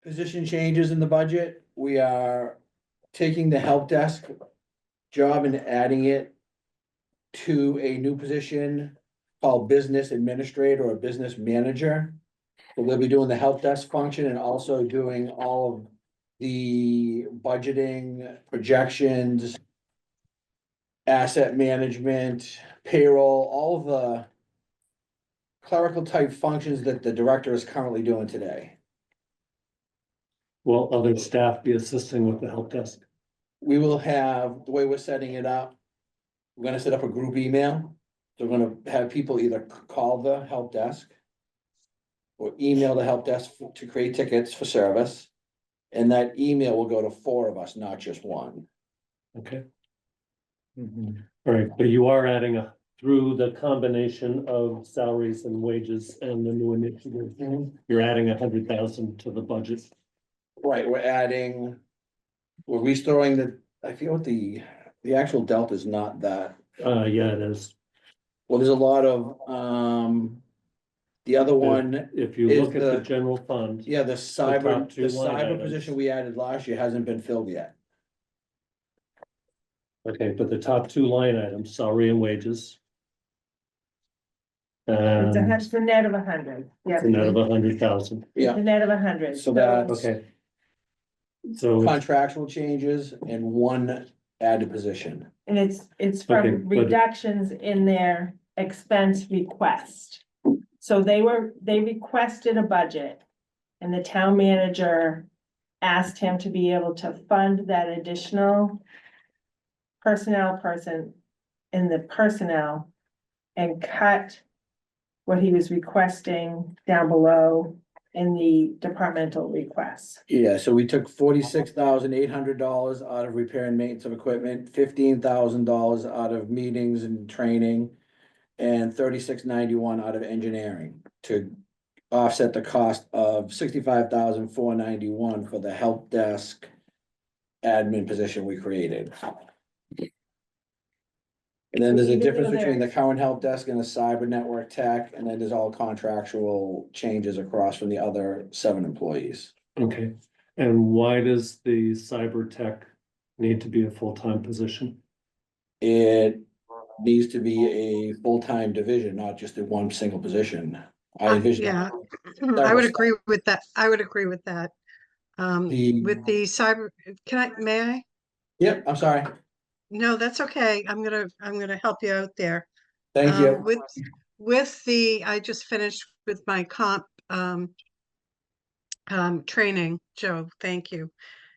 position changes in the budget. We are taking the help desk job and adding it to a new position called business administrator or business manager. So we'll be doing the help desk function and also doing all of the budgeting, projections, asset management, payroll, all of the clerical type functions that the director is currently doing today. Will other staff be assisting with the help desk? We will have, the way we're setting it up, we're gonna set up a group email. So we're gonna have people either call the help desk or email the help desk to create tickets for service. And that email will go to 4 of us, not just one. Okay, all right, but you are adding through the combination of salaries and wages and the new initiative, you're adding 100,000 to the budget. Right, we're restoring I feel what the actual delta is not that. Yeah, it is. Well, there's a lot of, the other one, If you is look at the the- general fund, yeah, the top two line cyber items. position we added last year hasn't been filled yet. okay, but the top 2 line items, salary and wages. It's the net of 100, yeah. A net of 100,000, Yeah, The net of 100. So that's- okay. So, contractual changes and one added position. And it's Okay, from but- reductions in their expense request. So they requested a budget. And the town manager asked him to be able to fund that additional personnel person in the personnel and cut what he was requesting down below in the departmental requests. Yeah, so we took $46,800 out of repair and maintenance of equipment, $15,000 out of meetings and training, and $3691 out of engineering to offset the cost of $65,491 for the help desk admin position we created. And then there's a Even difference though between the there's- current help desk and the cyber network tech, and then there's all contractual changes across from the other 7 employees. okay, and why does the cyber tech need to be a full-time position? It needs to be a full-time division, not just in one single position. I envision. Yeah, I Several would stuff. agree with that. I would agree with that. The- With the cyber, may I? Yep, I'm sorry. No, that's okay. I'm gonna help you out there. Thank you. With I just finished with my comp, training, Joe, thank you.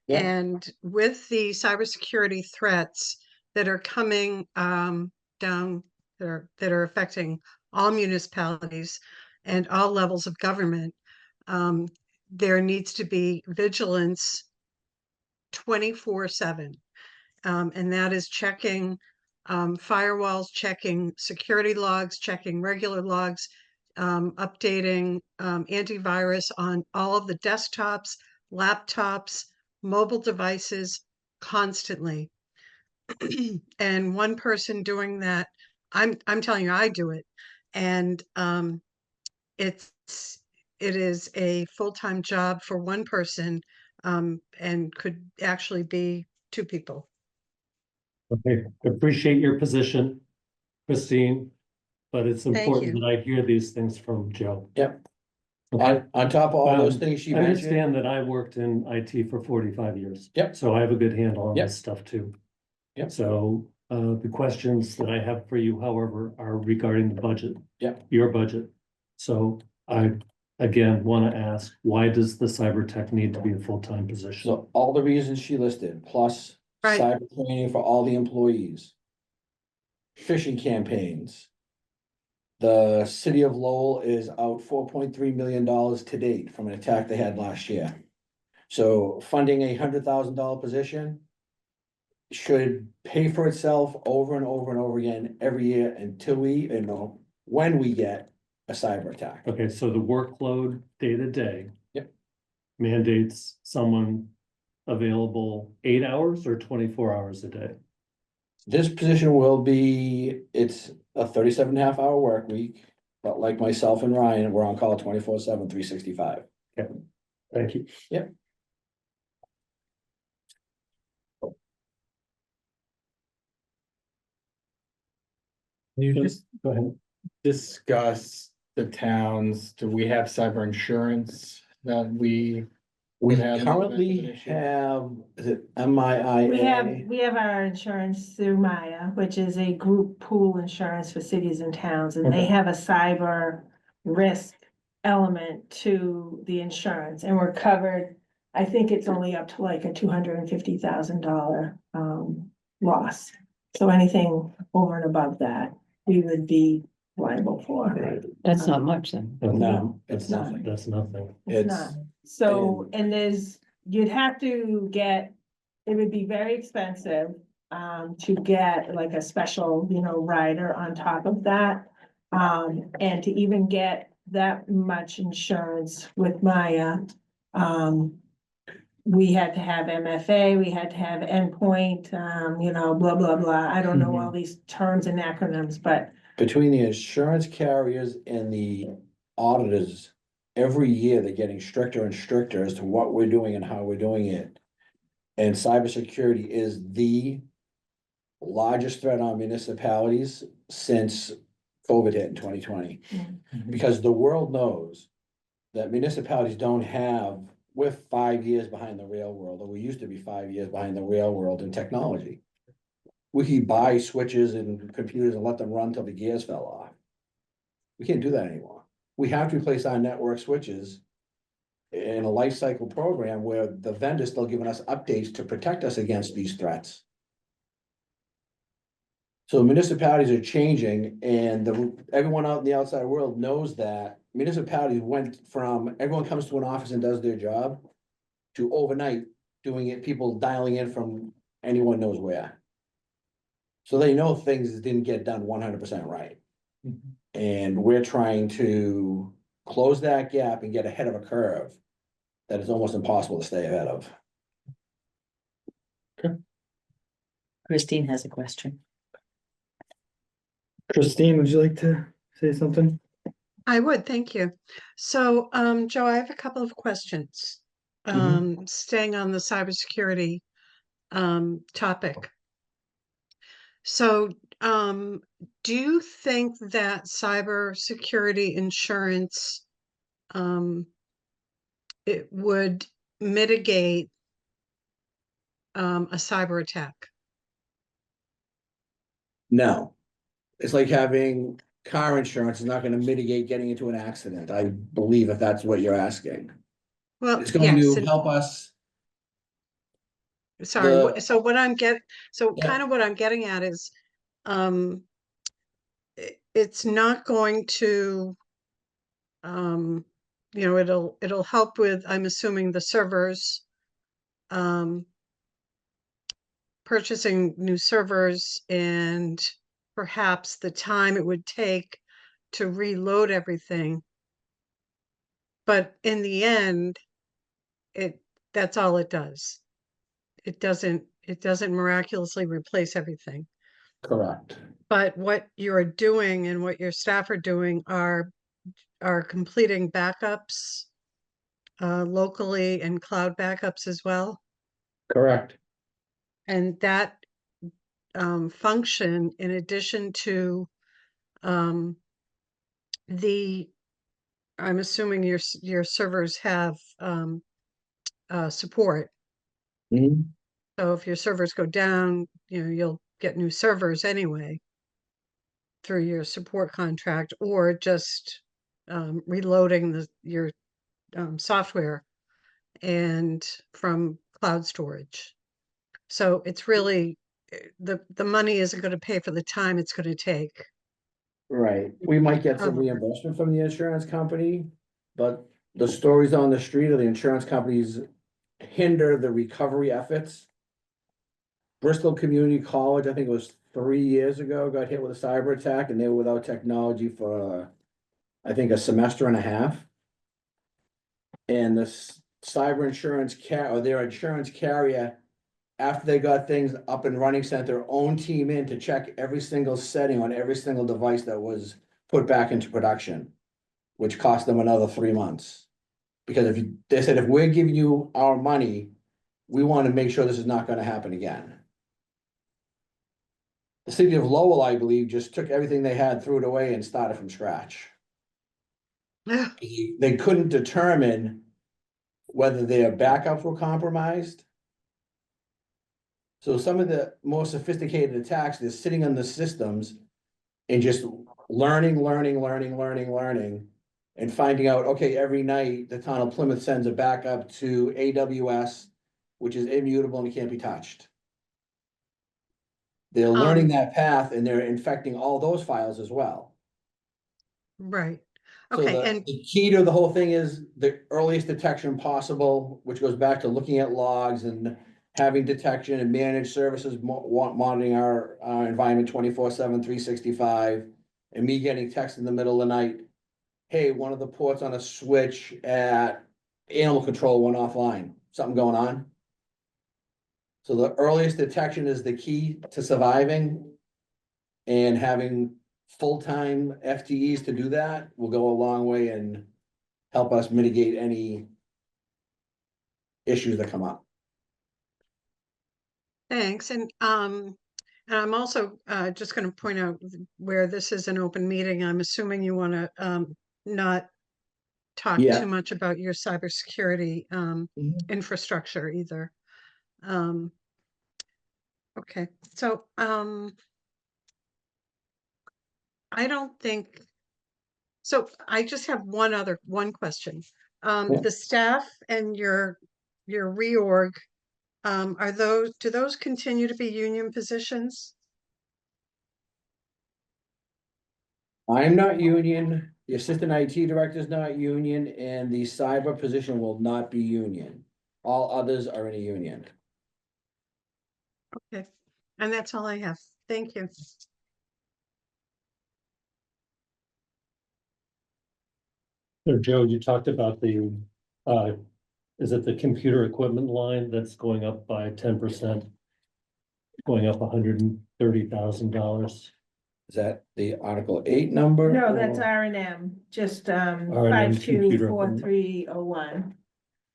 Yeah. And with the cybersecurity threats that are coming, down, that are affecting all municipalities and all levels of government, there needs to be vigilance 24/7. And that is checking firewalls, checking security logs, checking regular logs, updating antivirus on all of the desktops, laptops, mobile devices constantly. And one person doing that, I'm telling you, I do it. And it is a full-time job for one person, and could actually be 2 people. Okay, appreciate your position, Christine, but it's Thank important you. that I hear these things from Joe. Yep. Okay. On top of all those things she I mentioned, understand that I worked in IT for 45 years. Yep. So I have a good handle on Yep. this stuff too. Yep. So the questions that I have for you, however, are regarding the budget. Yep. Your budget. So I, again, want to ask, why does the cyber tech need to be a full-time position? so all the reasons she listed, plus Right. cyber training for all the employees. Phishing campaigns. The city of Lowell is out $4.3 million to date from an attack they had last year. So funding a $100,000 position should pay for itself over and over and over again every year until when we get a cyber attack. Okay, so the workload day to day. Yep. Mandates someone available 8 hours or 24 hours a day. This position it's a 37.5 hour work week, but like myself and Ryan, we're on call 24/7, 365. Okay. Thank you. You just Go ahead. discuss the towns, do we have cyber insurance that we? We would have in the event of an currently issue? have, is it MIA? We have our insurance through Maya, which is a group pool insurance for cities and towns, and they Okay. have a cyber risk element to the insurance, and we're covered. I think it's only up to like a $250,000 loss. So anything over and above that, we would be liable for. Right. That's not much then. No, it's It's not. nothing. That's nothing. It's It's, not. So, and you'd have to get, it would be very expensive, to get like a special, rider on top of that. And to even get that much insurance with Maya, we had to have MFA, we had to have endpoint, blah, blah, blah. I don't know all these terms and acronyms, but between the insurance carriers and the auditors, every year they're getting stricter and stricter as to what we're doing and how we're doing it. And cybersecurity is the largest threat on municipalities since COVID hit in 2020. Because the world knows that municipalities don't have, we're 5 years behind the real world, or we used to be 5 years behind the real world in technology. We could buy switches and computers and let them run till the gears fell off. We can't do that anymore. We have to replace our network switches in a life cycle program where the vendor's still giving us updates to protect us against these threats. So municipalities are changing, and everyone out in the outside world knows that municipalities went from, everyone comes to an office and does their job, to overnight doing it, people dialing in from anyone knows where. So they know things didn't get done 100% right. And we're trying to close that gap and get ahead of a curve that is almost impossible to stay ahead of. Christine has a question. Christine, would you like to say something? I would, thank you. So, Joe, I have a couple of questions. Staying on the cybersecurity topic. So, do you think that cybersecurity insurance it would mitigate a cyber attack? No, it's like having car insurance is not gonna mitigate getting into an accident, I believe, if that's what you're asking. Well, It's going yes, to help us. sorry, the- so what I'm Yeah. kind of what I'm getting at is, it's not going to, it'll help with, I'm assuming, the servers, purchasing new servers and perhaps the time it would take to reload everything. But in the end, that's all it does. It doesn't miraculously replace everything. Correct. But what you're doing and what your staff are doing are completing backups locally and cloud backups as well. Correct. And that function, in addition to I'm assuming your servers have support. Mhm. So if your servers go down, you'll get new servers anyway through your support contract, or just reloading your software and from cloud storage. So it's really the money isn't going to pay for the time it's going to take. Right, we might get some reimbursement from the insurance company, but the stories on the street of the insurance companies hinder the recovery efforts. Bristol Community College, I think it was 3 years ago, got hit with a cyber attack and they were without technology for, I think, a semester and a half. And this cyber insurance or their insurance carrier, after they got things up and running, sent their own team in to check every single setting on every single device that was put back into production, which cost them another 3 months. Because they said, if we're giving you our money, we want to make sure this is not gonna happen again. The city of Lowell, I believe, just took everything they had, threw it away and started from scratch. They couldn't determine whether their backups were compromised. So some of the more sophisticated attacks, they're sitting on the systems and just learning, and finding out, okay, every night the town of Plymouth sends a backup to AWS, which is immutable and can't be touched. They're learning that path and they're infecting all those files as well. Right. So Okay, and the key to the whole thing is the earliest detection possible, which goes back to looking at logs and having detection and managed services, monitoring our environment 24/7, 365. And me getting text in the middle of the night, hey, one of the ports on a switch at animal control went offline, something going on. So the earliest detection is the key to surviving. And having full-time FTEs to do that will go a long way and help us mitigate any issues that come up. thanks, and I'm also just gonna point out where this is an open meeting, I'm assuming you wanna not talk Yeah. too much about your cybersecurity infrastructure either. Okay, so I don't think, so I just have one question. Yeah. The staff and your reorg, do those continue to be union positions? I'm not union, the assistant IT director is not union, and the cyber position will not be union. All others are in a union. Okay, and that's all I have. Thank you. So Joe, you talked about the, is it the computer equipment line that's going up by 10%? Going up $130,000. Is that the Article 8 number? No, that's or- R&M, just R&M 524301.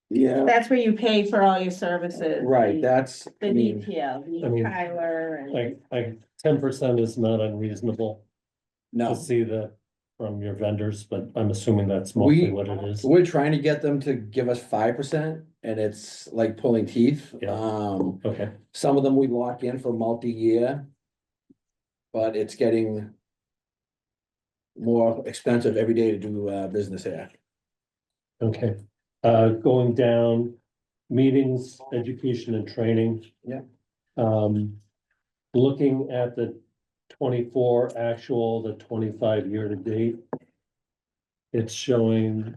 Yeah, That's where you pay for all your services. right, that's, The I mean, detail, I the mean, Tyler and. 10% is not unreasonable to no. see that from your vendors, but I'm assuming that's mostly what it is. We're trying to get them to give us 5%, and it's like pulling teeth. Yeah. Okay, Some of them we lock in for multi-year. But it's getting more expensive every day to do business here. okay. Going down, meetings, education and training. Yeah. Looking at the 24 actual, the 25 year to date. It's showing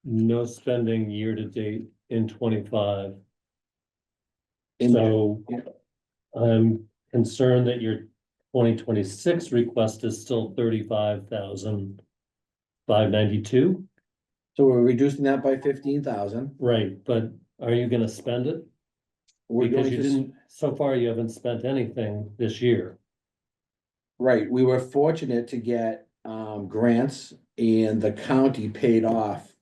no spending year to date in 25. So Yeah. I'm concerned that your 2026 request is still 35,592. So we're reducing that by 15,000. Right, but are you gonna spend it? We're Because going you to, didn't, so far you haven't spent anything this year. right, we were fortunate to get grants and the county paid off.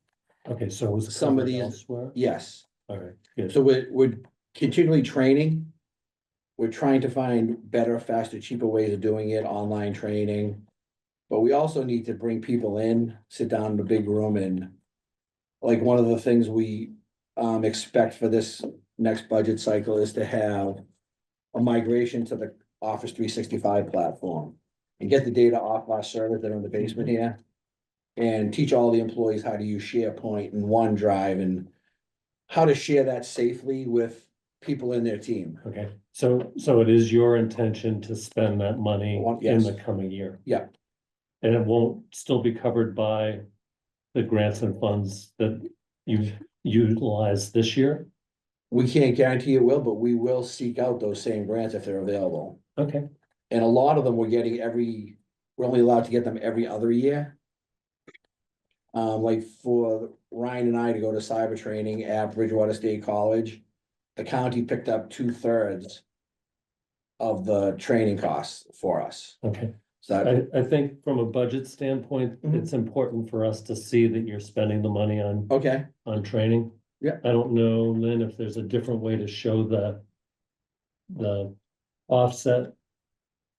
Okay, so it was Some of covered these- elsewhere. Yes, All right, good. so we're continually training. We're trying to find better, faster, cheaper ways of doing it, online training. But we also need to bring people in, sit down in the big room and. Like one of the things we expect for this next budget cycle is to have. A migration to the Office 365 platform. And get the data off our servers that are in the basement here. And teach all the employees how to use SharePoint and OneDrive and. How to share that safely with people in their team. Okay, so it is your intention to spend that money in Yes. the coming year? Yeah. And it won't still be covered by the grants and funds that you've utilized this year? We can't guarantee it will, but we will seek out those same grants if they're available. Okay, And a lot of them we're getting we're only allowed to get them every other year. Like for Ryan and I to go to cyber training at Bridgewater State College, the county picked up 2/3 of the training costs for us. okay. So, I think from a budget standpoint, Mhm. it's important for us to see that you're spending the money okay, on training. Yeah. I don't know, Lynn, if there's a different way to show the offset.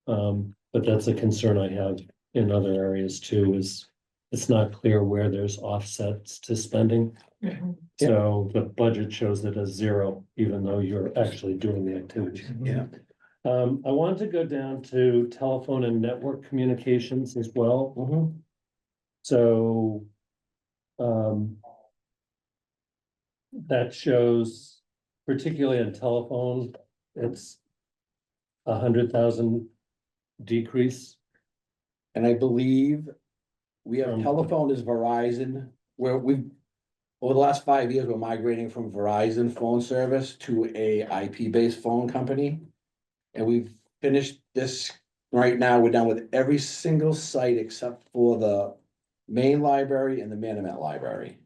But that's a concern I have in other areas too, is it's not clear where there's offsets to spending. Mhm. Yeah. So the budget shows it as zero, even though you're actually doing the activities. yeah, I wanted to go down to telephone and network communications as well. mhm, So, that shows, particularly on telephone, it's 100,000 decrease. and I believe we have From- telephone is Verizon, where over the last 5 years, we're migrating from Verizon phone service to a IP-based phone company. And we've finished this, right now, we're done with every single site except for the main library and the Manomet Library.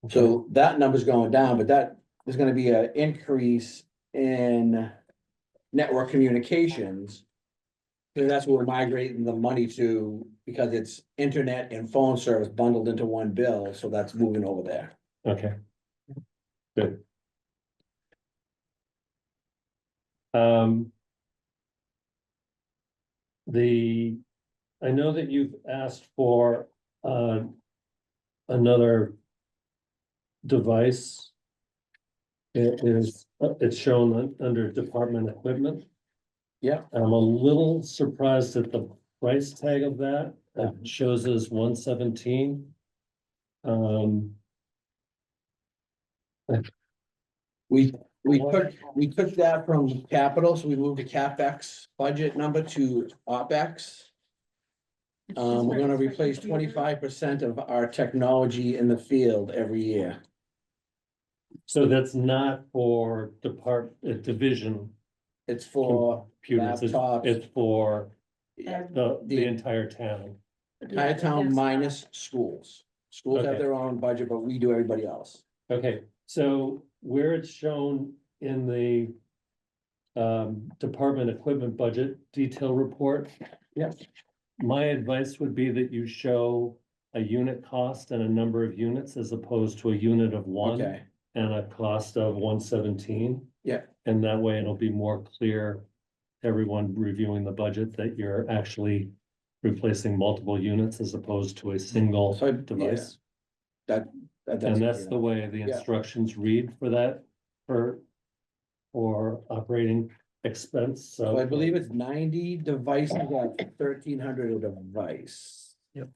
So that number's going down, but that, there's gonna be an increase in network communications. And that's what we're migrating the money to, because it's internet and phone service bundled into one bill, so that's moving over there. Okay. Good. Um. I know that you've asked for, another device. It's shown under department equipment. Yeah. I'm a little surprised at the price tag of that. It shows as 117. We, we took that from capital, so we moved the CapEx budget number to OpEx. We're gonna replace 25% of our technology in the field every year. So that's not for division It's for computers, laptops. it's for yeah, the The- entire town. entire town minus schools. Schools have Okay. their own budget, but we do everybody else. Okay, so where it's shown in the department equipment budget detail report. Yep. My advice would be that you show a unit cost and a number of units as opposed to a unit of one Okay, and a cost of 117. Yeah. And that way it'll be more clear to everyone reviewing the budget that you're actually replacing multiple units as opposed to a single So, yeah. device. that's. And that's the way the Yeah. instructions read for that, for operating expense, so. So I believe it's 90 devices at 1,300 a device. Yep.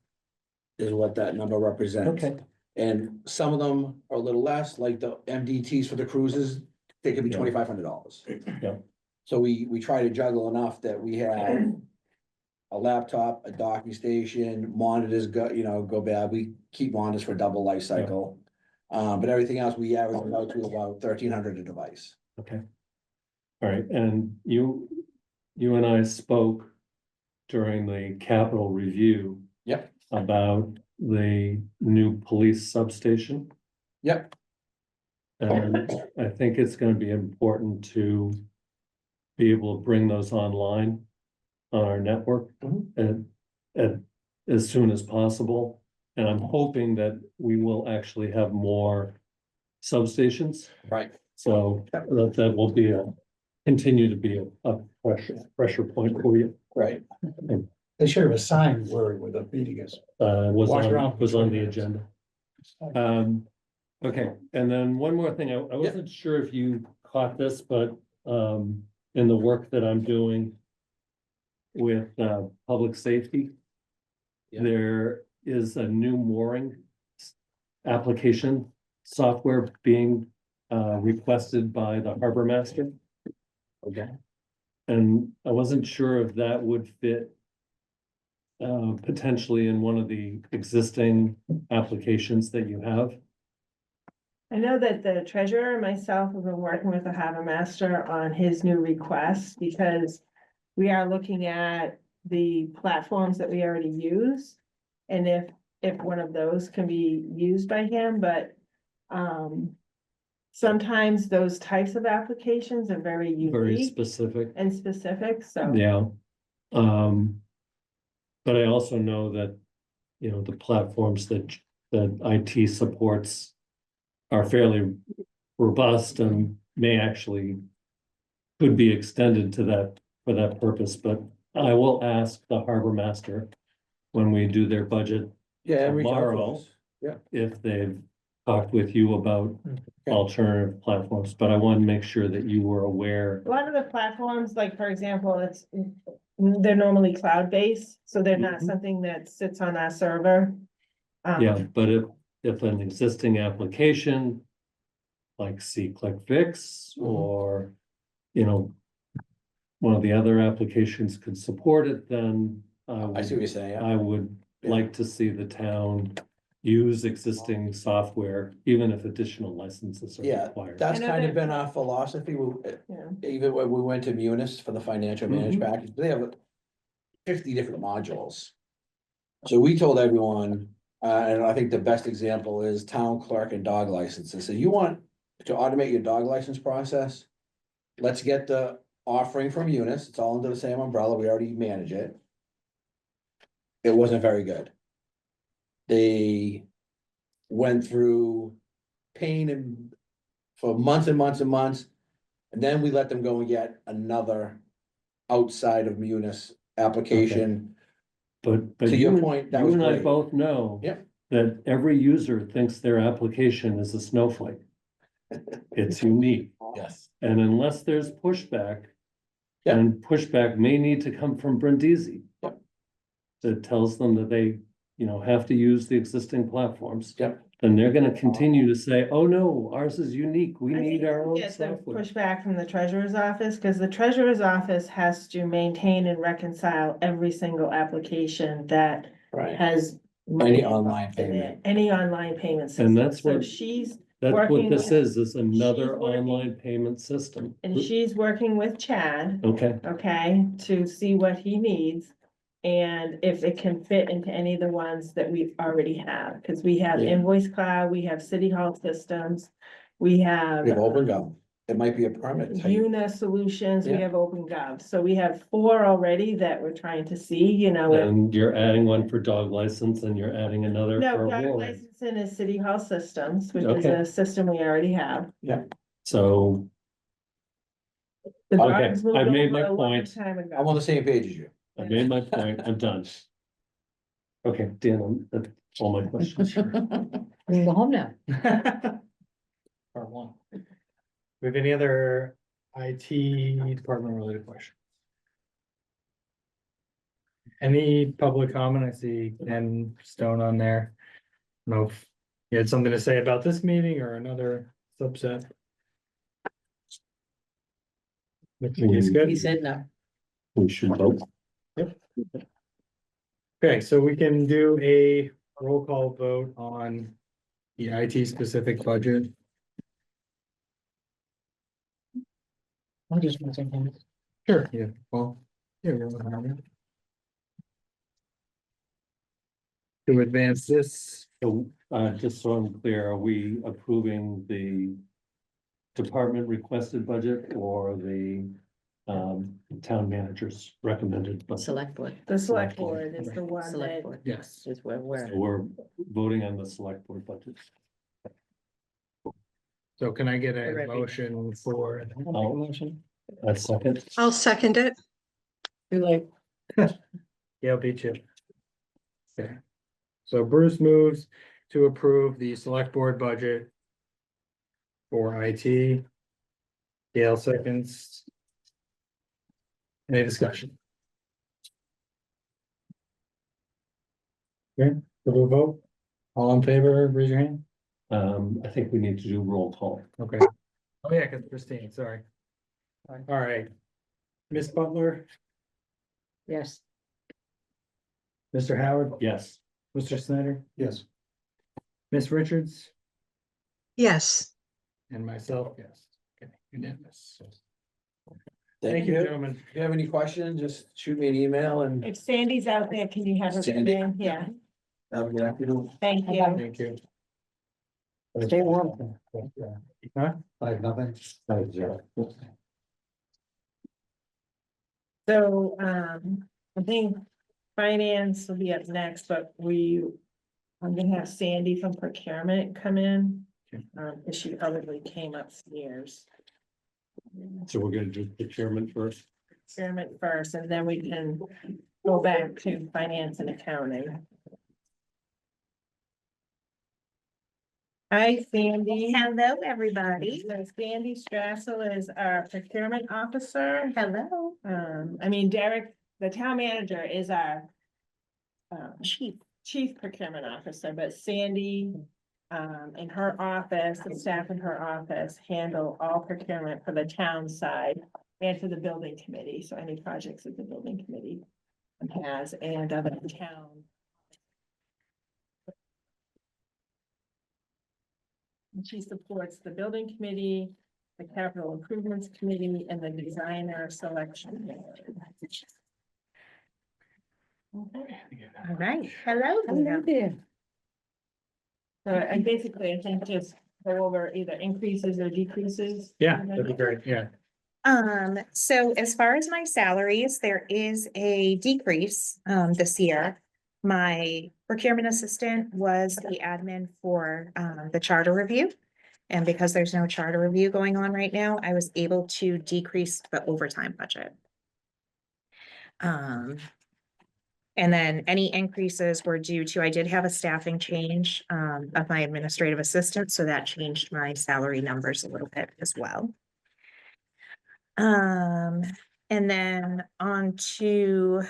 Is what that number represents. Okay, And some of them are a little less, like the MDTs for the cruises, they could be Yeah. $2,500. Yeah. So we try to juggle enough that we have a laptop, a docking station, monitors go bad, we keep monitors for double life cycle. But everything else, we average about to about 1,300 a device. okay. All right, and you and I spoke during the capital review. Yep. About the new police substation. Yep. And I think it's gonna be important to be able to bring those online on our network Mhm. and as soon as possible. And I'm hoping that we will actually have more substations, Right. so that will be continue to be a pressure point for you. Right. They should have a sign where the meeting is. Was Walk around for on 20 the minutes. agenda. Okay, and then one more thing, I wasn't sure if you caught this, but, in the work that I'm doing with, public safety, Yeah. there is a new mooring application software being, requested by the harbor master. Okay. And I wasn't sure if that would fit potentially in one of the existing applications that you have. I know that the treasurer and myself have been working with the harbor master on his new request, because we are looking at the platforms that we already use. And if one of those can be used by him, but, sometimes those types of applications are very Very unique specific, and specific, so. yeah. But I also know that, you know, the platforms that IT supports are fairly robust and may actually could be extended to that, for that purpose, but I will ask the harbor master when we do their budget Yeah, and reach out to tomorrow, us. Yeah. if they've talked with you about Okay. alternative platforms, but I want to make sure that you were aware. A lot of the platforms, like, for example, they're normally cloud-based, so they're not Mhm. something that sits on our server. Yeah, but if an existing application like C-Click Fix Mhm. or, you know, one of the other applications could support it, then I see what you're saying, yeah. I would Yeah. like to see the town use existing software, even if additional licenses are Yeah, required. that's I know kind of that- been our philosophy, Yeah. even when we went to Munis for the financial management Mhm. package, they have 50 different modules. So we told everyone, and I think the best example is town clerk and dog licenses, so you want to automate your dog license process? Let's get the offering from Munis, it's all under the same umbrella, we already manage it. It wasn't very good. They went through pain and for months and months and months. And then we let them go and get another outside of Munis application. But To your you, point, that you was and I great. both know Yep. that every user thinks their application is a snowflake. It's unique, Yes. and unless there's pushback, Yep. and pushback may need to come from Brindisi. Yep. That tells them that they, you know, have to use the existing platforms. Yep. Then they're gonna continue to say, oh no, ours is unique, we I think need our we'll own get the software. pushback from the treasurer's office, because the treasurer's office has to maintain and reconcile every single application that Right. has. Any money online involved in it, payment. Any online payment system. And that's So what- she's, That's what working this with- is another she's working- online payment system. and she's working with Chad, Okay, okay, to see what he needs. And if it can fit into any of the ones that we already have, because we have Yeah. Invoice Cloud, we have City Hall Systems. We have. We have OpenGov, it might be a permit type. Una Solutions, we Yeah. have OpenGov, so we have 4 already that we're trying to see, you know. and you're adding one for dog license and you're adding another No, for dog Roy. licensing is City Hall Systems, which is Okay. a system we already have. So, The Okay, dogs moved I've made over my a long point. time ago. I'm on the same page as you. I made my point, I'm done. Okay, Dan, that's all my questions. We can go home now. Part one. We have any other IT department related questions? Any public comment? I see Ken Stone on there. Know if you had something to say about this meeting or another subset. Looks like he's He good. said no. We should vote. Okay, so we can do a roll call vote on the IT specific budget. I'll just raise our hand. Sure, yeah, well. Yeah, we're on it. To advance this, So, just so I'm clear, are we approving the department requested budget or the town manager's recommended budget? Select board, The select board is the one select that, board yes, is where we're. So we're voting on the select board budget. so can I get a Alright. motion for? Oh. Motion. That's second. I'll second it. Too late. Yeah, I'll beat you. Okay, so Bruce moves to approve the select board budget for IT. Gail seconds. Any discussion? Okay, we'll vote. All in favor, raise your hand. I think we need to do roll call. Okay. Oh, yeah, because Christine, sorry. All right. Miss Butler, Yes. Mr. Howard, Yes. Mr. Snyder, Yes. Miss Richards, Yes. and myself, yes. Okay, unanimous. Thank you. Gentlemen. If you have any questions, just shoot me an email and. if Sandy's out there, can you have her come Sandy? in? Yeah, Have a good afternoon. thank you. Thank you. Stay warm. Huh? I have nothing. So, I think Finance will be up next, but I'm gonna have Sandy from procurement come in. Cause she probably came upstairs. So we're gonna do procurement first. Procurement first, and then we can go back to finance and accounting. Hi, Sandy. Hello, everybody. So Sandy Strassel is our procurement officer. Hello. Derek, the town manager, is our Chief. chief procurement officer, but Sandy in her office, the staff in her office handle all procurement for the town side and for the building committee, so any projects that the building committee has and other town. And she supports the building committee, the capital improvements committee, and the designer selection. Okay. All right. Hello. Hello there. So I basically, I think just go over either increases or decreases. Yeah, that'd be great, yeah. So as far as my salaries, there is a decrease, this year. My procurement assistant was the admin for, the charter review. And because there's no charter review going on right now, I was able to decrease the overtime budget. And then any increases were due to, I did have a staffing change, of my administrative assistant, so that changed my salary numbers a little bit as well. And then on to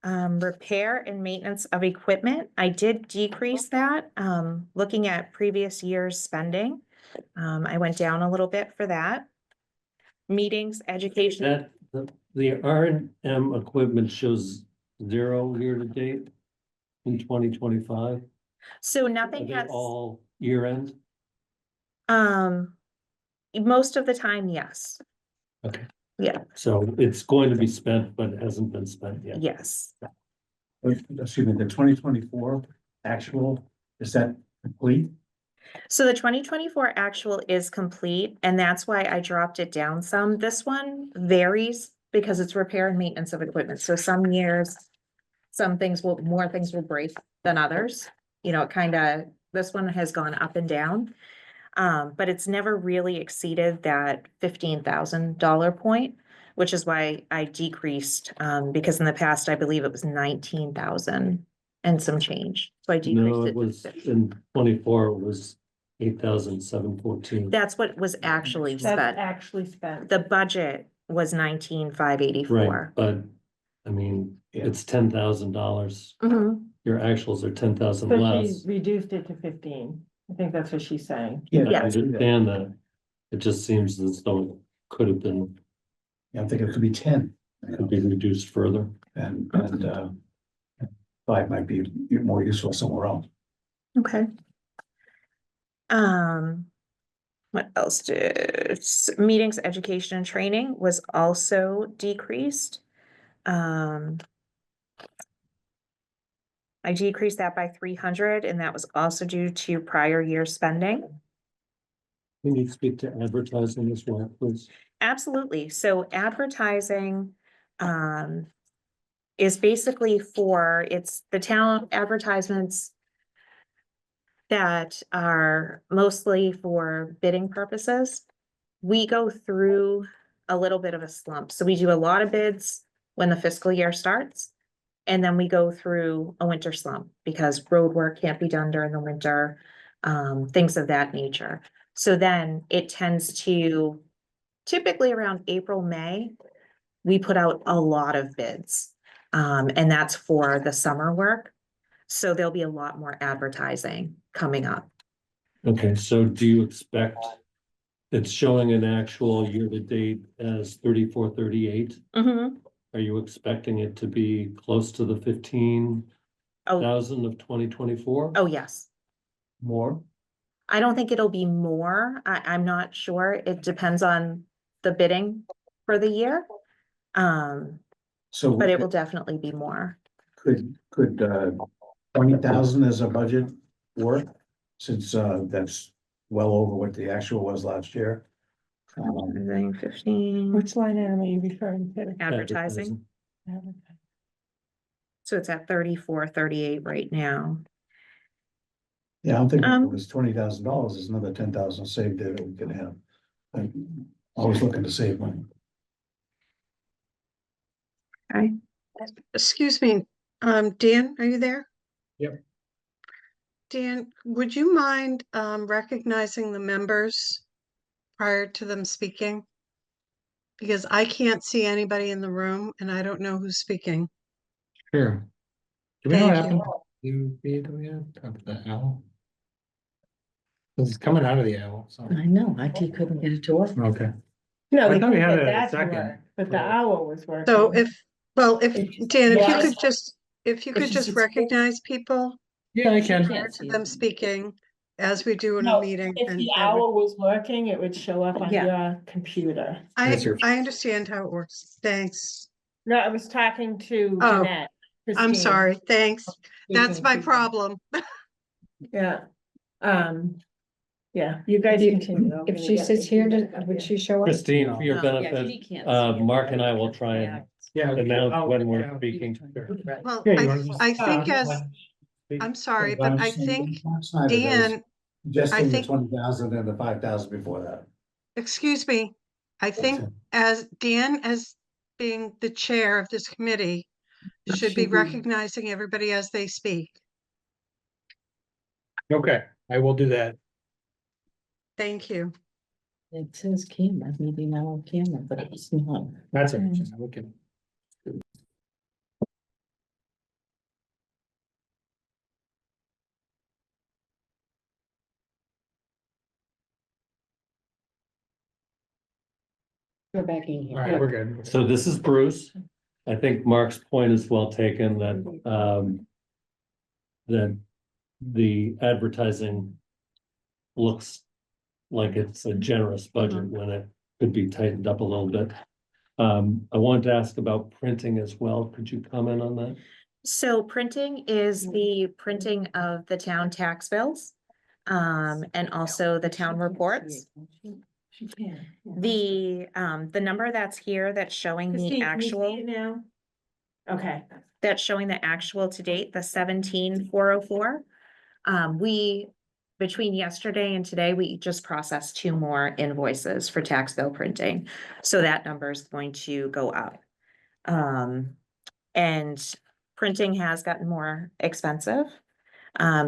repair and maintenance of equipment. I did decrease that, looking at previous year's spending. I went down a little bit for that. Meetings, education, That, the R and M equipment shows 0 year to date in 2025. so Are nothing they has, all year end? most of the time, yes, Okay. Yeah. So it's going to be spent, but it hasn't been spent yet. yes. Excuse me, the 2024 actual, is that complete? So the 2024 actual is complete, and that's why I dropped it down some. This one varies because it's repair and maintenance of equipment. So some years, more things will break than others. You know, this one has gone up and down. But it's never really exceeded that $15,000 point, which is why I decreased, because in the past, I believe it was 19,000 and some change. So I decreased No, it. it to was 15. in 24, it was 8,714. That's what was actually That's spent. actually spent. The budget was 19,584. Right, but I mean, Yeah. it's $10,000. Mhm. Your actuals are 10,000 So she less. reduced it to 15. I think that's what she's saying. Yeah. Yeah. I understand that. It just seems as though it could have been, I'm thinking it could be 10. could be reduced further. And 5 might be more useful somewhere else. Okay. What else meetings, education and training was also decreased. I decreased that by 300, and that was also due to prior year spending. Can you speak to advertising as well, please? Absolutely. So advertising, is basically it's the town advertisements that are mostly for bidding purposes. We go through a little bit of a slump. So we do a lot of bids when the fiscal year starts. And then we go through a winter slump because road work can't be done during the winter, things of that nature. So then it tends to, typically around April, May, we put out a lot of bids. And that's for the summer work. So there'll be a lot more advertising coming up. Okay, so do you expect, it's showing an actual year to date as 3438. Mhm. Are you expecting it to be close to the 15,000 of 2024? Oh, yes. More? I don't think it'll be more. I'm not sure. It depends on the bidding for the year. So But it will definitely be more. could 20,000 as a budget work? Since that's well over what the actual was last year. 15, Which line item are you referring to? advertising. So it's at 34.38 right now. Yeah, I'm thinking if Um, it was $20,000, there's another 10,000 saved there that we could have. I'm always looking to save money. Excuse me, Dan, are you there? Yep. Dan, would you mind recognizing the members prior to them speaking? Because I can't see anybody in the room and I don't know who's speaking. Sure. Do we know what Thank you. happened to the owl? It's coming out of the owl, so. I know, IT couldn't get it to work. Okay. No, I they thought we couldn't had get a that to second. work, but the Right. owl was working. So if It's- Dan, if you yeah. could just, recognize people Yeah, I can. prior to them speaking as we do in a No, meeting. if and the that would- owl was working, it would show up on Yeah. your computer. Yes, sir. I understand how it works. Thanks. No, I was talking to Oh, Jeanette. I'm Christine, sorry. Thanks. That's speaking my to you. problem. Yeah, yeah, you guys If- continue. I'm If gonna she get sits the here, feedback up would here. she show up? Christine, for your No. benefit, Mark and I will try and Yeah. announce when we're speaking. Well, Yeah, you wanna just- I think I'm sorry, but I think Dan, Just I in the think- 20,000 and the 5,000 before that. excuse me, I think Okay. as Dan, as being the chair of this committee, should be recognizing everybody as they speak. Okay, I will do that. Thank you. It says camera, maybe now on camera, but it's not. That's it. We can. Go back in All here. right, we're good. So this is Bruce. I think Mark's point is well taken that, that the advertising looks like it's a generous budget when it could be tightened up a little bit. I wanted to ask about printing as well. Could you comment on that? So printing is the printing of the town tax bills, and also the town reports. She can. The number that's here that's showing Christine, the can you see actual, it now? Okay, that's showing the actual to date, the 17,404. We, between yesterday and today, we just processed 2 more invoices for tax bill printing. So that number is going to go up. And printing has gotten more expensive.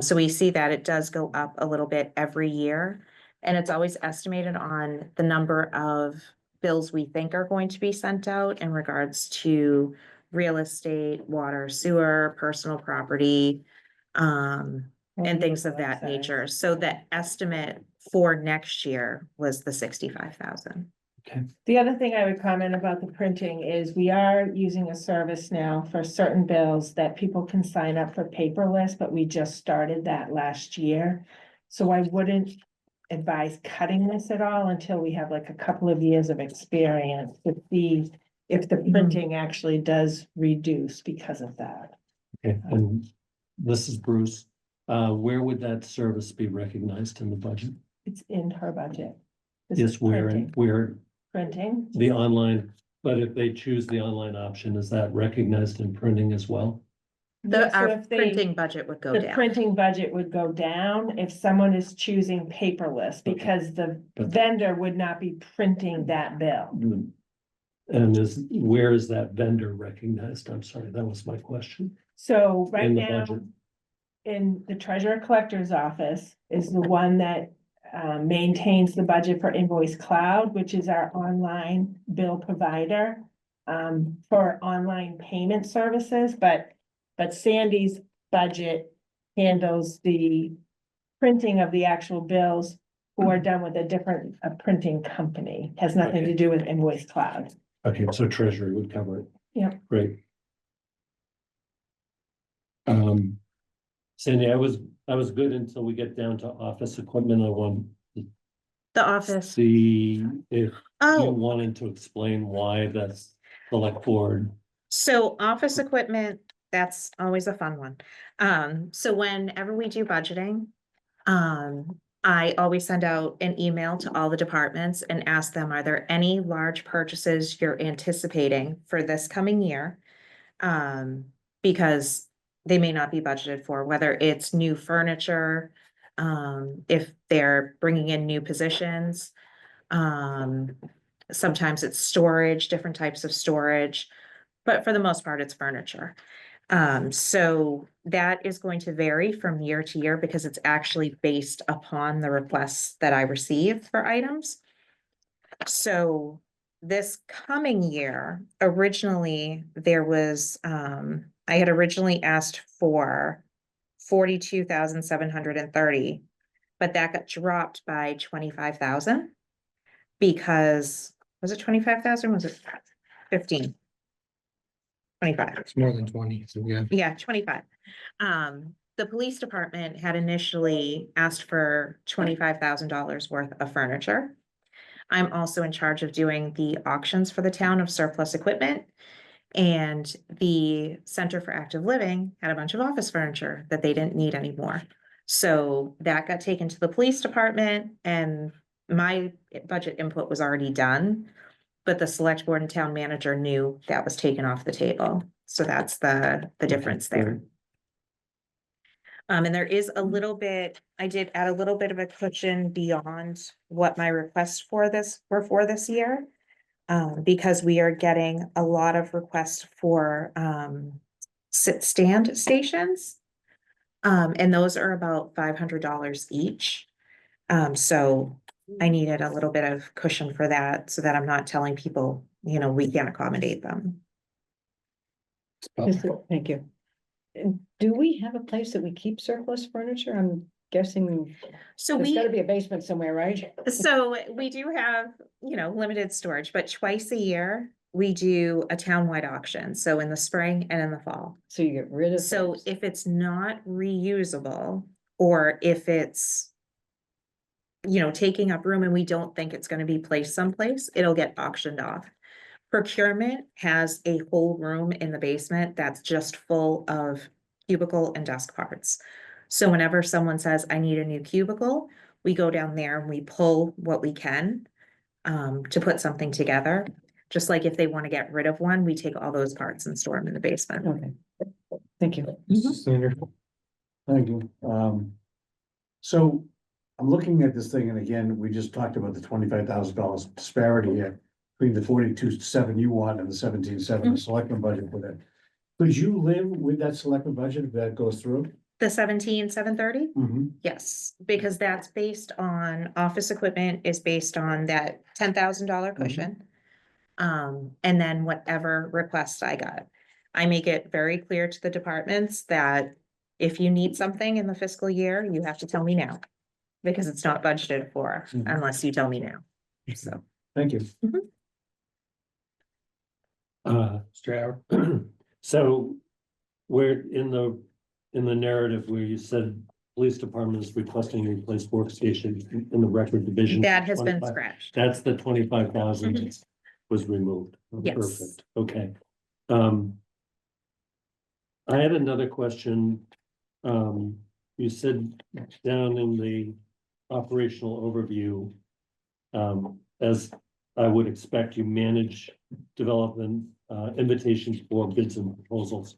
So we see that it does go up a little bit every year. And it's always estimated on the number of bills we think are going to be sent out in regards to real estate, water, sewer, personal property, and things of that nature. So the estimate for next year was the 65,000. the other thing I would comment about the printing is we are using a service now for certain bills that people can sign up for paperless, but we just started that last year. So I wouldn't advise cutting this at all until we have like a couple of years of experience to see if the printing actually does reduce because of that. Okay, and this is Bruce. Where would that service be recognized in the budget? It's in her budget. This is Is where, printing. where Printing, the online, but if they choose the online option, is that recognized in printing as well? Yeah, so Our if they- printing budget would go the down. printing budget would go down if someone is choosing paperless, because the vendor would not be printing that bill. And where is that vendor recognized? I'm sorry, that was my question. So right In the now, budget. in the treasurer collector's office is the one that maintains the budget for Invoice Cloud, which is our online bill provider for online payment services, but Sandy's budget handles the printing of the actual bills who are done with a printing company, has nothing to do with Invoice Cloud. Okay, so treasury would cover it. Yep. Great. Sandy, I was good until we get down to office equipment. I want to The office. see if you Oh, wanted to explain why that's select board. so office equipment, that's always a fun one. So whenever we do budgeting, I always send out an email to all the departments and ask them, are there any large purchases you're anticipating for this coming year? because they may not be budgeted for, whether it's new furniture, if they're bringing in new positions. Sometimes it's storage, different types of storage, but for the most part, it's furniture. So that is going to vary from year to year because it's actually based upon the requests that I receive for items. So this coming year, originally, there was, I had originally asked for 42,730, but that got dropped by 25,000. Because, was it 25,000? Was it 15? 25. It's more than 20, so yeah. Yeah, 25. The police department had initially asked for $25,000 worth of furniture. I'm also in charge of doing the auctions for the town of surplus equipment. And the Center for Active Living had a bunch of office furniture that they didn't need anymore. So that got taken to the police department, and my budget input was already done. But the select board and town manager knew that was taken off the table. So that's the difference there. And there is a little bit, I did add a little bit of a cushion beyond what my requests were for this year. Because we are getting a lot of requests for sit stand stations. And those are about $500 each. So I needed a little bit of cushion for that so that I'm not telling people, we can't accommodate them. Thank you. Do we have a place that we keep surplus furniture? I'm guessing So there's gotta we, be a basement somewhere, right? so we do have, limited storage, but twice a year we do a townwide auction. So in the spring and in the fall. So you get rid of. So things. if it's not reusable, or if it's, taking up room and we don't think it's gonna be placed someplace, it'll get auctioned off. Procurement has a whole room in the basement that's just full of cubicle and desk parts. So whenever someone says, I need a new cubicle, we go down there and we pull what we can to put something together. Just like if they want to get rid of one, we take all those parts and store them in the basement. Okay, thank you. Standard. Thank you. So I'm looking at this thing, and again, we just talked about the $25,000 disparity here between the 42,700 you want and the 17,700 the selectman budget for that. Could you live with that selectman budget if that goes through? The 17,730? Mm-hmm. Yes, because that's based on, office equipment is based on that $10,000 cushion. And then whatever request I got. I make it very clear to the departments that if you need something in the fiscal year, you have to tell me now. Because it's not budgeted for unless you tell me now. So, Thank you. Mr. Howard. So we're in the narrative where you said police department is requesting a replace workstation in the record division. that has been 25. scratched. That's the 25,000 was removed. Yes. Perfect, okay. I had another question. You said down in the operational overview, as I would expect, you manage development, invitations for bids and proposals.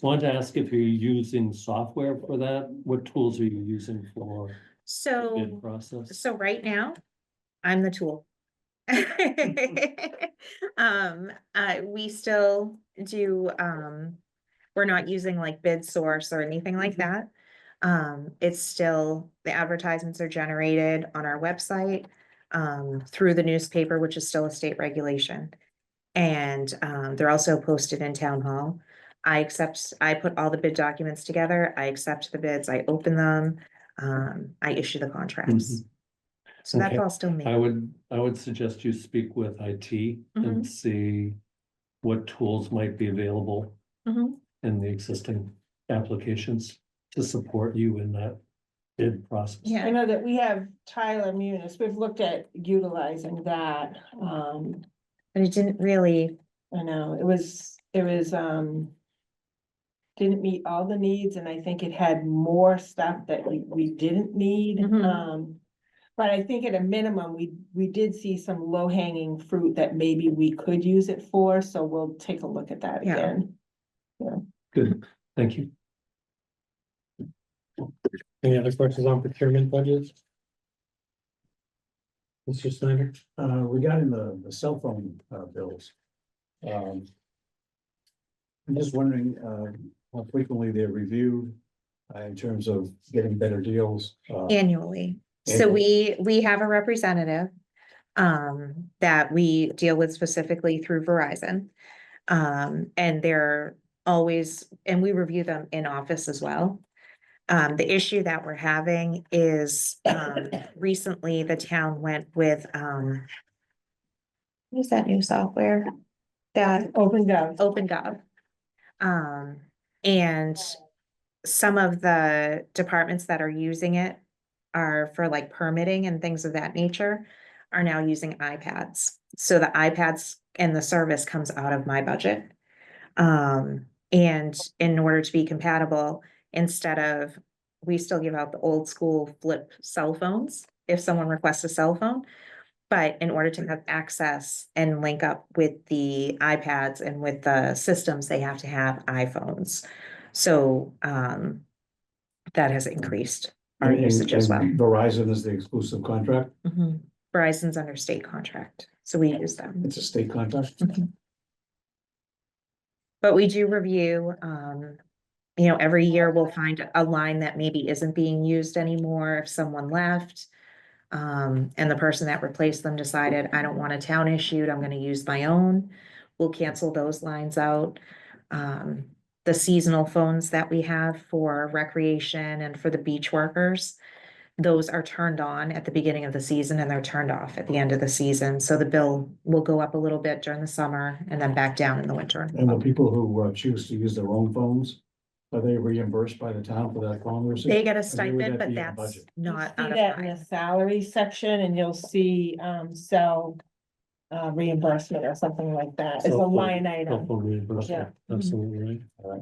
Wanted to ask if you're using software for that. What tools are you using for bid So, process? so right now, I'm the tool. We still do, we're not using like bid source or anything like that. It's still, the advertisements are generated on our website, through the newspaper, which is still a state regulation. And, they're also posted in town hall. I put all the bid documents together, I accept the bids, I open them, I issue the contracts. So that's Okay. all still me. I would suggest you speak with IT and see what tools might be available Mhm. in the existing applications to support you in that bid process. I know that we have Tyler Munis, we've looked at utilizing that, But it didn't really, I know, it was, didn't meet all the needs, and I think it had more stuff that we didn't need. Mhm. But I think at a minimum, we did see some low hanging fruit that maybe we could use it for, so we'll take a look at that Yeah. again. Good, thank you. Any other questions on procurement budgets? Mr. Snyder? Regarding the cell phone, bills. I'm just wondering, how frequently they're reviewed, in terms of getting better deals. Annually. So we have a representative that we deal with specifically through Verizon. And they're always, and we review them in office as well. The issue that we're having is, recently the town went with, what is that new software? That OpenGov. OpenGov. And some of the departments that are using it are for like permitting and things of that nature are now using iPads. So the iPads and the service comes out of my budget. And in order to be compatible, instead of, we still give out the old school flip cell phones if someone requests a cell phone. But in order to have access and link up with the iPads and with the systems, they have to have iPhones. So that has increased our And- usage as well. and Verizon is the exclusive contract, Mhm. Verizon's under state contract, so we use them. it's a state contract. But we do review, every year we'll find a line that maybe isn't being used anymore if someone left. And the person that replaced them decided, I don't want a town issued, I'm gonna use my own. We'll cancel those lines out. The seasonal phones that we have for recreation and for the beach workers, those are turned on at the beginning of the season and they're turned off at the end of the season. So the bill will go up a little bit during the summer and then back down in the winter. And the people who choose to use their own phones, are they reimbursed by the town for that phone usage? They get a Or would stipend, that but be in the that's budget? You not see out of that in the mine. salary section and you'll see, cell reimbursement or something like that. It's a Cell phone- line cell item. phone reimbursement, Yeah. absolutely right.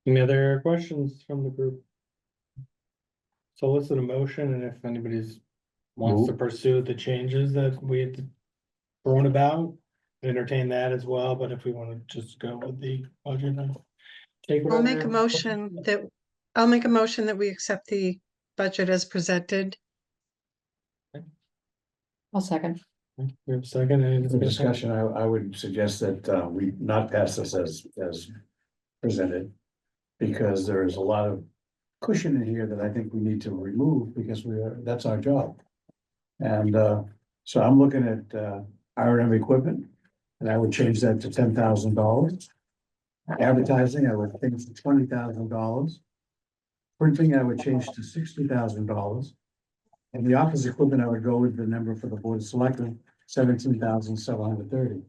Any other questions from the group? Solicit a motion, and if anybody's wants to pursue the changes that we had thrown about, entertain that as well, but if we want to just go with the budget and take. I'll make a whatever- motion that we accept the budget as presented. I'll second. We have a second, any For discussion? discussion, I would suggest that we not pass this as presented. Because there is a lot of cushion in here that I think we need to remove because that's our job. And so I'm looking at R&M equipment, and I would change that to $10,000. Advertising, I would change to $20,000. Printing, I would change to $60,000. And the office equipment, I would go with the number for the board of selectmen, $17,730.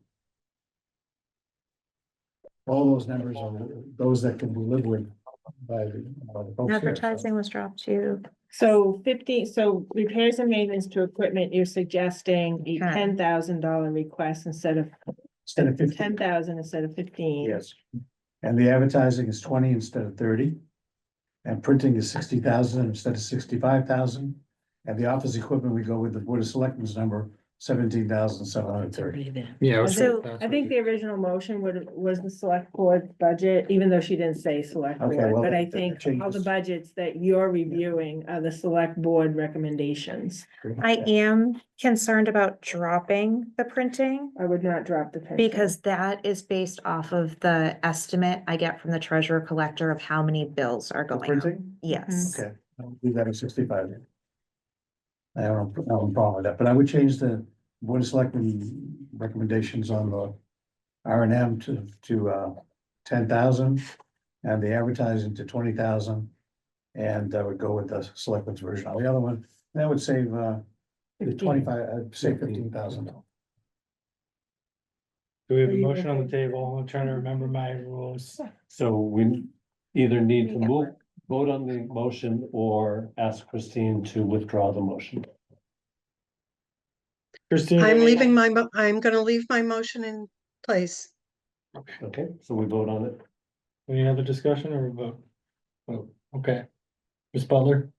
All those numbers are those that can be lived with by the folks here. Advertising was dropped too. So repairs and maintenance to equipment, you're suggesting a Okay. $10,000 request instead of Instead of 50, 10,000 instead of 15. yes. And the advertising is 20 instead of 30. And printing is 60,000 instead of 65,000. And the office equipment, we go with the board of selectmen's number, 17,730. Yeah. So, I think the original motion was the select board budget, even though she didn't say select Okay, board, well, but I that think all the changes. budgets that you're reviewing are the select board recommendations. I am concerned about dropping the printing I would not drop the pencil. because that is based off of the estimate I get from the treasurer collector of how many bills are The going out. printing? Yes. Okay, I'll do that at 65. I don't have a problem with that, but I would change the board of selectmen recommendations on the R&M to 10,000 and the advertising to 20,000. And I would go with the selectmen's version. On the other one, that would save the 25, I'd say 15,000. Do we have a motion on the table? I'm trying to remember my rules. So we either need to Make it move, work. vote on the motion or ask Christine to withdraw the motion. Christine? I'm gonna leave my motion in place. Okay, so we vote on it. Any other discussion or vote? Vote, okay. Ms. Butler?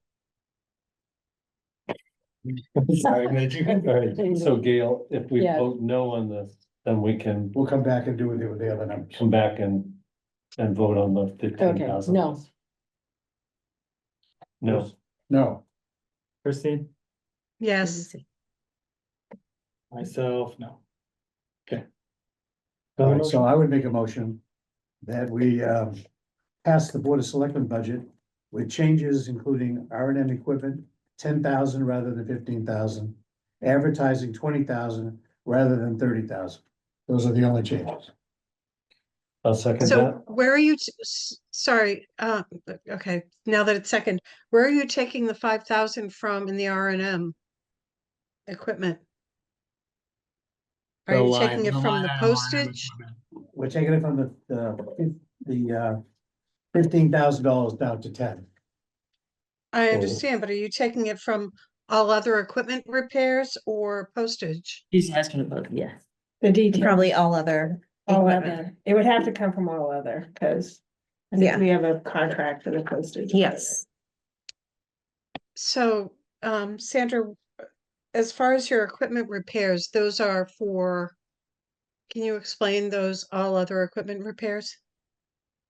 Sorry, Mitch. All right, so Gail, if we Yeah. vote no on this, then we can We'll come back and do it with the other numbers. come back and vote on the 15,000. no. No, No, Christine, Yes, myself, no. Okay. all right, so I would make a motion that we pass the Board of Selectmen budget with changes including R and M equipment, 10,000 rather than 15,000. Advertising 20,000 rather than 30,000. Those are the only changes. I'll second so that. where are you, sorry, okay, now that it's second, where are you taking the 5,000 from in the R and M equipment? Are you taking it from the postage? We're taking it from the $15,000 down to 10. I understand, but are you taking it from all other equipment repairs or postage? He's asking about, yeah. The detail. Probably all other All equipment. other, it would have to come from all other, because I think Yeah. we have a contract for the postage. Yes. So, Sandra, as far as your equipment repairs, those are for, can you explain those all other equipment repairs?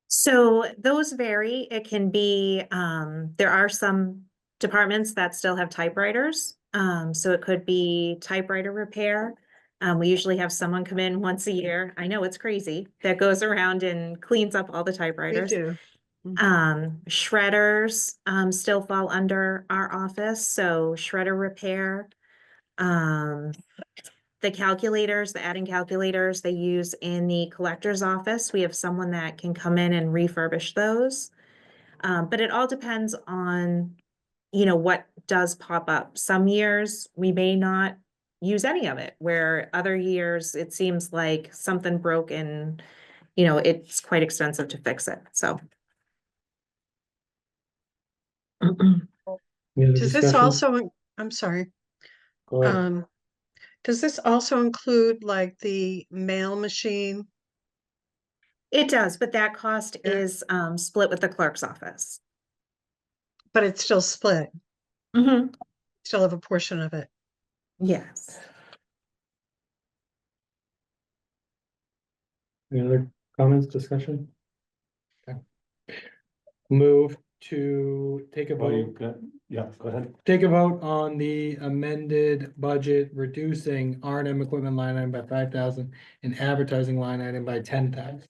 So those vary. It can be, there are some departments that still have typewriters. So it could be typewriter repair. We usually have someone come in once a year. I know it's crazy, that goes around and cleans up all the We typewriters. do. Shredders, still fall under our office, so shredder repair. The calculators, the adding calculators they use in the collector's office, we have someone that can come in and refurbish those. But it all depends on, what does pop up. Some years, we may not use any of it, where other years, it seems like something broke and, it's quite expensive to fix it, so. Does this also, I'm sorry, Go ahead. does this also include like the mail machine? It does, but that cost Yeah. is split with the clerk's office. But it's still split, still have a portion of it. Yes. Any other comments, discussion? Okay. Move to take a Well, vote, you've got, yeah, go ahead. take a vote on the amended budget, reducing R and M equipment line item by 5,000 and advertising line item by 10,000.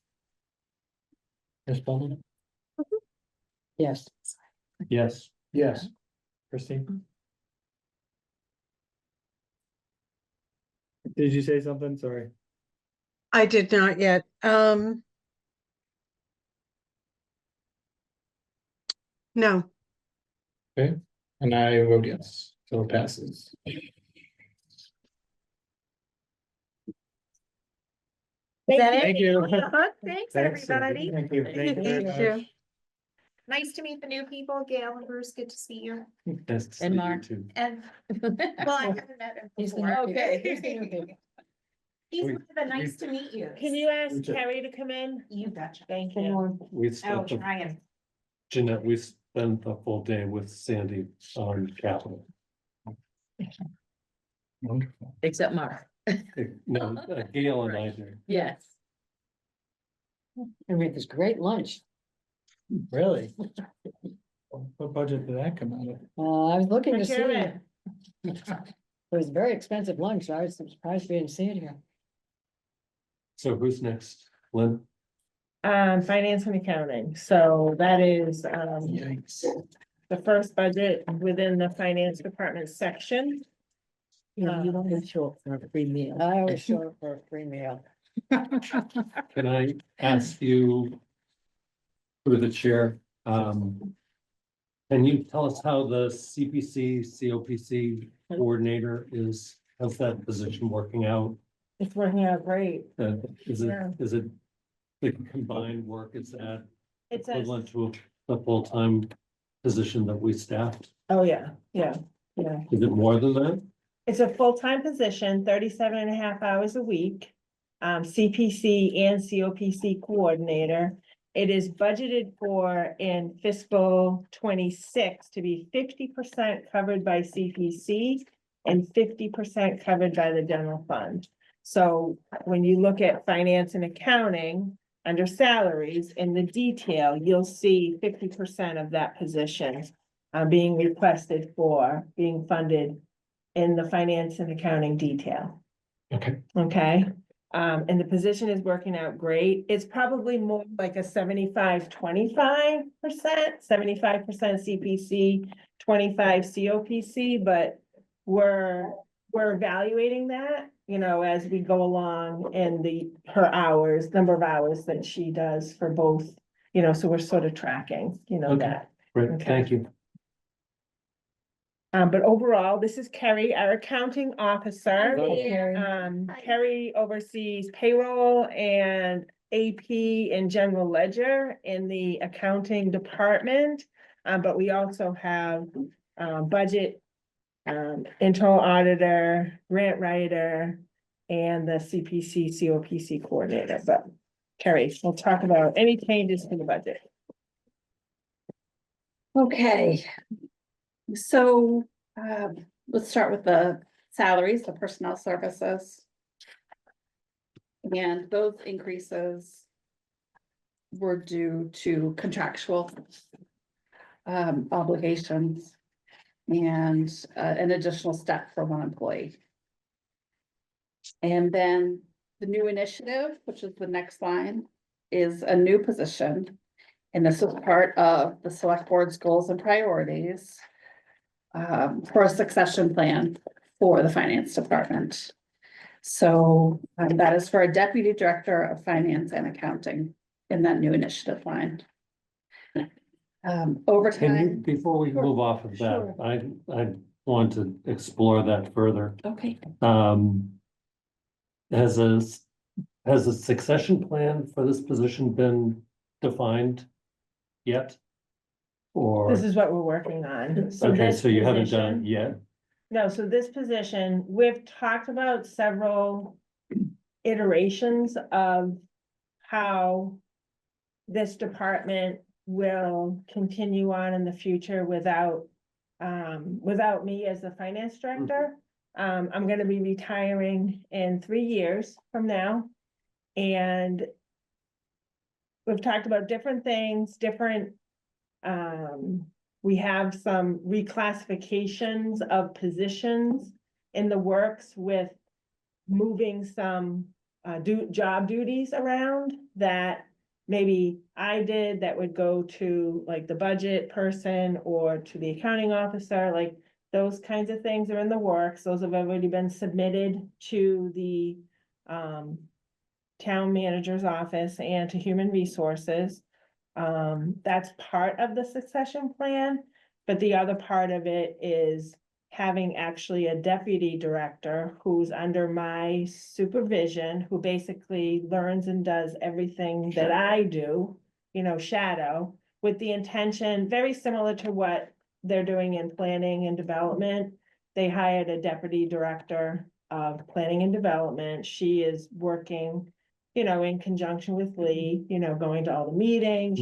Ms. Bowman, Yes. Yes, Yes, Christine? Did you say something? Sorry. I did not yet, no, Okay, and I vote yes, so it passes. Is that it? Thank you. Thanks, Thanks, everybody. thank you. Thank you very Thank you. much. Nice to meet the new people, Gail and Bruce, good to see you. nice to see And you Mark. too. And, well, I haven't met him He's the before. new kid. Okay. He's the new kid. He's We- one of the nice to meet you. Can you ask Me too. Carrie to come in? You betcha. Thank Come you. on. We Oh, spent, trying. Jeanette, we spent a full day with Sandy on Capitol. Wonderful. Except Mark. No, Gail and I did. Yes. And we had this great lunch. Really? What budget did that come out of? I was looking to see. Procurement. It was a very expensive lunch. So I was surprised we didn't see it here. So who's next? Lynn? Finance and accounting, so that is, Yikes. the first budget within the finance department section. Yeah, you don't show up for a free meal. I always show up for a free meal. Can I ask you through the chair, can you tell us how the CPC, COPC coordinator how's that position working out? It's working out great. Is Yeah. it the combined work, is that It's a, equivalent to a full-time position that we staffed? oh, yeah. Is it more than that? It's a full-time position, 37.5 hours a week. CPC and COPC coordinator. It is budgeted for in fiscal 26 to be 50% covered by CPC and 50% covered by the general fund. So when you look at finance and accounting, under salaries, in the detail, you'll see 50% of that position being requested for, being funded in the finance and accounting detail. Okay. Okay, and the position is working out great. It's probably more like a 75-25%, 75% CPC, 25 COPC, but we're evaluating that, as we go along and her hours, number of hours that she does for both, so we're sort of tracking, Okay. that. Great, Okay. thank you. But overall, this is Kerry, our accounting officer. Hi. Kerry oversees payroll and AP and general ledger in the accounting department. But we also have, budget, internal auditor, grant writer, and the CPC, COPC coordinator. But Kerry, we'll talk about any changes to the budget. Okay. So, let's start with the salaries, the personnel services. And those increases were due to contractual obligations and an additional step for one employee. And then the new initiative, which is the next line, is a new position. And this is part of the select board's goals and priorities for a succession plan for the finance department. So that is for a deputy director of finance and accounting in that new initiative line. Over Can you, time. before we Sure, move off of that, sure. I want to explore that further. Okay, Has a succession plan for this position been defined yet? Or, This is what we're working on. okay, this so you haven't position- done it yet? No, so this position, we've talked about several iterations of how this department will continue on in the future without me as the finance director. I'm gonna be retiring in 3 years from now. And we've talked about different things, we have some reclassifications of positions in the works with moving some job duties around that maybe I did that would go to like the budget person or to the accounting officer, like those kinds of things are in the works. Those have already been submitted to the town manager's office and to human resources. That's part of the succession plan, but the other part of it is having actually a deputy director who's under my supervision, who basically learns and does everything that I do, shadow, with the intention, very similar to what they're doing in planning and development. They hired a deputy director of planning and development. She is working in conjunction with Lee, going to all the meetings,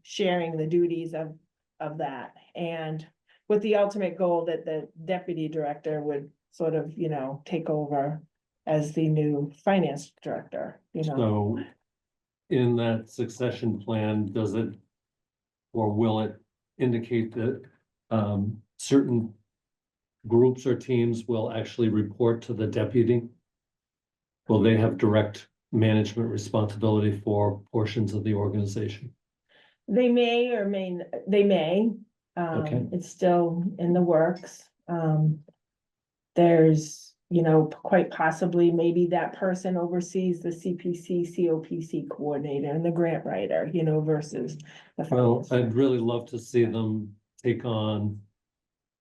sharing the duties of that. And with the ultimate goal that the deputy director would sort of, take over as the new finance director, So in that succession plan, does it, or will it indicate that certain groups or teams will actually report to the deputy? Will they have direct management responsibility for portions of the organization? They may or they may, Okay. it's still in the works. There's, quite possibly maybe that person oversees the CPC, COPC coordinator and the grant writer, versus the. Well, finance I'd really love to see them take on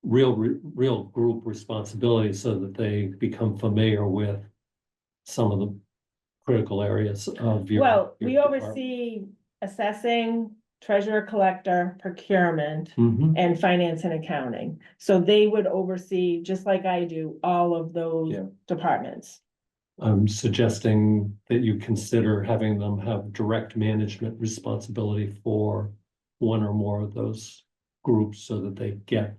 real group responsibility so that they become familiar with some of the critical areas of your. Well, your we department. oversee assessing, treasurer collector, procurement, Mhm. and finance and accounting. So they would oversee, just like I do, all of those Yeah. departments. I'm suggesting that you consider having them have direct management responsibility for one or more of those groups so that they get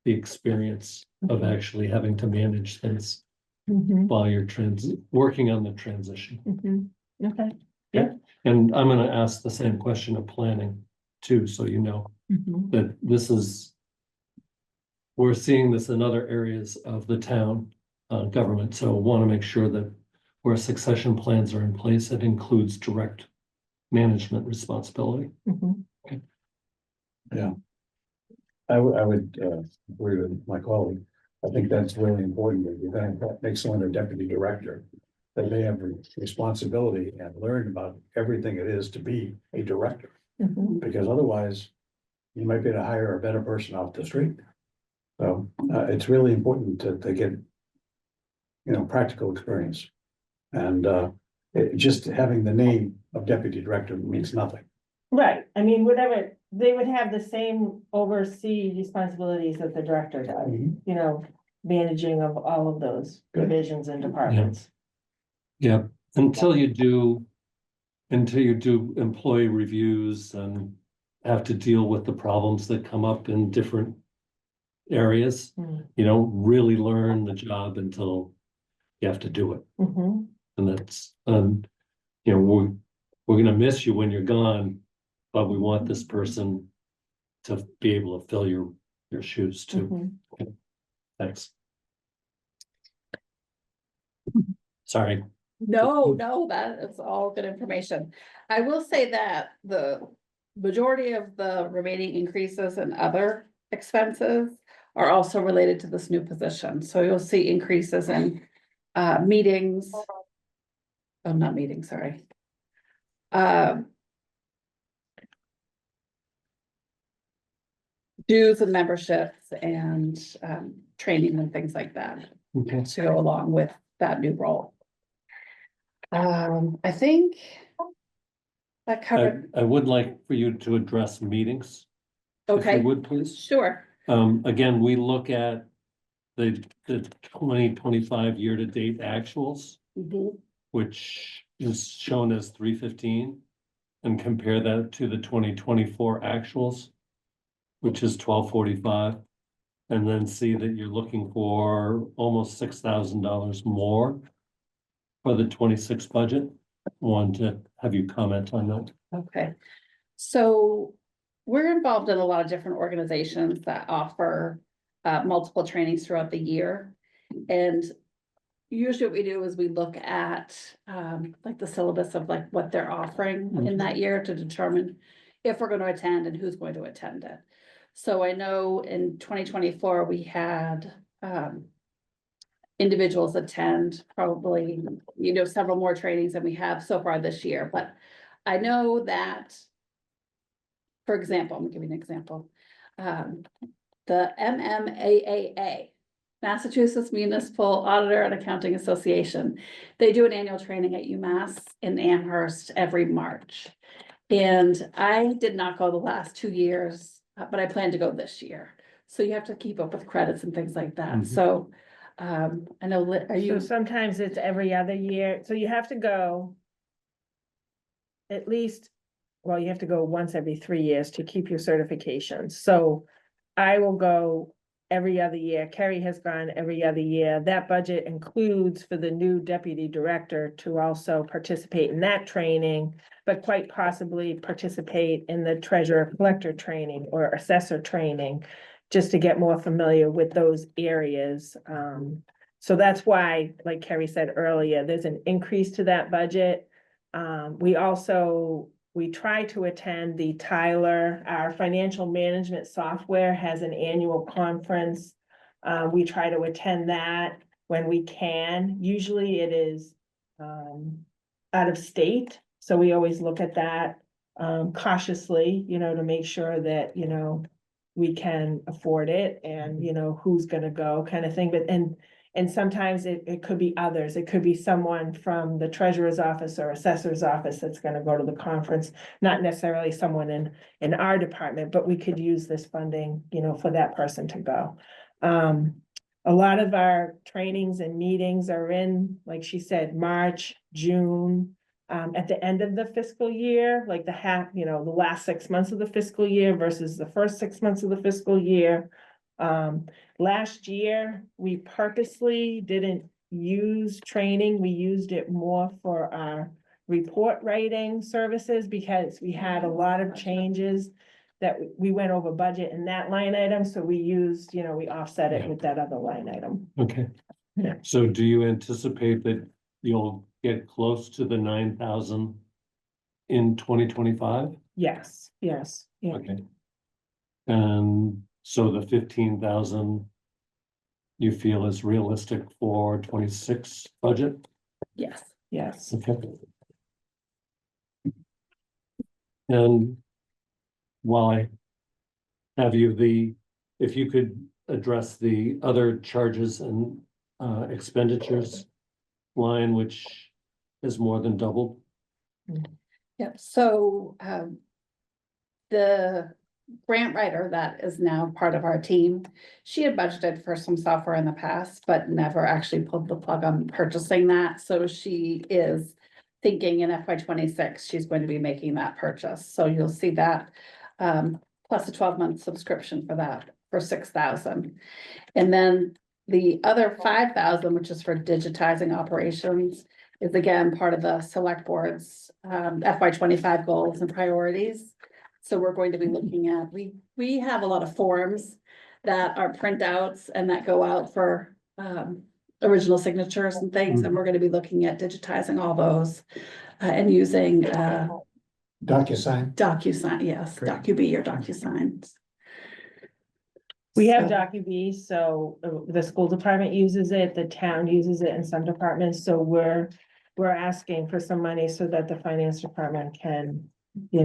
the experience of actually having to manage things. while you're working on the transition. Okay. And I'm gonna ask the same question of planning too, so you know that this is. We're seeing this in other areas of the town, government, so want to make sure that where succession plans are in place, it includes direct management responsibility. I would, agree with my colleague. I think that's really important, that you're gonna make someone a deputy director. That they have responsibility and learn about everything it is to be a director, because otherwise. You might be able to hire a better person off the street. So, it's really important to get. Practical experience. And, just having the name of deputy director means nothing. Right, I mean, whatever, they would have the same oversee responsibilities that the director does, you know, managing of all of those Good. divisions and departments. Yeah, until you do employee reviews and have to deal with the problems that come up in different areas, you don't really learn the job until you have to do it. And that's, we're gonna miss you when you're gone, but we want this person to be able to fill your shoes too. Thanks. Sorry. No, that is all good information. I will say that the majority of the remaining increases in other expenses are also related to this new position. So you'll see increases in meetings. Oh, not meetings, sorry. Dues and memberships and training and things like that Okay. to go along with that new role. I think that covered. I would like for you to address meetings. If Okay, you would, please. sure. Again, we look at the 2025 year-to-date actuals, which is shown as 315, and compare that to the 2024 actuals, which is 1245, and then see that you're looking for almost $6,000 more for the 26 budget. Want to have you comment on that? Okay, so we're involved in a lot of different organizations that offer multiple trainings throughout the year. And usually what we do is we look at like the syllabus of like what they're offering in that year to determine if we're going to attend and who's going to attend it. So I know in 2024, we had individuals attend probably, several more trainings than we have so far this year, but I know that, for example, I'm gonna give you an example. The MMAAA, Massachusetts Municipal Auditor and Accounting Association, they do an annual training at UMass in Amherst every March. And I did not go the last 2 years, but I plan to go this year. So you have to keep up with credits and things like that. So I know, are So you, sometimes it's every other year, so you have to go. At least, well, you have to go once every 3 years to keep your certifications, so I will go every other year. Kerry has gone every other year. That budget includes for the new deputy director to also participate in that training, but quite possibly participate in the treasurer collector training or assessor training, just to get more familiar with those areas. So that's why, like Kerry said earlier, there's an increase to that budget. We try to attend the Tyler, our financial management software has an annual conference. We try to attend that when we can. Usually it is out of state. So we always look at that cautiously, to make sure that, we can afford it and, who's gonna go kind of thing. But, and sometimes it could be others. It could be someone from the treasurer's office or assessor's office that's gonna go to the conference, not necessarily someone in our department, but we could use this funding, for that person to go. A lot of our trainings and meetings are in, like she said, March, June, at the end of the fiscal year, like the last 6 months of the fiscal year versus the first 6 months of the fiscal year. Last year, we purposely didn't use training, we used it more for our report writing services because we had a lot of changes that we went over budget in that line item, so we used, we offset it with that other line item. Okay. Yeah. So do you anticipate that you'll get close to the 9,000 in 2025? Yes, yes, yeah. Okay. And so the 15,000 you feel is realistic for 26 budget? Yes. Yes. Okay. And while I have you, if you could address the other charges and expenditures line, which is more than doubled. Yep, so, the grant writer that is now part of our team, she had budgeted for some software in the past, but never actually pulled the plug on purchasing that, so she is thinking in FY 26 she's going to be making that purchase, so you'll see that, plus a 12-month subscription for that, for 6,000. And then the other 5,000, which is for digitizing operations, is again part of the select board's FY 25 goals and priorities. So we're going to be looking at, we have a lot of forms that are printouts and that go out for original signatures and things, and we're gonna be looking at digitizing all those and using DocuSign. DocuSign, yes, Great. DocuBee or DocuSign. We have So- DocuBee, so the school department uses it, the town uses it in some departments, so we're asking for some money so that the finance department can, Get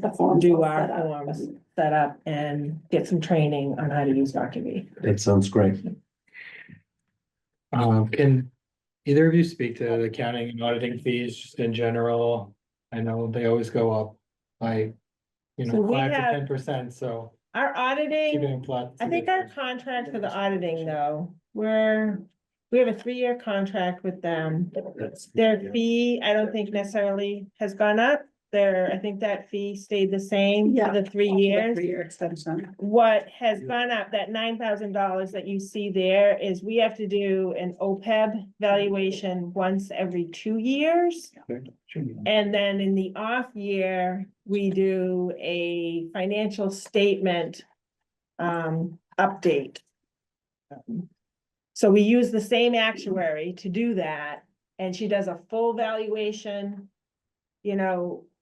the forms do all our set up. forms set up and get some training on how to use DocuBee. That sounds great. Can either of you speak to the accounting and auditing fees just in general? I know they always go up by, So we 5 to have- 10%, so Our auditing, keeping them flat. I think our contract for the auditing though, we have a 3-year contract with them. Their fee, I don't think necessarily has gone up. I think that fee stayed the same Yeah. for the 3 years. 3-year extension. What has gone up, that $9,000 that you see there is we have to do an OPEB valuation once every 2 years. And then in the off year, we do a financial statement update. So we use the same actuary to do that, and she does a full valuation.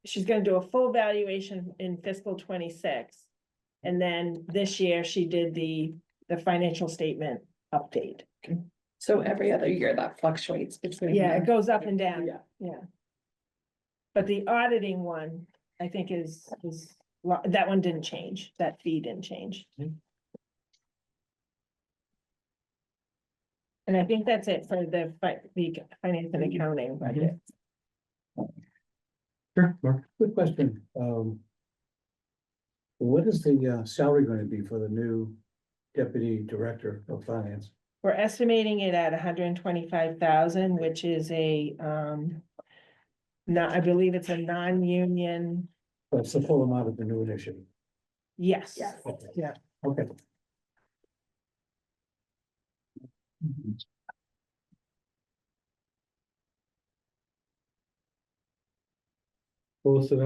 She's gonna do a full valuation in fiscal 26. And then this year she did the financial statement update. So every other year that fluctuates between. Yeah, it the- goes up and down. Yeah. Yeah. But the auditing one, I think that one didn't change, that fee didn't change. And I think that's it for the finance and accounting budget. Sure, Mark. Good question. What is the salary going to be for the new deputy director of finance? We're estimating it at 125,000, which is I believe it's a non-union, That's the full amount of the new initiative. yes. Yes. Yeah. Okay. Close to the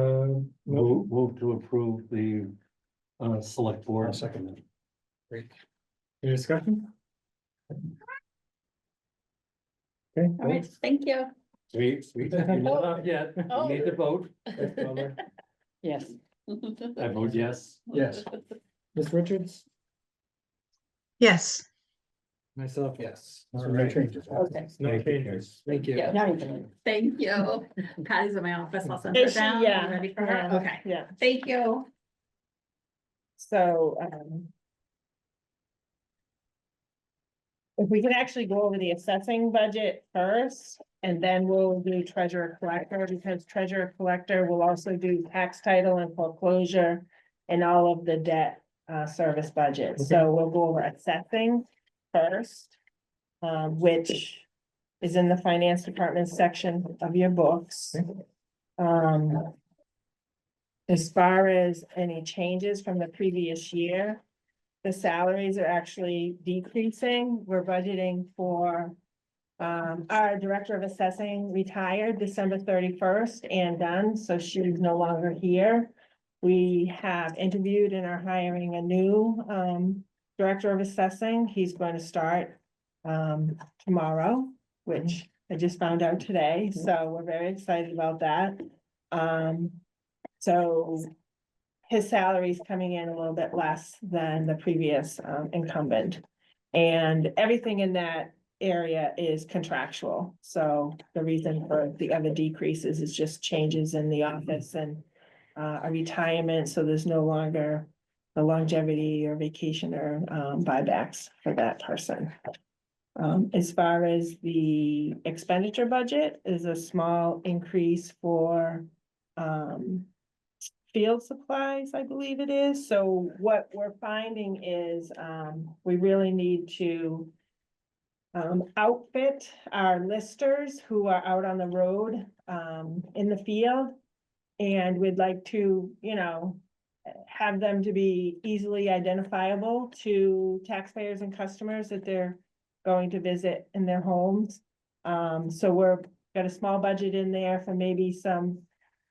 motion. Move to approve the select I'll board. second that. Great. Any discussion? Okay. All right, thank you. You're not up yet. You need to vote. Yes. I vote yes. Yes. Ms. Richards, Yes, myself, yes. So All no right. changes. Okay. No changes. Thank you. Yeah. Now you can. Thank you. Patty's in my office. I'll send her Is she? down. Yeah, You ready for her? yeah, Okay. Yeah, Thank you. so, if we can actually go over the assessing budget first, and then we'll do treasurer collector, because treasurer collector will also do tax title and foreclosure and all of the debt service budget. So we'll go over assessing first, which is in the finance department section of your books. As far as any changes from the previous year, the salaries are actually decreasing. We're budgeting for Our director of assessing retired December 31st and done, so she's no longer here. We have interviewed and are hiring a new, director of assessing. He's going to start, tomorrow, which I just found out today, so we're very excited about that. So his salary is coming in a little bit less than the previous, incumbent. And everything in that area is contractual, so the reason for the other decreases is just changes in the office and a retirement, so there's no longer the longevity or vacation or buybacks for that person. As far as the expenditure budget is a small increase for field supplies, I believe it is. So what we're finding is we really need to outfit our listers who are out on the road in the field. And we'd like to, you know, have them to be easily identifiable to taxpayers and customers that they're going to visit in their homes. So we're got a small budget in there for maybe some,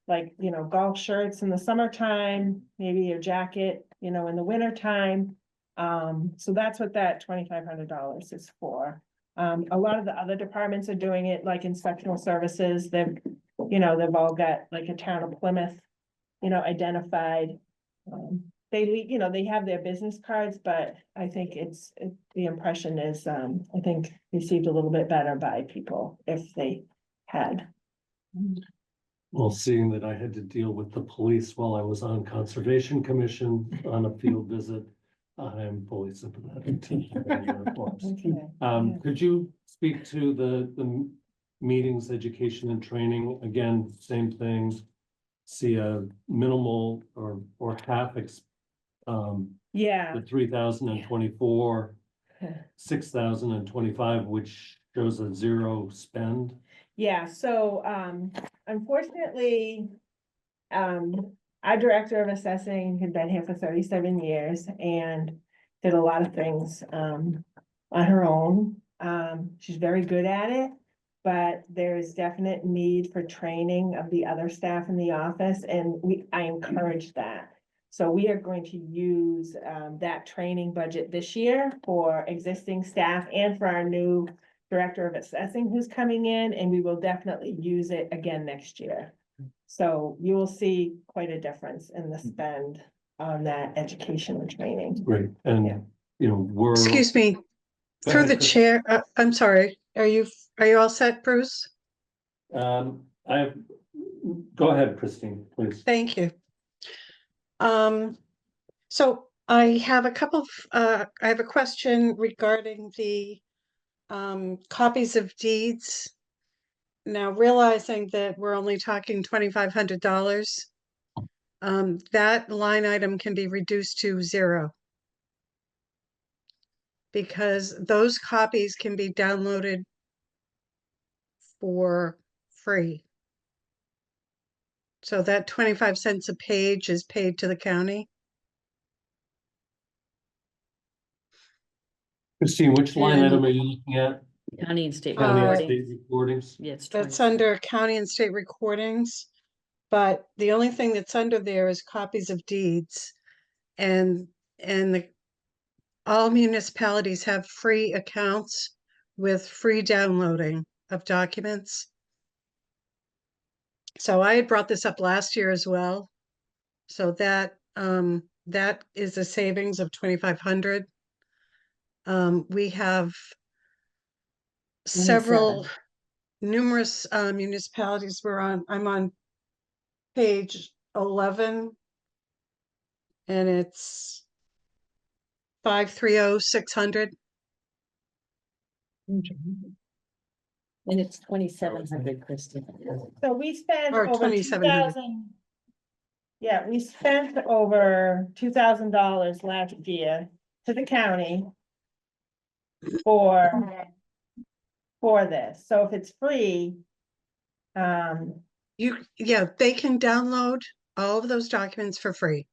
like, you know, golf shirts in the summertime, maybe a jacket, you know, in the wintertime. So that's what that $2,500 is for. A lot of the other departments are doing it, like inspectional services. They've, you know, they've all got like a town of Plymouth, you know, identified. You know, they have their business cards, but I think the impression is, I think received a little bit better by people if they had. Well, seeing that I had to deal with the police while I was on Conservation Commission on a field visit, I am fully sympathetic to the uniforms. Okay. Could you speak to the meetings, education and training? Again, same thing. See a minimal or half Yeah, the 3,024, 6,025, which shows a zero spend. yeah, so unfortunately, our director of assessing had been here for 37 years and did a lot of things on her own. She's very good at it, but there is definite need for training of the other staff in the office, and I encourage that. So we are going to use that training budget this year for existing staff and for our new director of assessing who's coming in, and we will definitely use it again next year. So you will see quite a difference in the spend on that education and training. Great, Yeah. and you know, Excuse me, Go through ahead, the Chris. chair, I'm sorry, are you all set, Bruce? Go ahead, Christine, please. Thank you. So I have I have a question regarding the copies of deeds. Now, realizing that we're only talking $2,500, that line item can be reduced to 0. Because those copies can be downloaded for free. So that 25 cents a page is paid to the county. Christine, which line And- item are you looking at? County and state County and recording. state recordings? Yeah, it's That's 27. under county and state recordings. But the only thing that's under there is copies of deeds. And all municipalities have free accounts with free downloading of documents. So I had brought this up last year as well. So that is a savings of 2,500. We have several, numerous municipalities. I'm on page 11. And it's 530-600. And it's 2,700, Kristen. So we spent Or over 2,700. 2,000. Yeah, we spent over $2,000 last year to the county for this. So if it's free, Yeah, they can download all of those documents for free.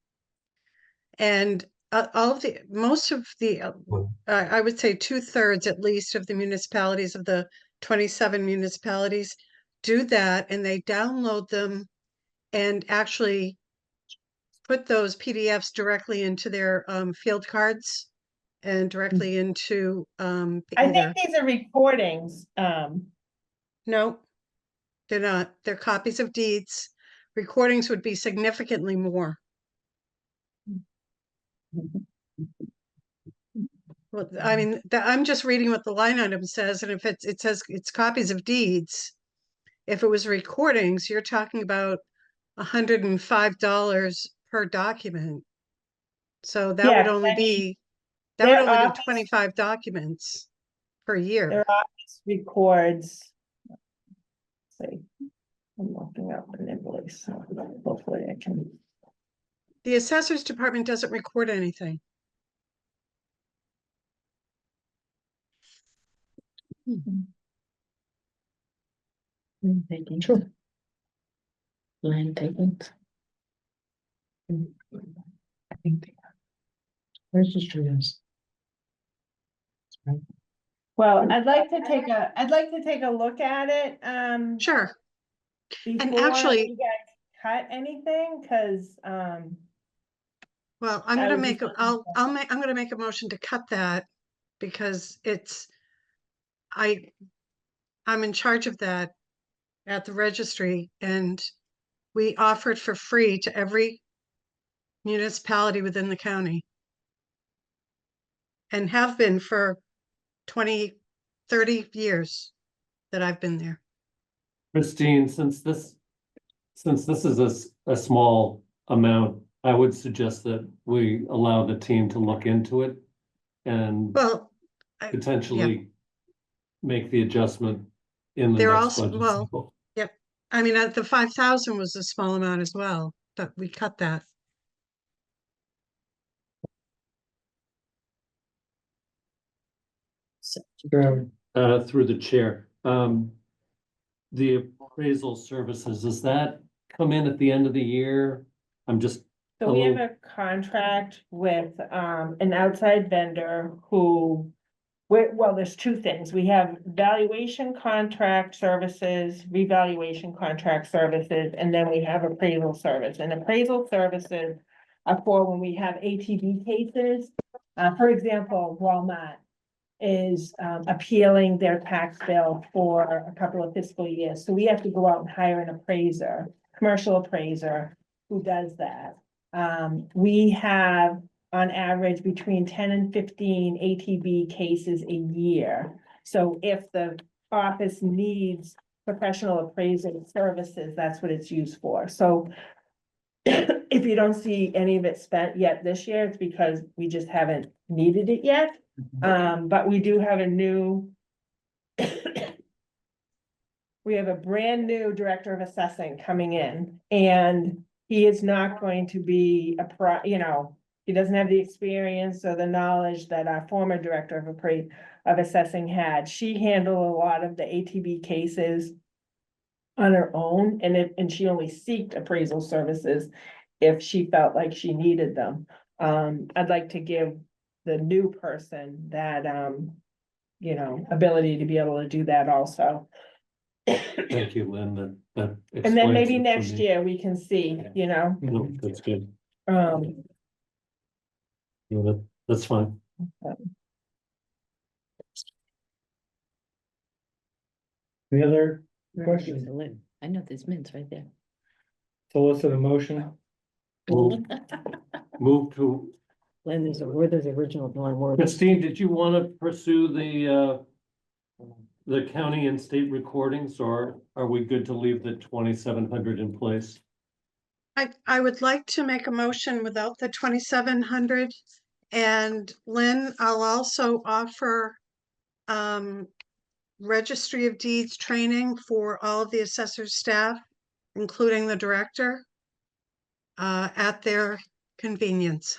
And most of the, I would say 2/3 at least of the municipalities of the 27 municipalities do that, and they download them and actually put those PDFs directly into their field cards and directly into I think either. these are recordings, No, they're not. They're copies of deeds. Recordings would be significantly more. Well, I mean, I'm just reading what the line item says, and if it says it's copies of deeds. If it was recordings, you're talking about $105 per document. So that would Yeah, only I mean, be, that would their only be office- 25 documents per year. their office records. Let's see, I'm looking up an invoice, so hopefully I can. The assessor's department doesn't record anything. True. Land takings. I think they are. Registry is. Well, I'd like to take a look at it, Sure. before actually- you guys cut anything, cause, Well, I'm I gonna was make, just I'm gonna make a motion to cut that because I'm in charge of that at the registry, and we offer it for free to every municipality within the county. And have been for 20, 30 years that I've been there. Christine, since this is a small amount, I would suggest that we allow the team to look into it and Well, potentially make the adjustment in the They're next also- budget well, cycle. I mean, the 5,000 was a small amount as well, but we cut that. Through the chair, the appraisal services, does that come in at the end of the year? I'm just, so we have a contract with, an outside vendor who. Well, there's two things. We have valuation contract services, revaluation contract services, and then we have appraisal service. And appraisal services are for when we have ATV cases. For example, Walmart is appealing their tax bill for a couple of fiscal years. So we have to go out and hire an appraiser, commercial appraiser, who does that. We have on average between 10 and 15 ATV cases a year. So if the office needs professional appraisal services, that's what it's used for. So if you don't see any of it spent yet this year, it's because we just haven't needed it yet. But we do have a new we have a brand new director of assessing coming in, and he is not going to be he doesn't have the experience or the knowledge that our former director of assessing had. She handled a lot of the ATV cases on her own, and she only sought appraisal services if she felt like she needed them. I'd like to give the new person that, ability to be able to do that also. thank you, Lynn, that. And then maybe explains it for next me. year we can see, No, that's good. Yeah, that's fine. Any other Questions? questions? I know there's mints right there. Solicit a motion. Move to, Lynn, where there's the original one word. Christine, did you want to pursue the county and state recordings, or are we good to leave the 2,700 in place? I would like to make a motion without the 2,700. And Lynn, I'll also offer registry of deeds training for all of the assessor's staff, including the director, at their convenience.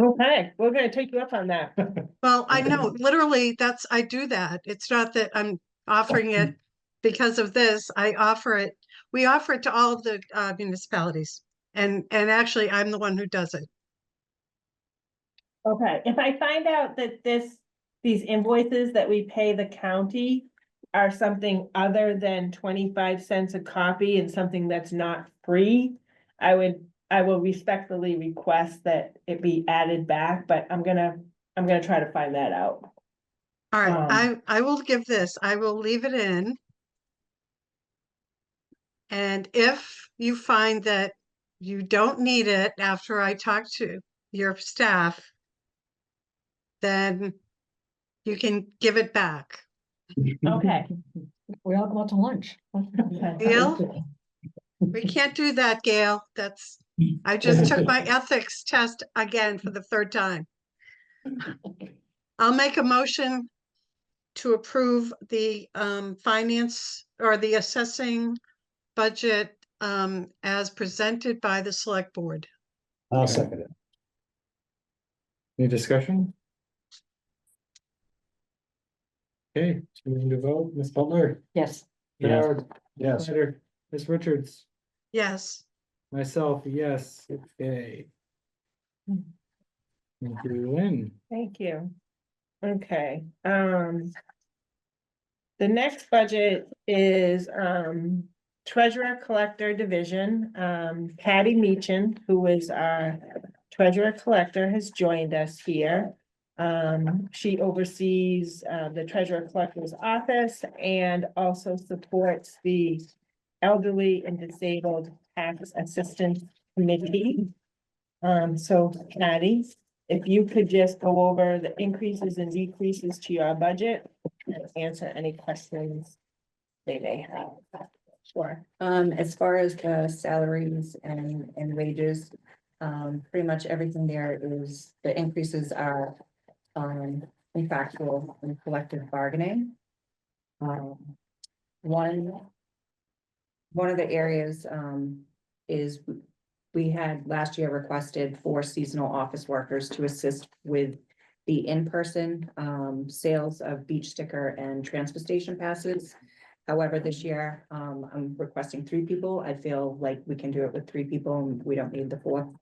Okay, we're gonna take you up on that. Well, I know, literally, I do that. It's not that I'm offering it because of this. We offer it to all of the municipalities. And actually, I'm the one who does it. Okay, if I find out that this these invoices that we pay the county are something other than 25 cents a copy and something that's not free, I will respectfully request that it be added back, but I'm gonna try to find that out. All right, Um, I will give this, I will leave it in. And if you find that you don't need it after I talk to your staff, then you can give it back. Okay. We all go out to lunch. Gail? We can't do that, Gail. I just took my ethics test again for the third time. I'll make a motion to approve the finance or the assessing budget as presented by the select board. I'll second it. Any discussion? Okay, moving to vote, Ms. Butler, Yes. Yes. Howard, Yes. Snyder, Ms. Richards, Yes, myself, yes, okay. Thank you, Lynn. Thank you. Okay, the next budget is, treasurer collector division. Patty Meechan, who is our treasurer collector, has joined us here. She oversees, the treasurer collector's office and also supports the elderly and disabled tax assistance committee. So Patty, if you could just go over the increases and decreases to your budget and answer any questions they may have. Sure. As far as the salaries and wages, pretty much everything there is, the increases are, contractual and collective bargaining. One of the areas, is we had last year requested 4 seasonal office workers to assist with the in-person, sales of beach sticker and transfer station passes. However, this year, I'm requesting 3 people. I feel like we can do it with 3 people and we don't need the 4th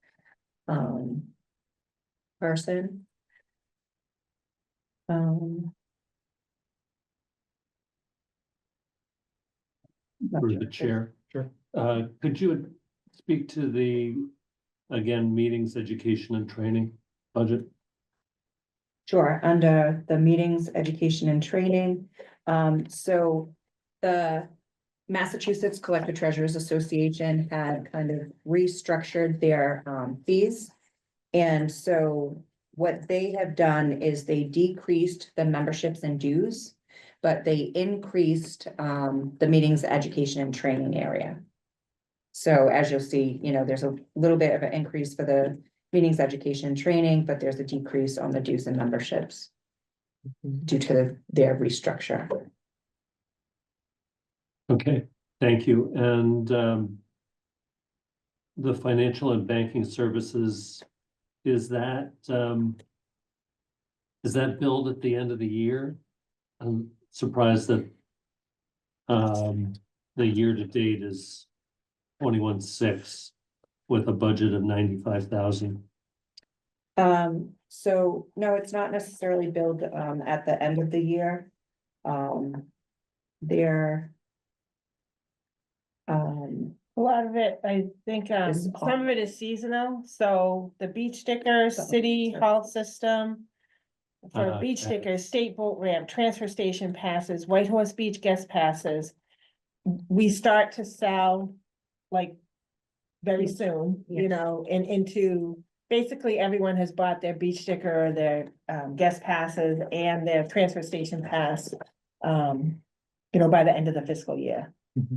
person. Through the chair. Sure. Could you speak to the, again, meetings, education and training budget? Sure, under the meetings, education and training. So the Massachusetts Collector Treasurers Association had kind of restructured their fees. And so what they have done is they decreased the memberships and dues, but they increased the meetings, education and training area. So as you'll see, there's a little bit of an increase for the meetings, education and training, but there's a decrease on the dues and memberships due to their restructure. Okay, thank you. And the financial and banking services, is that billed at the end of the year? I'm surprised that the year to date is 21.6 with a budget of 95,000. So no, it's not necessarily billed at the end of the year. They're A lot of it, I think, Is some of it is seasonal, so the beach stickers, city hall system. For beach Okay. stickers, state boat ramp, transfer station passes, White Horse Beach guest passes. We start to sell like very soon, Yes. and into, basically everyone has bought their beach sticker or their guest passes and their transfer station pass. By the end of the fiscal year,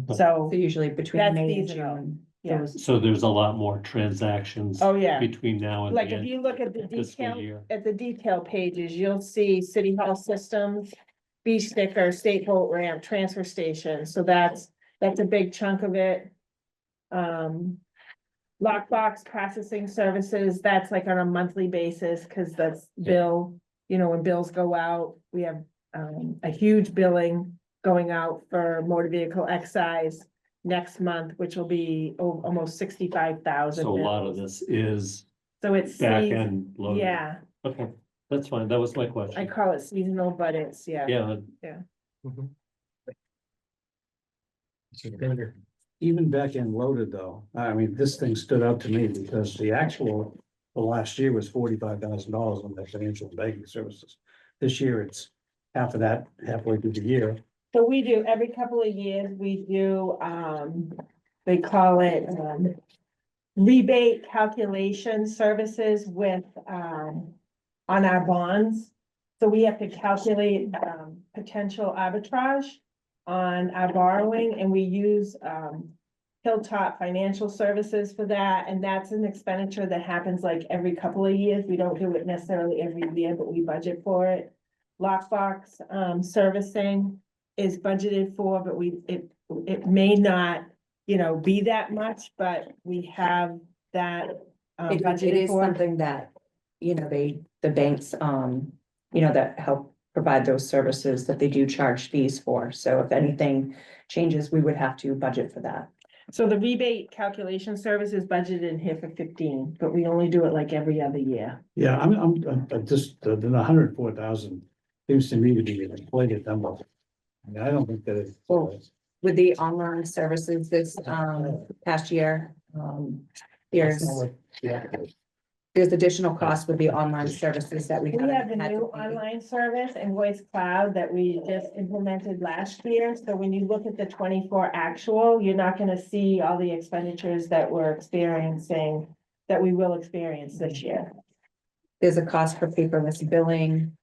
so, so usually between That's May and seasonal. June. yeah. those- So there's a lot more transactions. Oh, yeah. Between now and Like the if end you look at the of the fiscal detail, year. at the detail pages, you'll see city hall systems, beach sticker, state boat ramp, transfer station, so that's a big chunk of it. Lockbox processing services, that's like on a monthly basis, cause that's bill, when bills go out, we have a huge billing going out for motor vehicle excise next month, which will be almost 65,000. So a lot of this is So it's. back end loaded. Yeah, Okay, That's fine. That was my I question. call it seasonal, but it's, yeah. Yeah, Even back end loaded though, I mean, this thing stood out to me because the actual, the last year was $45,000 on the financial and banking services. This year, it's half of that halfway through the year. So we do, every couple of years, we do, they call it, rebate calculation services with, on our bonds. So we have to calculate, potential arbitrage on our borrowing, and we use, Hilltop Financial Services for that, and that's an expenditure that happens like every couple of years. We don't do it necessarily every year, but we budget for it. Lockbox, servicing is budgeted for, but it may not, be that much, but we have that. It Budgeted is for. something that, the banks, that help provide those services that they do charge fees for. So if anything changes, we would have to budget for that. So the rebate calculation service is budgeted in here for 15, but we only do it like every other year. Yeah, I'm just, the 104,000 seems to me to be an inflated number. I mean, I don't think that it's. Well, With the online services this, past year, Yeah. there's additional costs with the online services that we We have the had to new pay. online service, Invoice Cloud, that we just implemented last year. So when you look at the 24 actual, you're not gonna see all the expenditures that we're experiencing, that we will experience this year. There's a cost for paperless billing.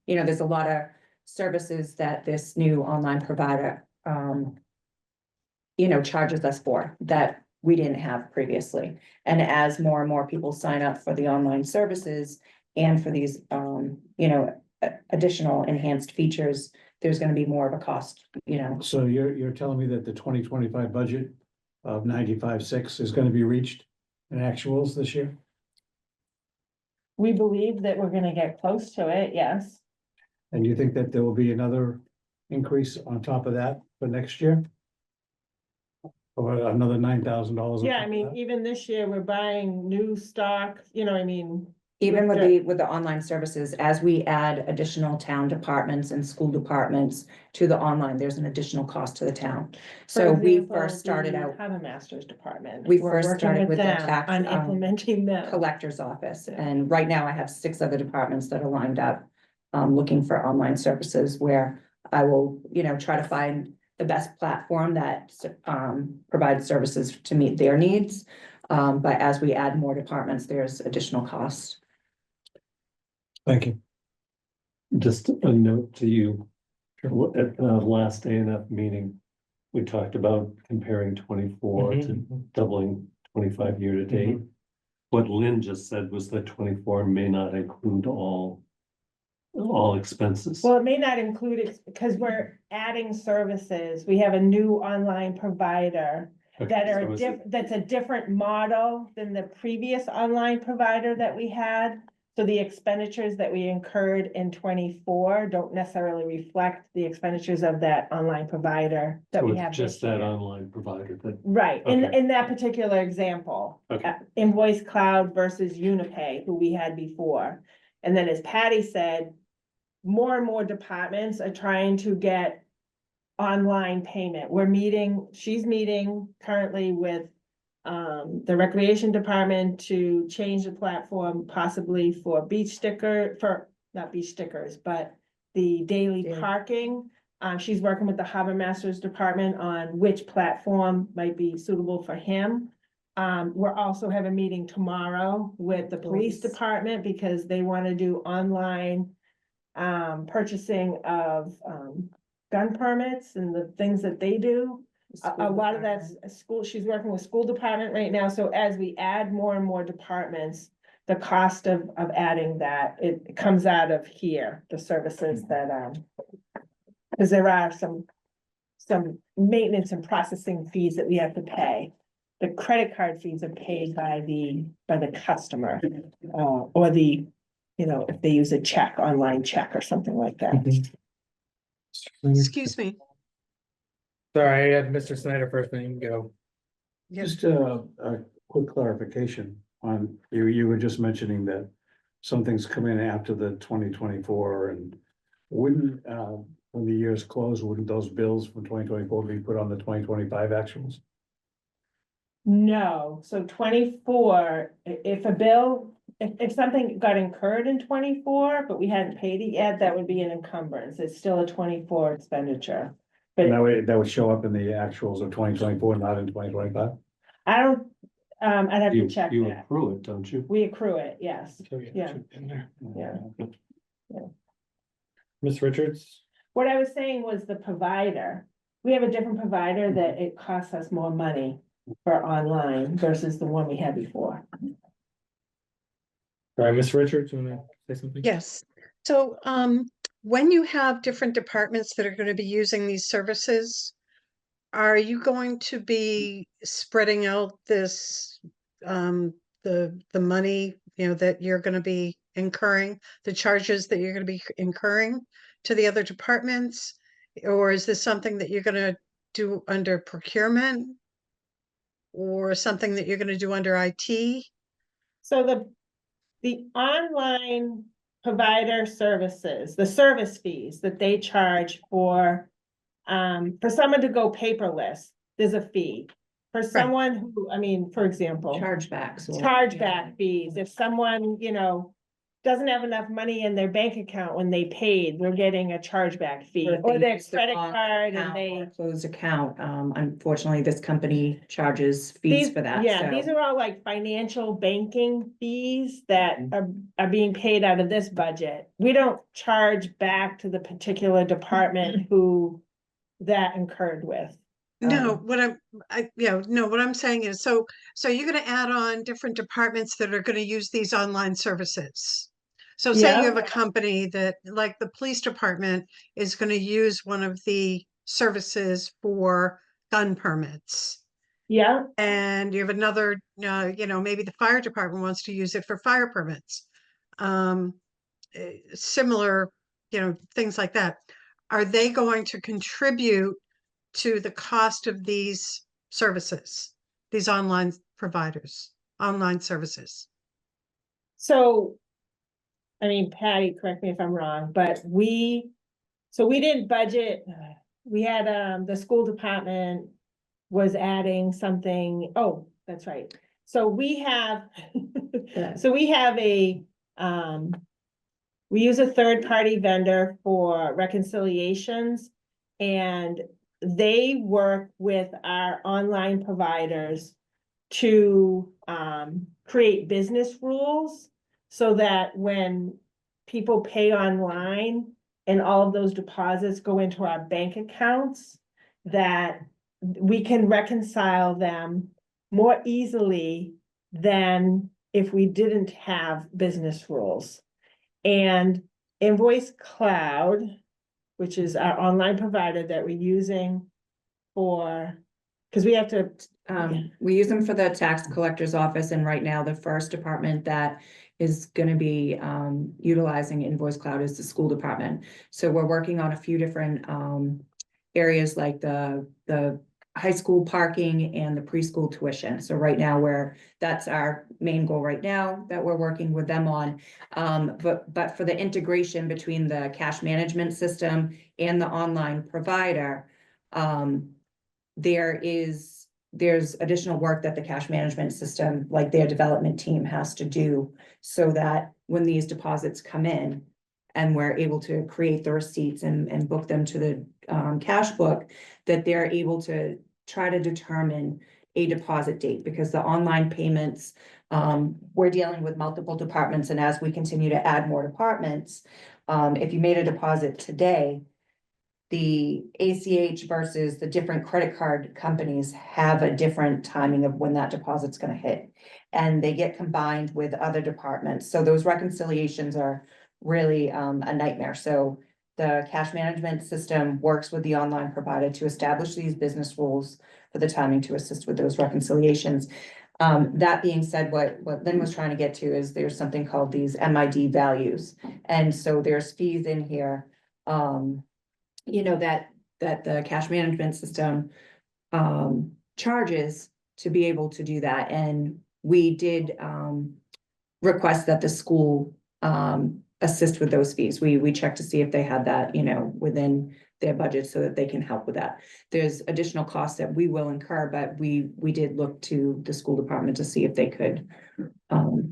There's a lot of services that this new online provider, charges us for that we didn't have previously. And as more and more people sign up for the online services and for these, additional enhanced features, there's gonna be more of a cost, So you're telling me that the 2025 budget of 95.6 is gonna be reached in actuals this year? We believe that we're gonna get close to it, yes. And you think that there will be another increase on top of that for next year? Or another $9,000? Yeah, I mean, even this year, we're buying new stock, even with the online services, as we add additional town departments and school departments to the online, there's an additional cost to the town. So For we example, first started the out Harbor Masters Department. We We're first working started with the them tax, on implementing them. collector's office, and right now I have 6 other departments that are lined up, looking for online services where I will, try to find the best platform that, provides services to meet their needs. But as we add more departments, there's additional costs. Thank you. just a note to you. At the last A&F meeting, we talked about comparing 24 to doubling 25 year to date. What Lynn just said was that 24 may not include all expenses. Well, it may not include it because we're adding services. We have a new online provider Okay, that so are is it- that's a different model than the previous online provider that we had. So the expenditures that we incurred in 24 don't necessarily reflect the expenditures of that online provider that So we it's have just this that year. online provider that, Right, Okay. in that particular example. Okay. Invoice Cloud versus Unipay, who we had before. And then as Patty said, more and more departments are trying to get online payment. She's meeting currently with the recreation department to change the platform possibly for not beach stickers, but the daily Daily. parking. She's working with the Harbor Masters Department on which platform might be suitable for him. We're also have a meeting tomorrow with the police Police. department because they want to do online purchasing of gun permits and the things that they do. A lot of that's a school, she's working with school department right now, so as we add more and more departments, the cost of adding that, it comes out of here, the services that, because there are some maintenance and processing fees that we have to pay. The credit card fees are paid by the customer, or if they use a check, online check or something like that. Excuse me. Sorry, I had Mr. Snyder first, then you can go. Just a quick clarification on, you were just mentioning that some things come in after the 2024 and wouldn't, when the year's closed, wouldn't those bills from 2024 be put on the 2025 actuals? No, so 24, if a bill, if something got incurred in 24, but we hadn't paid it yet, that would be an encumbrance. It's still a 24 expenditure. And But that would show up in the actuals of 2024, not in 2025? I don't, I'd have to You, check you that. accrue it, don't you? We accrue it, yes, So, yeah, Yeah. should be in there. yeah. Ms. Richards? What I was saying was the provider. We have a different provider that it costs us more money for online versus the one we had before. All right, Ms. Richards, you wanna say something? Yes, so when you have different departments that are gonna be using these services, are you going to be spreading out this the money, you know, that you're gonna be incurring, the charges that you're gonna be incurring to the other departments? Or is this something that you're gonna do under procurement? Or something that you're gonna do under IT? So the online provider services, the service fees that they charge for someone to go paperless, there's a fee. For someone who, I mean, for example, Chargebacks. or- chargeback fees, if someone, doesn't have enough money in their bank account when they paid, they're getting a chargeback fee, if or they their use the credit wrong card and account or they. Closed account, unfortunately, this company charges fees These, for that, yeah, these so. are all like financial banking fees that are being paid out of this budget. We don't charge back to the particular department who that incurred with. No, Um, what what I'm saying is, so you're gonna add on different departments that are gonna use these online services. So say you Yeah. have a company that, like the police department, is gonna use one of the services for gun permits. Yeah, And you have another, maybe the fire department wants to use it for fire permits. Similar, things like that. Are they going to contribute to the cost of these services, these online providers, online services? so, I mean, Patty, correct me if I'm wrong, but so we didn't budget, we had, the school department was adding something, oh, that's right. So we have, so we have we use a third-party vendor for reconciliations, and they work with our online providers to create business rules so that when people pay online and all of those deposits go into our bank accounts, that we can reconcile them more easily than if we didn't have business rules. And Invoice Cloud, which is our online provider that we're using because we have to. We use them for the tax collector's office, and right now, the first department that is gonna be utilizing Invoice Cloud is the school department. So we're working on a few different areas like the high school parking and the preschool tuition. So right now that's our main goal right now that we're working with them on. But for the integration between the cash management system and the online provider, there's additional work that the cash management system, like their development team, has to do so that when these deposits come in and we're able to create the receipts and book them to the cash book, that they're able to try to determine a deposit date, because the online payments, we're dealing with multiple departments, and as we continue to add more departments, if you made a deposit today, the ACH versus the different credit card companies have a different timing of when that deposit's gonna hit. And they get combined with other departments, so those reconciliations are really a nightmare. So the cash management system works with the online provider to establish these business rules for the timing to assist with those reconciliations. That being said, what Lynn was trying to get to is there's something called these MID values. And so there's fees in here, that the cash management system charges to be able to do that. And we did request that the school assist with those fees. We check to see if they had that, you know, within their budget so that they can help with that. There's additional costs that we will incur, but we did look to the school department to see if they could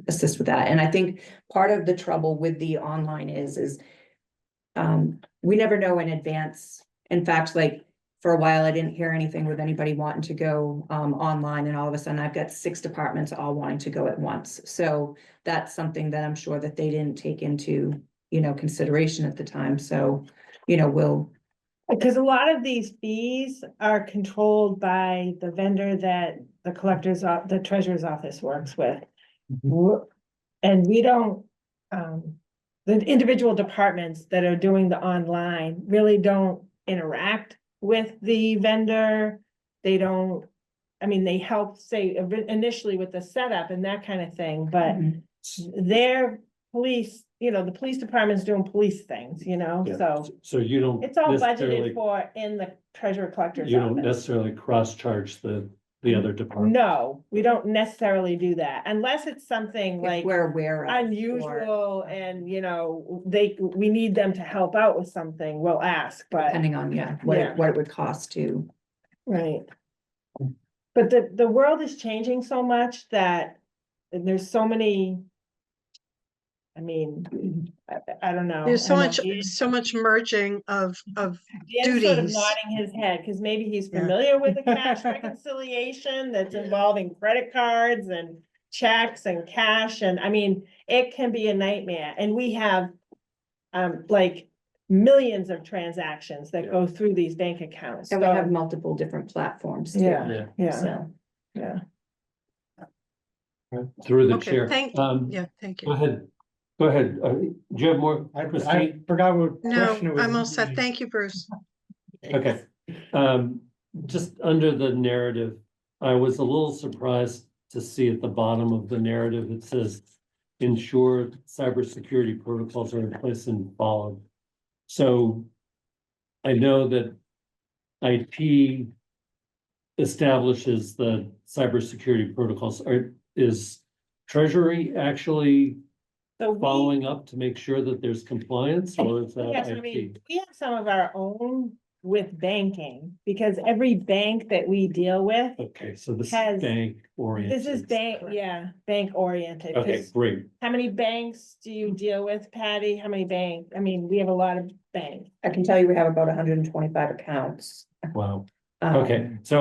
assist with that. And I think part of the trouble with the online is we never know in advance. In fact, like for a while, I didn't hear anything with anybody wanting to go online, and all of a sudden I've got 6 departments all wanting to go at once. So that's something that I'm sure that they didn't take into, you know, consideration at the time. So, you know, we'll, Because a lot of these fees are controlled by the vendor that the treasurer's office works with. And we don't, the individual departments that are doing the online really don't interact with the vendor. They don't, I mean, they help say initially with the setup and that kind of thing, but their police, you know, the police department's doing police things, you know, Yeah. so So you don't it's all necessarily, budgeted for in the treasurer collector's you don't office. necessarily cross-charge the other department. No, we don't necessarily do that unless it's something if like we're aware of. or- unusual and, you know, we need them to help out with something, we'll ask, but, Depending on, Yeah. what it would cost to. right. But the world is changing so much that there's so many. I mean, I don't know. There's I know so much merging of Dan's sort of duties. nodding his head, because maybe he's Yeah. familiar with the cash reconciliation that's involving credit cards and checks and cash, and I mean, it can be a nightmare, and we have like millions of transactions that go through these bank accounts. And we So, have multiple different platforms too. Yeah, yeah, So, yeah. Through the Okay, chair. thank, Go thank you. ahead. Go ahead. Do you have more, I Christine? forgot what No, question it was. I'm all set. Thank you, Bruce. Okay. Just under the narrative, I was a little surprised to see at the bottom of the narrative, it says ensure cybersecurity protocols are in place and followed. So I know that IT establishes the cybersecurity protocols. Is Treasury actually So we. following up to make sure that there's compliance, or is that Yes, I mean, IT? we have some of our own with banking, because every bank that we deal with, Okay, so this has- is bank oriented. this is bank, yeah, bank oriented. Okay, 'Cause great. how many banks do you deal with, Patty? How many banks? I mean, we have a lot of banks. I can tell you we have about 125 accounts. Wow. Um, Okay, so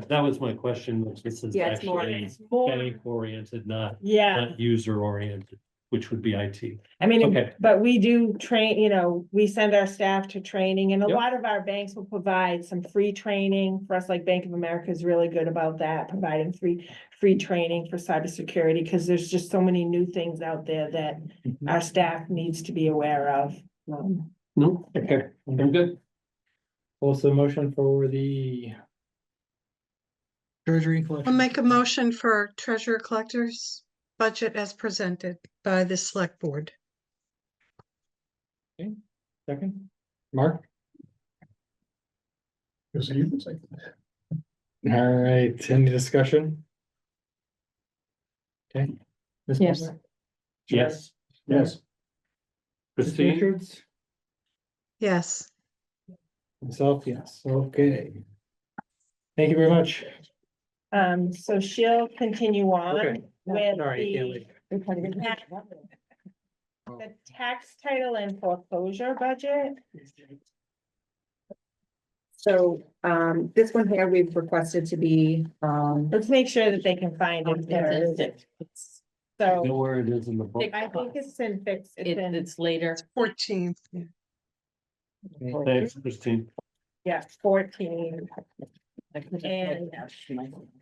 that was my question, which this is Yeah, it's more- actually It's more, bank oriented, not yeah, user oriented, which would be IT. I mean, Okay. but we do train, you know, we send our staff to training, and a Yep. lot of our banks will provide some free training for us, like Bank of America is really good about that, providing free training for cybersecurity, because there's just so many new things out there that our staff needs to be aware of. No, okay, I'm good. Also motion for the treasury collection. I'll make a motion for treasurer collectors budget as presented by the select board. Second, Mark? So you can say. All right, any discussion? Okay. Ms. Yes. Butler? Yes, Yes, Mr. Christine, Richards? Yes. Myself, yes, okay. Thank you very much. So she'll continue on Okay. with Sorry, you can't the leave. the tax title and foreclosure budget. So, this one here, we've requested to be, Let's make sure that they can find it. So know where it is in the book. I think it's in fix, It's later. 14th. Thanks, Christine. yeah, 14. And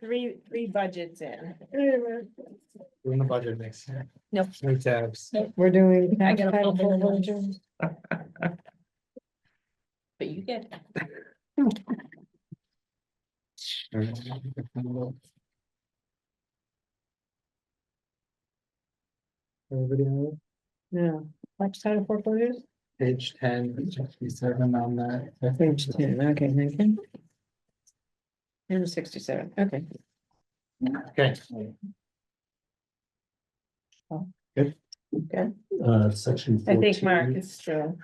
three budgets in. We're in the budget next. Nope. New tabs. We're doing. I got a version. But you get. Everybody have it? Yeah. Watch title foreclosures? Page 10, 67 on that. Page 10, okay, thank you. And 67, okay. Okay. Good. Section I think Mark 14. is true.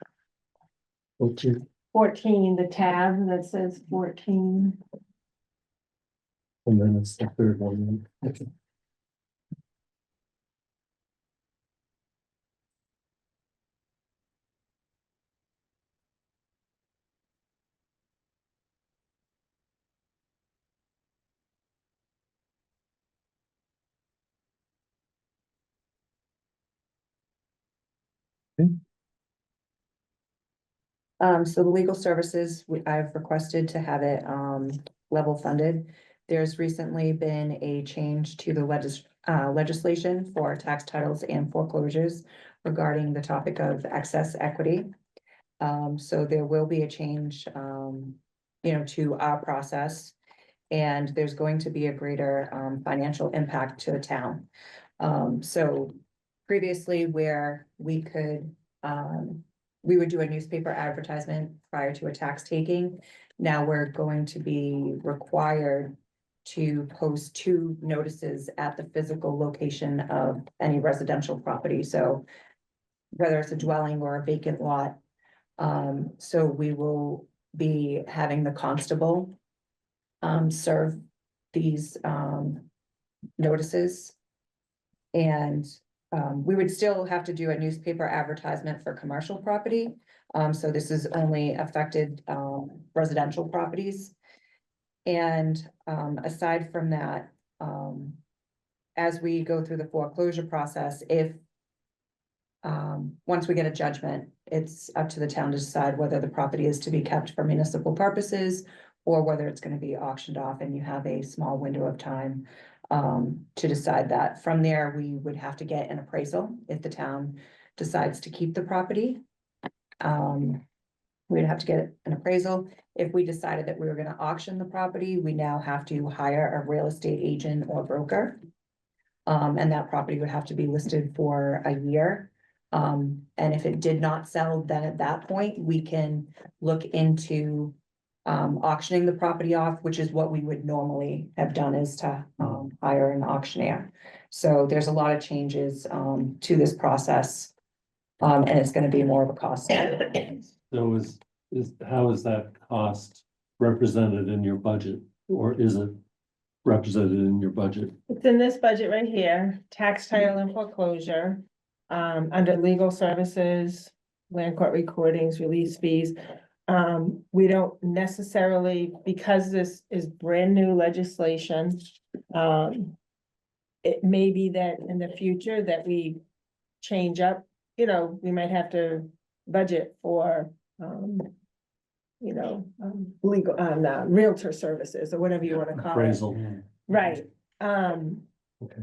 14, 14, the tab that says 14. and then it's the third one. Okay. So the legal services, I've requested to have it, level funded. There's recently been a change to the legislation for tax titles and foreclosures regarding the topic of excess equity. So there will be a change, to our process. And there's going to be a greater, financial impact to the town. So previously where we could, we would do a newspaper advertisement prior to a tax taking. Now we're going to be required to post 2 notices at the physical location of any residential property, so whether it's a dwelling or a vacant lot. So we will be having the constable serve these notices. And we would still have to do a newspaper advertisement for commercial property. So this is only affected residential properties. And aside from that, as we go through the foreclosure process, if once we get a judgment, it's up to the town to decide whether the property is to be kept for municipal purposes or whether it's going to be auctioned off, and you have a small window of time to decide that. From there, we would have to get an appraisal if the town decides to keep the property. We'd have to get an appraisal. If we decided that we were gonna auction the property, we now have to hire a real estate agent or broker. And that property would have to be listed for a year. And if it did not sell, then at that point, we can look into auctioning the property off, which is what we would normally have done, is to hire an auctioneer. So there's a lot of changes to this process. And it's gonna be more of a cost. So how is that cost represented in your budget, or is it represented in your budget? It's in this budget right here, tax title and foreclosure, under legal services, land court recordings, release fees. We don't necessarily, because this is brand new legislation, it may be that in the future that we change up, we might have to budget for, legal, realtor services or whatever you wanna call it. Appraisal. Right, Okay.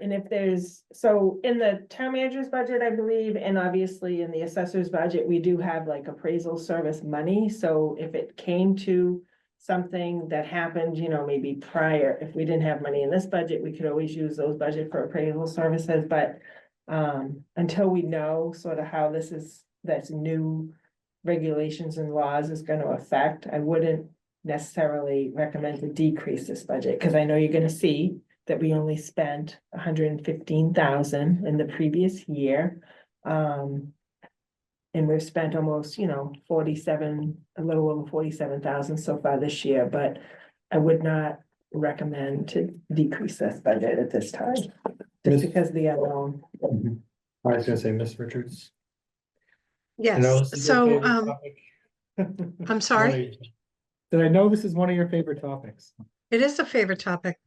and if there's, so in the town manager's budget, I believe, and obviously in the assessor's budget, we do have like appraisal service money, so if it came to something that happened, maybe prior, if we didn't have money in this budget, we could always use those budget for appraisal services, but until we know sort of how that's new regulations and laws is gonna affect, I wouldn't necessarily recommend to decrease this budget, because I know you're gonna see that we only spent 115,000 in the previous year. And we've spent almost, 47, a little over 47,000 so far this year, but I would not recommend to decrease this budget at this time. Just because of the unknown. I was gonna say, Miss Richards. I know Yes, this is your so, favorite topic. I'm sorry, Did I know this is one of your favorite topics? it is a favorite topic.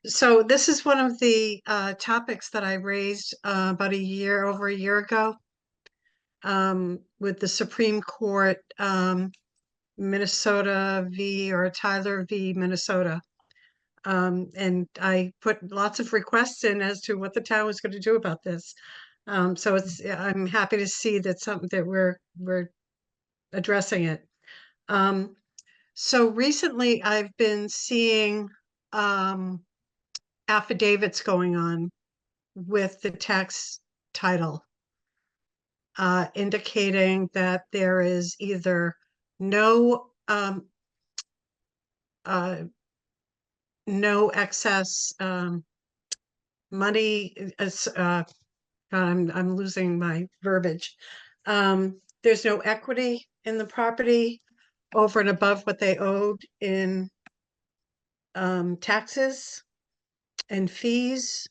So this is one of the topics that I raised about over a year ago. With the Supreme Court, Minnesota or Tyler v. Minnesota. And I put lots of requests in as to what the town was going to do about this. So I'm happy to see that we're addressing it. So recently I've been seeing affidavits going on with the tax title, indicating that there is either no excess money is, I'm losing my verbiage. There's no equity in the property over and above what they owed in taxes and fees,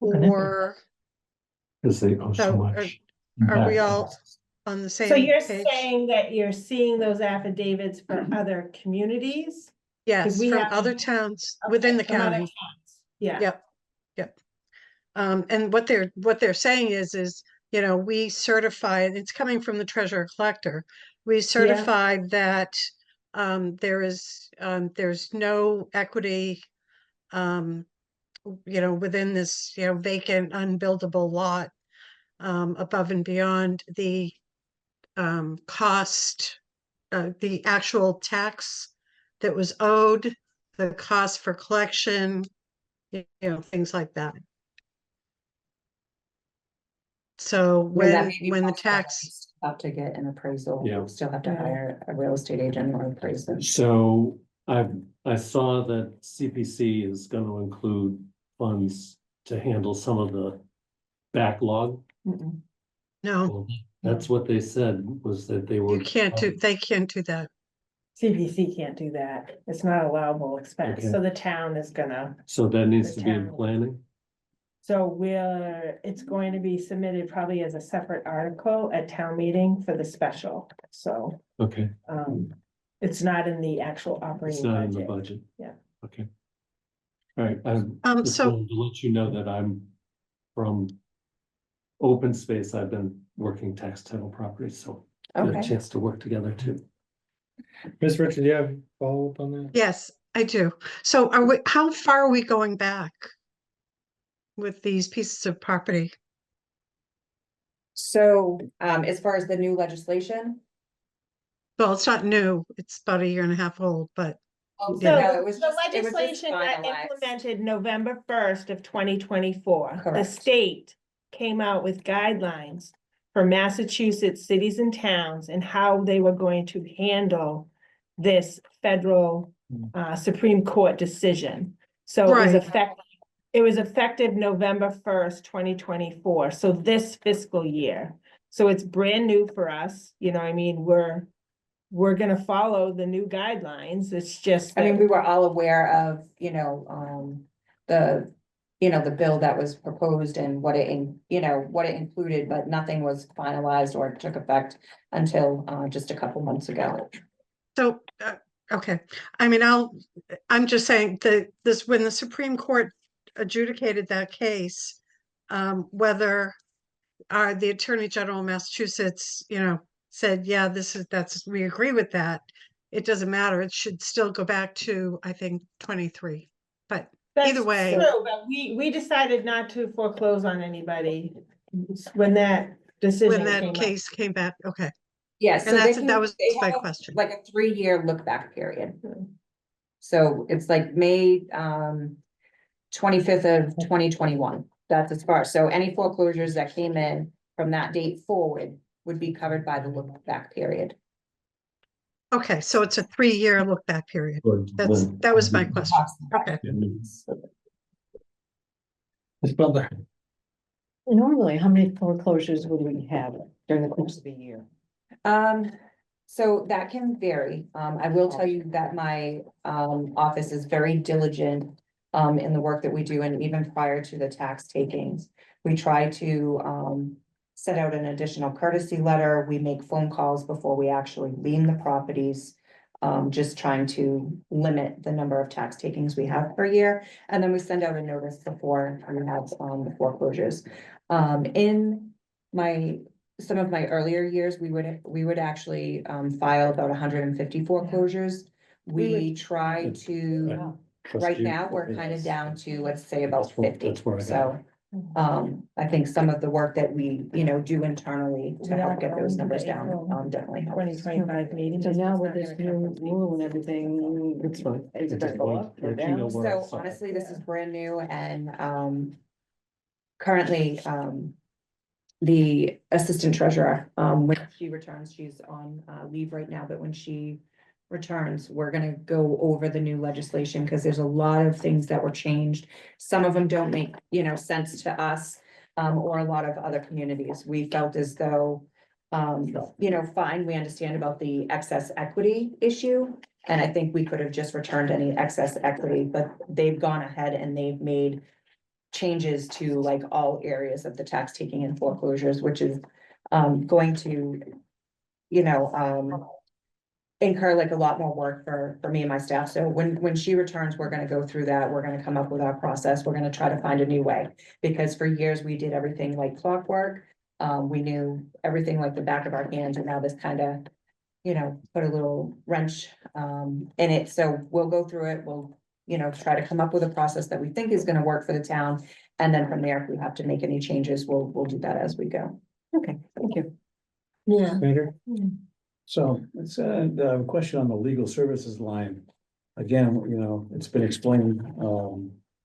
or Cause they owe so So, much. are we back. all on the So same you're page? saying that you're seeing those affidavits from other communities? Yes, we from haven't- other towns within the Okay, from other county. towns. Yeah. Yep, yep. And what they're saying is, you know, we certified, it's coming from the treasurer collector. We certified that there's no equity, you know, within this, you know, vacant, unbuildable lot, above and beyond the cost, the actual tax that was owed, the cost for collection, you know, things like that. So When that may be when the possible, tax, we still have to get an appraisal, Yeah. we'll still have to Yeah. hire a real estate agent or appraise them. So I saw that CPC is gonna include funds to handle some of the backlog. Mm-mm. no, Well, that's what they said, was that they were. they can't do that. CPC can't do that. It's not allowable expense. Okay. So the town is gonna, So that needs The to be in town. planning. so it's going to be submitted probably as a separate article at town meeting for the special. So, Okay, it's not in the actual it's operating not in the budget. budget. Yeah. Okay. All right, I just So wanted to let you know that I'm from open space. I've been working tax title properties, so get a Okay. chance to work together too. Ms. Richard, do you have follow up on that? yes, I do. So how far are we going back with these pieces of property? So, as far as the new legislation. Well, it's not new. It's about a year and a half old, but So No, it was the just- it was just legislation got finalized. implemented November 1st of 2024. The Correct. state came out with guidelines for Massachusetts cities and towns and how they were going to handle this federal Supreme Court decision. So it was Right. effective November 1st, 2024. So this fiscal year. So it's brand new for us. You know, I mean, we're gonna follow the new guidelines. It's just. I mean, that- we were all aware of, the bill that was proposed and what it included, but nothing was finalized or took effect until, just a couple months ago. So, okay, I mean, I'm just saying that when the Supreme Court adjudicated that case, whether the Attorney General of Massachusetts, you know, said, yeah, we agree with that. It doesn't matter. It should still go back to, I think, 23. But either That's way, true, but we decided not to foreclose on anybody when that decision when that came up. case came back, okay. Yeah, so And they that was they my have question. like a 3-year look back period. So it's like May 25th of 2021. That's as far, so any foreclosures that came in from that date forward would be covered by the look back period. Okay, so it's a 3-year look back period. That was my question. Okay. Ms. Butler, Normally, how many foreclosures would we have during the course of a year? So that can vary. I will tell you that my office is very diligent in the work that we do, and even prior to the tax takings. We try to set out an additional courtesy letter. We make phone calls before we actually lien the properties. Just trying to limit the number of tax takings we have per year, and then we send out a notice before we have the foreclosures. In some of my earlier years, we would actually file about 150 foreclosures. We try to, right now, we're kind of down to, let's say, about 50. That's where I got it. So I think some of the work that we, do internally to help get those numbers down, definitely helps. 2025 meeting. So now with this new rule and everything. It's fine. Is it Just gonna go wanted up to or let you know down? where I So saw it. honestly, this is brand new and currently the assistant treasurer, when she returns, she's on leave right now, but when she returns, we're gonna go over the new legislation, because there's a lot of things that were changed. Some of them don't make, sense to us, or a lot of other communities. We felt as though, fine, we understand about the excess equity issue. And I think we could have just returned any excess equity, but they've gone ahead and they've made changes to like all areas of the tax taking and foreclosures, which is going to, incur like a lot more work for me and my staff. So when she returns, we're gonna go through that. We're gonna come up with our process. We're gonna try to find a new way. Because for years, we did everything like clockwork. We knew everything like the back of our hands, and now this kind of, put a little wrench in it. So we'll go through it. We'll, try to come up with a process that we think is gonna work for the town. And then from there, if we have to make any changes, we'll do that as we go. Okay, thank you. Yeah. Peter? So it's a question on the legal services line. Again, it's been explained,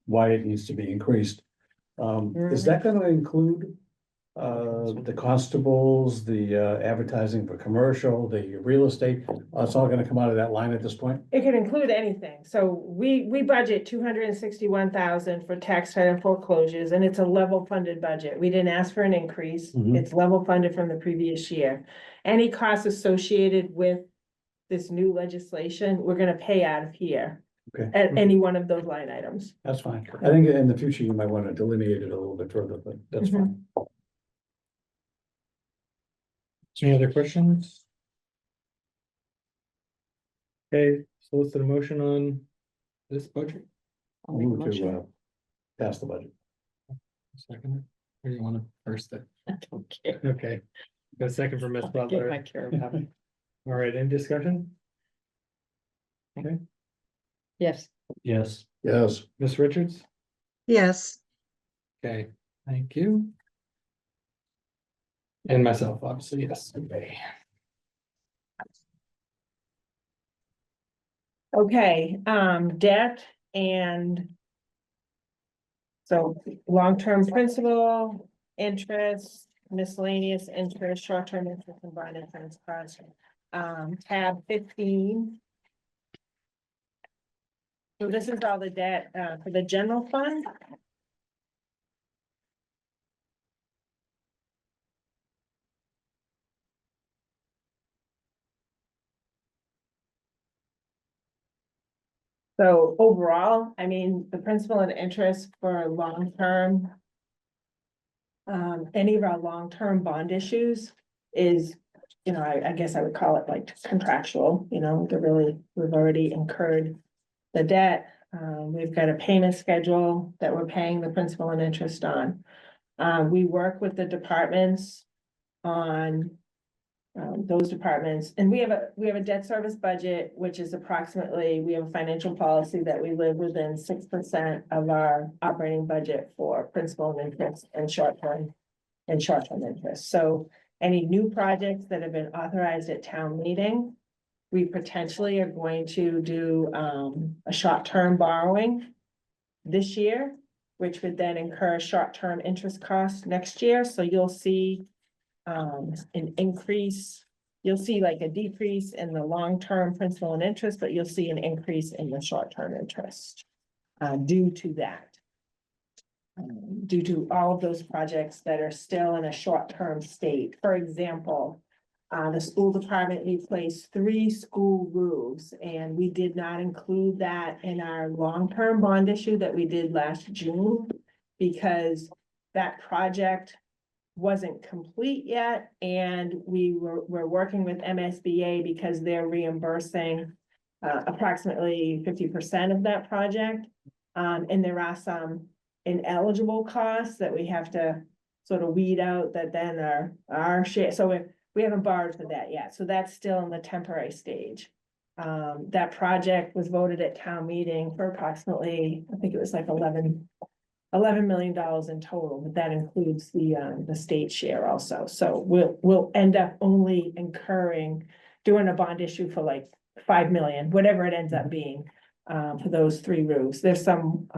why it needs to be increased. Is that gonna include the constables, the advertising for commercial, the real estate? It's all gonna come out of that line at this point? It can include anything. So we budget 261,000 for tax title foreclosures, and it's a level funded budget. We didn't ask for an increase. Mhm. It's level funded from the previous year. Any costs associated with this new legislation, we're gonna pay out of here Okay, at any one of those line items. that's fine. I think in the future, you might want to delineate it a little bit further, but that's fine. Any other questions? Okay, solicit a motion on this budget. I'll make a Move to, motion. pass the budget. Second, or you wanna first it? I don't care. Okay, got a second for Ms. Get Butler. my care about it. All right, any discussion? Yes, Yes, Yes. Ms. Richards? Yes, Okay, thank you. And myself, obviously, yes. Okay. Okay, debt and so long-term principal, interest, miscellaneous interest, short-term interest and bond interest costs. Tab 15. So this is all the debt, for the general fund. So overall, I mean, the principal and interest for long-term. Any of our long-term bond issues is, I guess I would call it like contractual, we've already incurred the debt. We've got a payment schedule that we're paying the principal and interest on. We work with the departments on those departments, and we have a debt service budget, which is approximately, we have a financial policy that we live within 6% of our operating budget for principal and interest and short-term interest. So any new projects that have been authorized at town meeting, we potentially are going to do a short-term borrowing this year, which would then incur short-term interest costs next year. So you'll see an increase, you'll see like a decrease in the long-term principal and interest, but you'll see an increase in the short-term interest due to that. Due to all of those projects that are still in a short-term state. For example, the school department replaced 3 school roofs, and we did not include that in our long-term bond issue that we did last June, because that project wasn't complete yet, and we're working with MSBA because they're reimbursing approximately 50% of that project. And there are some ineligible costs that we have to sort of weed out that then are our share. So we haven't borrowed for that yet. So that's still in the temporary stage. That project was voted at town meeting for approximately, I think it was like $11 million in total, but that includes the state share also. So we'll end up only doing a bond issue for like 5 million, whatever it ends up being, for those 3 roofs. There's some,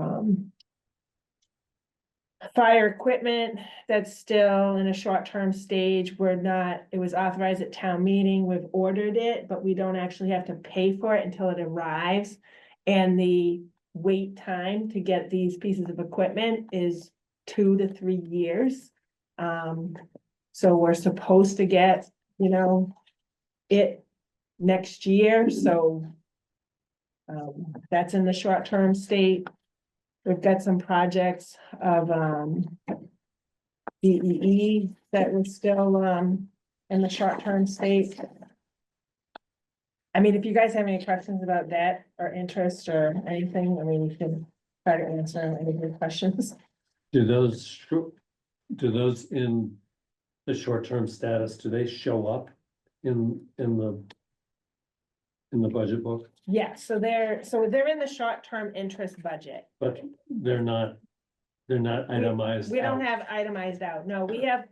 Fire equipment, that's still in a short-term stage. It was authorized at town meeting. We've ordered it, but we don't actually have to pay for it until it arrives. And the wait time to get these pieces of equipment is 2 to 3 years. So we're supposed to get, it next year, so that's in the short-term state. We've got some projects of DEE that was still in the short-term state. I mean, if you guys have any questions about that or interest or anything, I mean, you can try to answer any of your questions. Do those in the short-term status, do they show up in the budget book? Yeah, so they're in the short-term interest budget. But they're not itemized We don't out. have itemized out. No, we have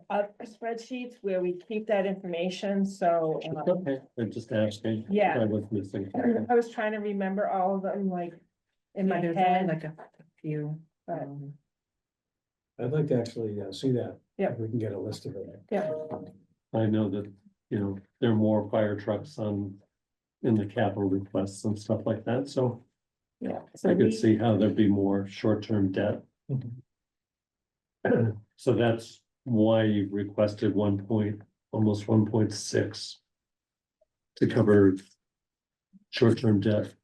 other spreadsheets where we keep that information, so. Okay, I'm just asking. Yeah. I was missing. I was trying to remember all of them, like, in my There's only head. like a few. But- I'd like to actually see that. Yeah. If we can get a list of it. Yeah, I know that, there are more fire trucks in the capital requests and stuff like that, so yeah. I So could see how there'd be more short-term debt. So that's why you requested almost 1.6 to cover short-term debt.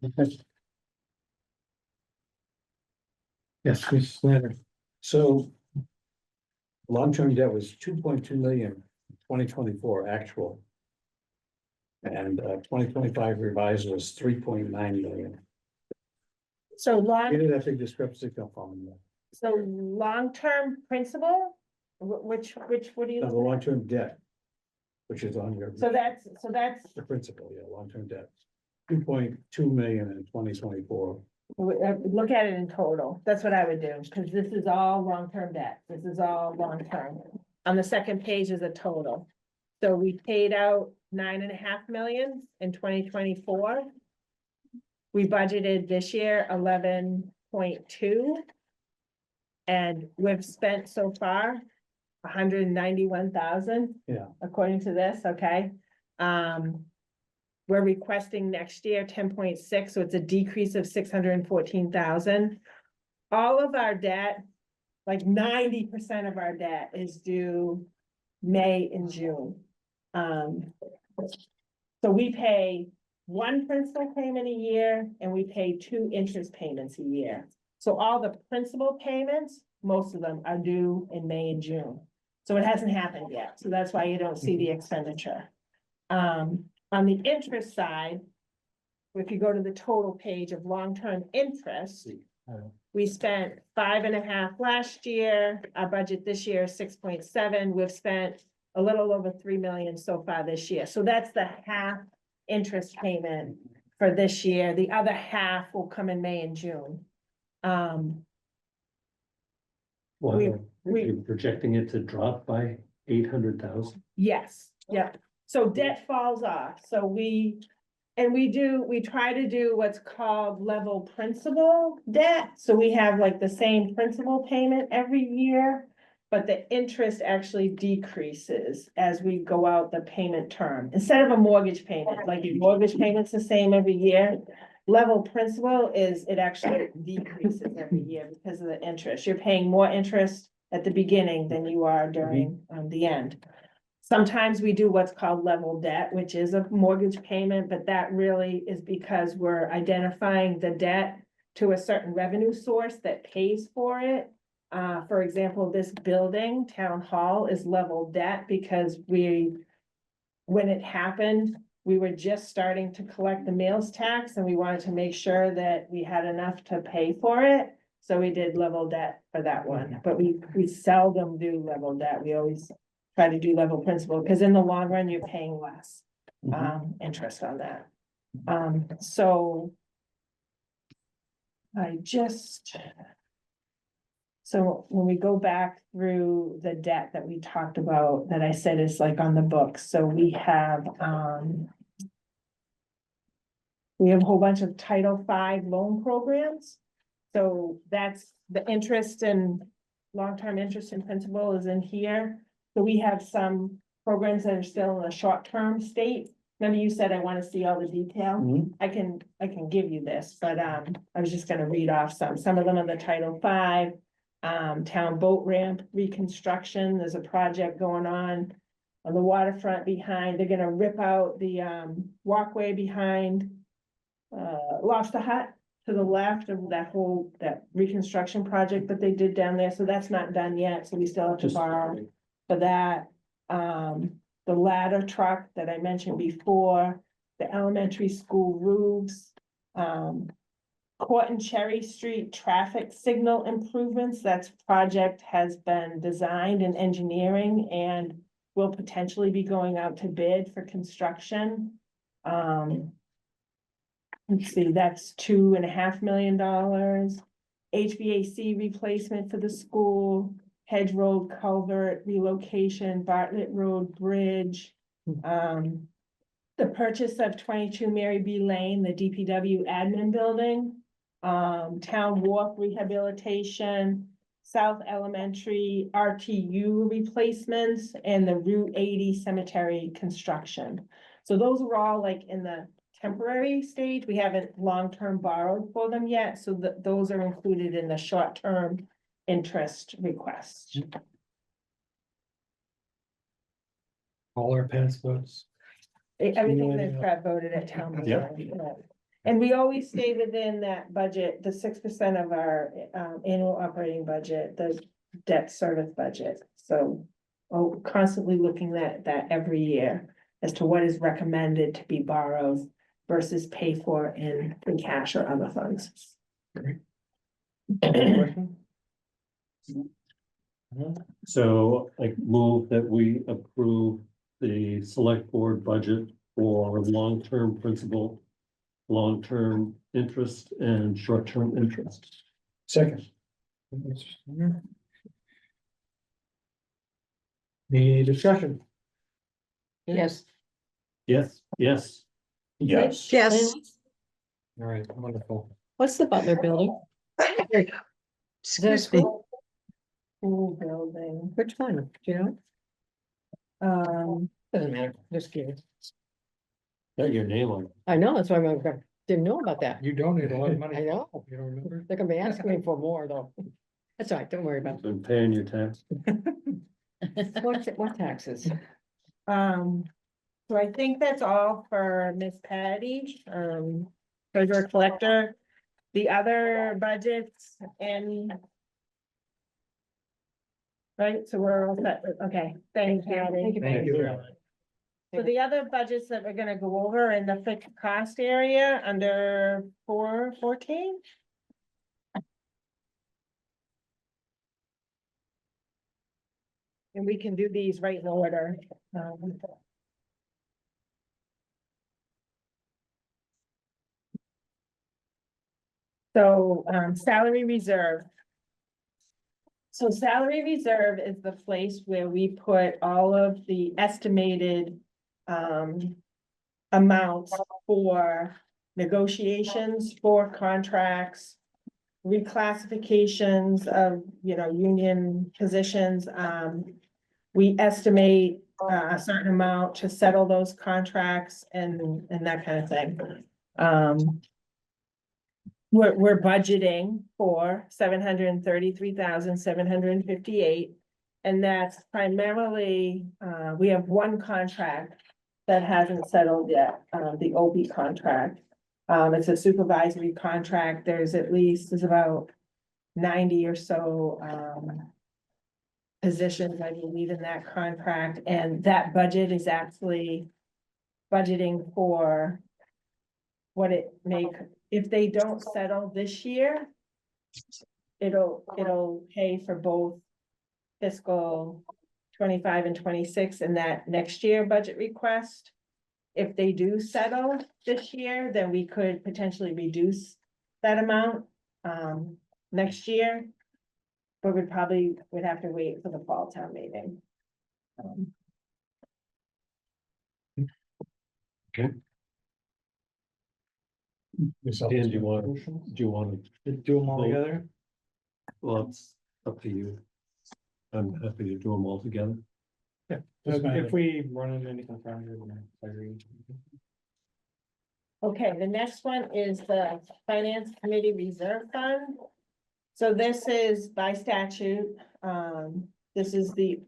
Okay. Yes, Mrs. Snyder. So. Long-term debt was 2.2 million, 2024 actual. And 2025 revised was 3.9 million. So Where did that big discrepancy come from? long-term principal, what do you? The long-term debt. Which is on your, So that's, the principal, yeah, long-term debt. 2.2 million in 2024. look at it in total. That's what I would do, because this is all long-term debt. This is all long-term. On the second page is a total. So we paid out 9.5 million in 2024. We budgeted this year 11.2. And we've spent so far 191,000. Yeah. According to this, okay? We're requesting next year 10.6, so it's a decrease of 614,000. All of our debt, like 90% of our debt is due May and June. So we pay one principal payment a year and we pay 2 interest payments a year. So all the principal payments, most of them are due in May and June. So it hasn't happened yet. So that's why you don't see the expenditure. On the interest side, if you go to the total page of long-term interest, we spent 5.5 last year. Our budget this year is 6.7. We've spent a little over 3 million so far this year. So that's the half interest payment for this year. The other half will come in May and June. Well, you're projecting it to drop by 800,000. Yes, yep. So debt falls off. So we try to do what's called level principal debt. So we have like the same principal payment every year, but the interest actually decreases as we go out the payment term. Instead of a mortgage payment, like your mortgage payment's the same every year. Level principal it actually decreases every year because of the interest. You're paying more interest at the beginning than you are during the end. Sometimes we do what's called level debt, which is a mortgage payment, but that really is because we're identifying the debt to a certain revenue source that pays for it. For example, this building, Town Hall, is level debt because when it happened, we were just starting to collect the meals tax and we wanted to make sure that we had enough to pay for it. So we did level debt for that one, but we seldom do level debt. We always try to do level principal, because in the long run, you're paying less interest on that. So when we go back through the debt that we talked about, that I said is like on the books, so we have a whole bunch of Title V loan programs. So that's the interest and long-term interest in principal is in here. So we have some programs that are still in a short-term state. Remember you said I want to see all the detail? Mhm. I can give you this, but I was just gonna read off some of them on the Title V. Town boat ramp reconstruction, there's a project going on the waterfront behind, they're gonna rip out the walkway behind Lobster Hut to the left of that reconstruction project that they did down there, so that's not done yet, so we still have to Just- borrow for that. The ladder truck that I mentioned before, the elementary school roofs. Court and Cherry Street traffic signal improvements, that's project has been designed in engineering and will potentially be going out to bid for construction. Let's see, that's $2.5 million. HVAC replacement for the school, Hedge Road culvert relocation, Bartlett Road Bridge. The purchase of 22 Mary B. Lane, the DPW admin building. Town wharf rehabilitation, South Elementary RTU replacements, and the Route 80 cemetery construction. So those were all like in the temporary stage. We haven't long-term borrowed for them yet, so those are included in the short-term interest request. All our past votes. Everything that got voted at town meeting. Yeah. And we always stay within that budget, the 6% of our annual operating budget, the debt service budget. So constantly looking at that every year as to what is recommended to be borrowed versus paid for in free cash or other funds. So I move that we approve the select board budget for long-term principal, long-term interest and short-term interest. Second. Any discussion? Yes. Yes, yes. Yes. Yes. All right, wonderful. What's the Butler building? Excuse me. School building, Which one? Do you know? Doesn't matter, just curious. Got your name on it. I know, that's why didn't know about that. You donate a lot of money. I know. You don't remember? They're gonna be asking me for more though. That's all right, don't worry about it. Been paying your tax. What taxes? So I think that's all for Miss Patty, treasurer collector. The other budgets and. Right, so we're all set, okay, thank you. Thank you. Thank you very much. So the other budgets that we're gonna go over in the fixed cost area under 414. And we can do these right in order. So, salary reserve. So salary reserve is the place where we put all of the estimated, amounts for negotiations, for contracts, reclassifications of, union positions. We estimate a certain amount to settle those contracts and that kind of thing. We're budgeting for $733,758. And that's primarily, we have one contract that hasn't settled yet, the OB contract. It's a supervisory contract. There's about 90 or so, positions, I believe, in that contract, and that budget is actually budgeting for what it if they don't settle this year, it'll pay for both fiscal 25 and 26 in that next year budget request. If they do settle this year, then we could potentially reduce that amount next year. But we'd have to wait for the fall town meeting. Dan, do you want to, Do them all Vote. together? well, it's up to you. I'm happy to do them all together. If we run into any confounders, then I agree. Okay, the next one is the Finance Committee Reserve Fund. So this is by statute, this is the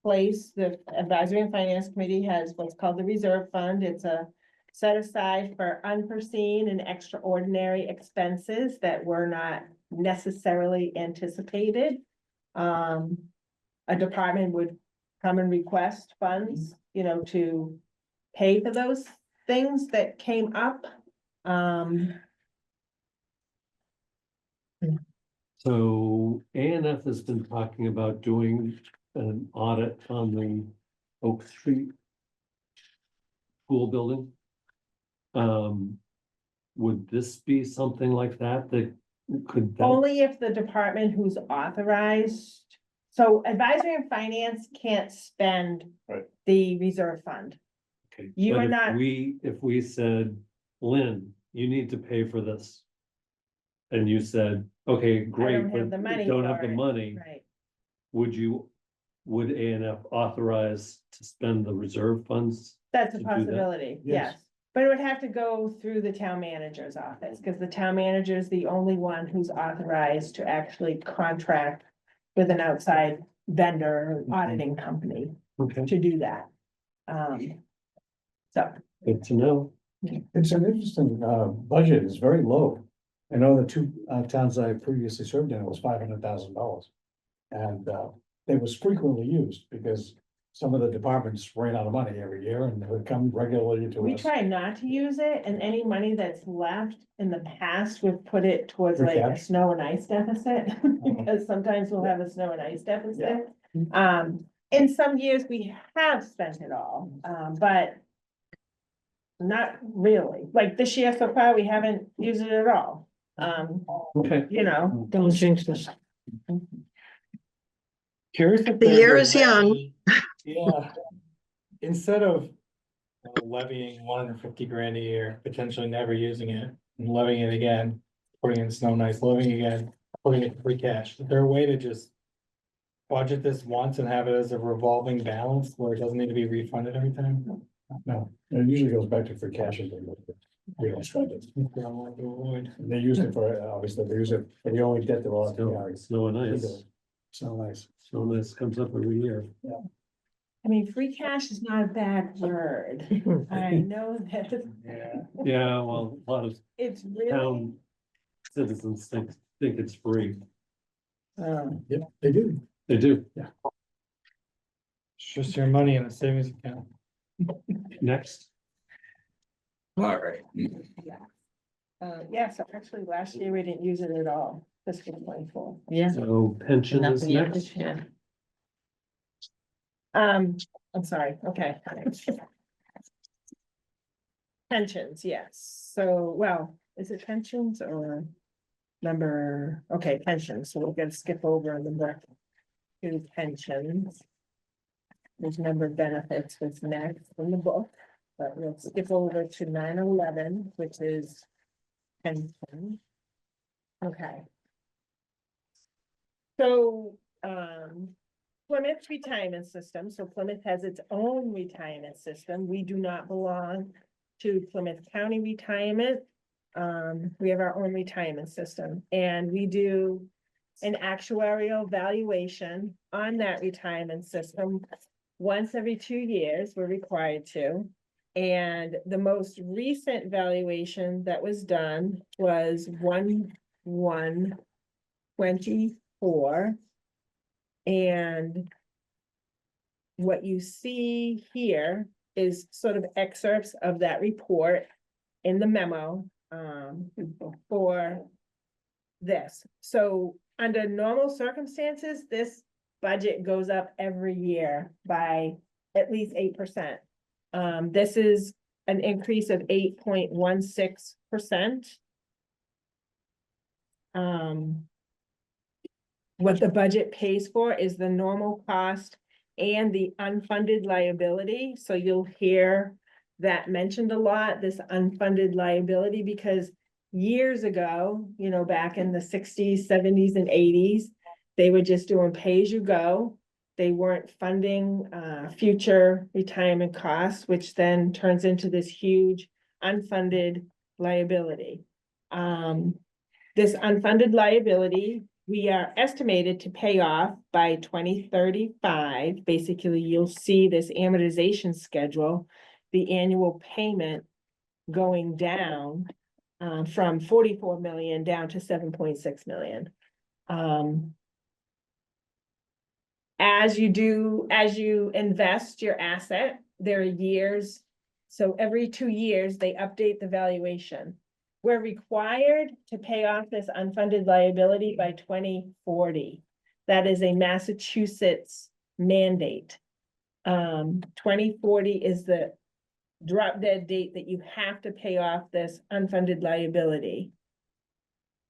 place, the Advisory and Finance Committee has what's called the Reserve Fund. It's a set aside for unforeseen and extraordinary expenses that were not necessarily anticipated. A department would come and request funds, you know, to pay for those things that came up. So ANF has been talking about doing an audit on the Oak Street school building. Would this be something like that could? Only if the department who's authorized, so advisory and finance can't spend Right. the reserve fund. Okay, You but are if not- if we said, Lynn, you need to pay for this. And you said, okay, great, have but the money don't have for the it. money, Right, would ANF authorize to spend the reserve funds? that's a To do that? possibility, Yes. yes. But it would have to go through the town manager's office, because the town manager is the only one who's authorized to actually contract with an outside vendor, or auditing company Okay, to do that. So, good to know. It's an interesting, budget, it's very low. I know the two, towns I previously served in, it was $500,000. And, it was frequently used because some of the departments ran out of money every year and they would come regularly to we us. try not to use it, and any money that's left in the past, we've put it towards Free like a cash? snow and ice deficit. Because sometimes we'll have a snow and ice deficit. Yeah. In some years, we have spent it all, but not really, like this year so far, we haven't used it at all. Okay. You know, Don't jinx this. Curious if The there's year a is young. way- Yeah. Instead of levying 150 grand a year, potentially never using it, and levying it again, putting in snow and ice, levying again, putting it in free cash, is there a way to just budget this once and have it as a revolving balance where it doesn't need to be refunded every time? No, it usually goes back to free cash. As we don't spend it. They use it for, obviously, they use it for the only debt they're all. Snow and ice. So nice. Snow and ice comes up every year. I mean, free cash is not a bad word. I know that Yeah. Yeah, well, a lot of it's really, town citizens think it's free. Yep, they do. They do. It's just your money in a savings account. Next, All right. yeah, so actually, last year we didn't use it at all, fiscal 24. Yeah. so pension is Nothing yet next. this year. I'm sorry, okay. Pensions, yes, so, well, is it pensions or number, okay, pensions, so we're gonna skip over number two pensions. There's number of benefits was next in the book, but we'll skip over to 911, which is pension. Okay. So, Plymouth retirement system, so Plymouth has its own retirement system, we do not belong to Plymouth County Retirement. We have our own retirement system, and we do an actuarial valuation on that retirement system. Once every 2 years, we're required to, and the most recent valuation that was done was 1/1/24. And what you see here is sort of excerpts of that report in the memo, for this. So under normal circumstances, this budget goes up every year by at least 8%. This is an increase of 8.16%. What the budget pays for is the normal cost and the unfunded liability, so you'll hear that mentioned a lot, this unfunded liability, because years ago, you know, back in the sixties, seventies and eighties, they were just doing pay-as-you-go. They weren't funding future retirement costs, which then turns into this huge unfunded liability. This unfunded liability, we are estimated to pay off by 2035. Basically, you'll see this amortization schedule, the annual payment going down from 44 million down to 7.6 million. As you invest your asset, there are years. So every 2 years, they update the valuation. We're required to pay off this unfunded liability by 2040. That is a Massachusetts mandate. 2040 is the drop dead date that you have to pay off this unfunded liability.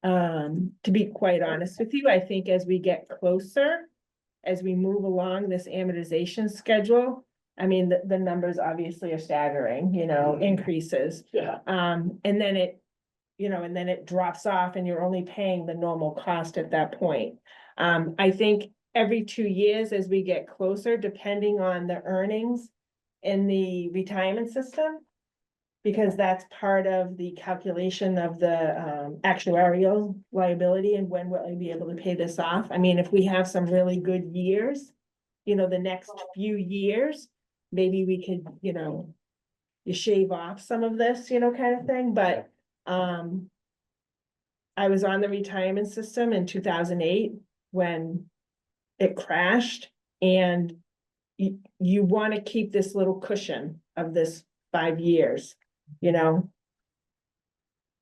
To be quite honest with you, I think as we get closer, as we move along this amortization schedule, I mean, the numbers obviously are staggering, you know, increases. Yeah. And then it drops off and you're only paying the normal cost at that point. I think every 2 years as we get closer, depending on the earnings in the retirement system, because that's part of the calculation of the actuarial liability and when will I be able to pay this off. I mean, if we have some really good years, you know, the next few years, maybe we could, you know, you shave off some of this, you know, kind of thing, but I was on the retirement system in 2008 when it crashed, and you want to keep this little cushion of this 5 years, you know.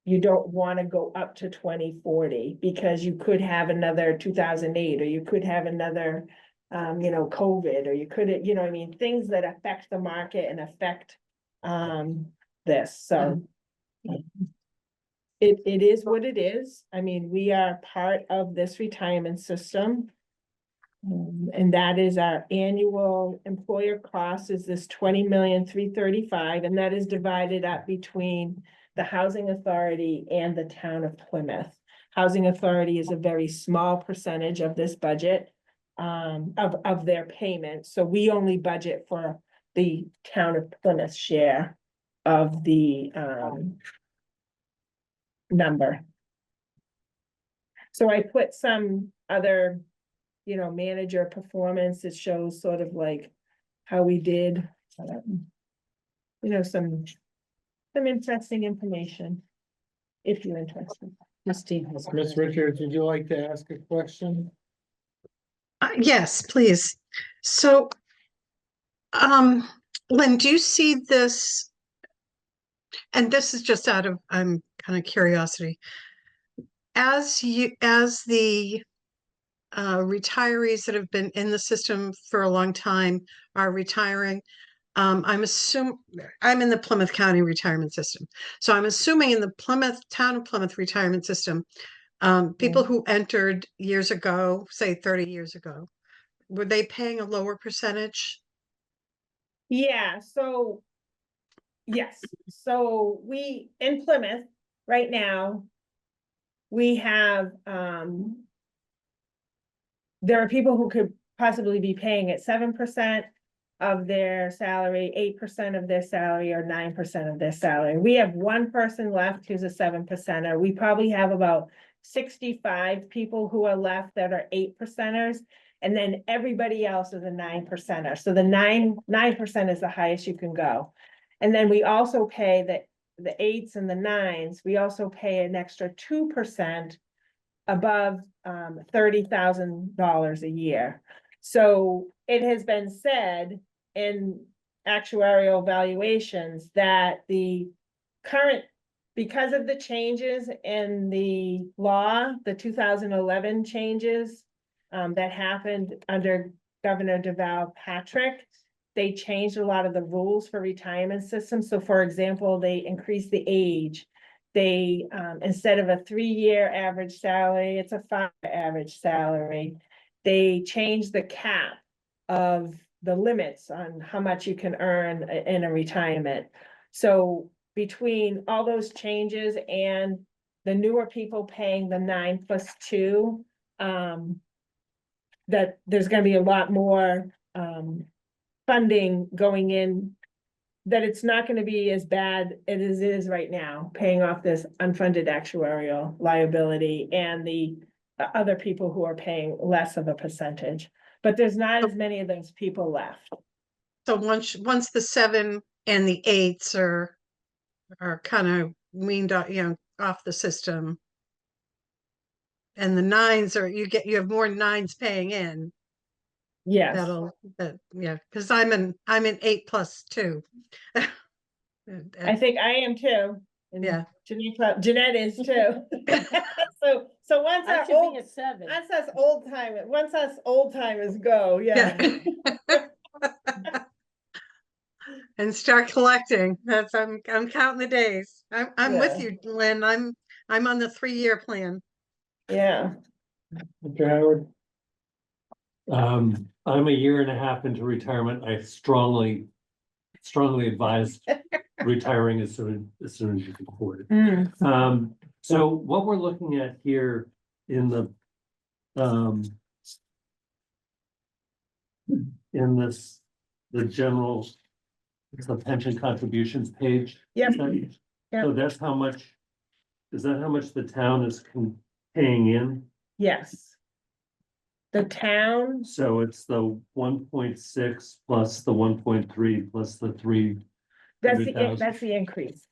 You don't want to go up to 2040 because you could have another 2008, or you could have another you know, COVID, or you could, you know, I mean, things that affect the market and affect this, so. It is what it is. I mean, we are part of this retirement system. And that is our annual employer cost is this 20,335,000, and that is divided up between the housing authority and the town of Plymouth. Housing authority is a very small percentage of this budget of their payment. So we only budget for the town of Plymouth share of the number. So I put some other, you know, manager performance. It shows sort of like how we did, you know, some interesting information, if you're interested. Miss Richards, would you like to ask a question? Yes, please. So, Lynn, do you see this? And this is just out of, I'm kind of curiosity. As the retirees that have been in the system for a long time are retiring, I'm in the Plymouth County retirement system. So I'm assuming in the town of Plymouth retirement system, people who entered years ago, say 30 years ago, were they paying a lower percentage? Yeah, so, yes, so we, in Plymouth, right now, we have, there are people who could possibly be paying at 7% of their salary, 8% of their salary, or 9% of their salary. We have one person left who's a 7%er. We probably have about 65 people who are left that are 8%ers. And then everybody else is a 9%er. So the 9% is the highest you can go. And then we also pay the 8s and the 9s, we also pay an extra 2% above $30,000 a year. So it has been said in actuarial valuations that the current, because of the changes in the law, the 2011 changes that happened under Governor Deval Patrick, they changed a lot of the rules for retirement systems. So for example, they increased the age. They, instead of a 3-year average salary, it's a 5-year average salary. They changed the cap of the limits on how much you can earn in a retirement. So between all those changes and the newer people paying the 9+2, that there's gonna be a lot more, funding going in, that it's not gonna be as bad as it is right now, paying off this unfunded actuarial liability and the other people who are paying less of a percentage. But there's not as many of those people left. So once the 7 and the 8s are kind of weaned off, off the system. And the 9s you have more 9s paying in. Yes, Because I'm an 8+2. I think I am too. And Yeah. Jeanette is too. So once I our should old, be a 7. once us old timers go, yeah. And start collecting. I'm counting the days. I'm with Yeah. you, Lynn. I'm on the 3-year plan. Yeah, Mr. Howard, I'm a year and a half into retirement. I strongly advise retiring as soon as you can afford it. So what we're looking at here in the the general, it's the pension contributions page. Yep. So that's how much, is that how much the town is paying in? yes. The town, So it's the 1.6 plus the 1.3 plus the 3. that's the increase.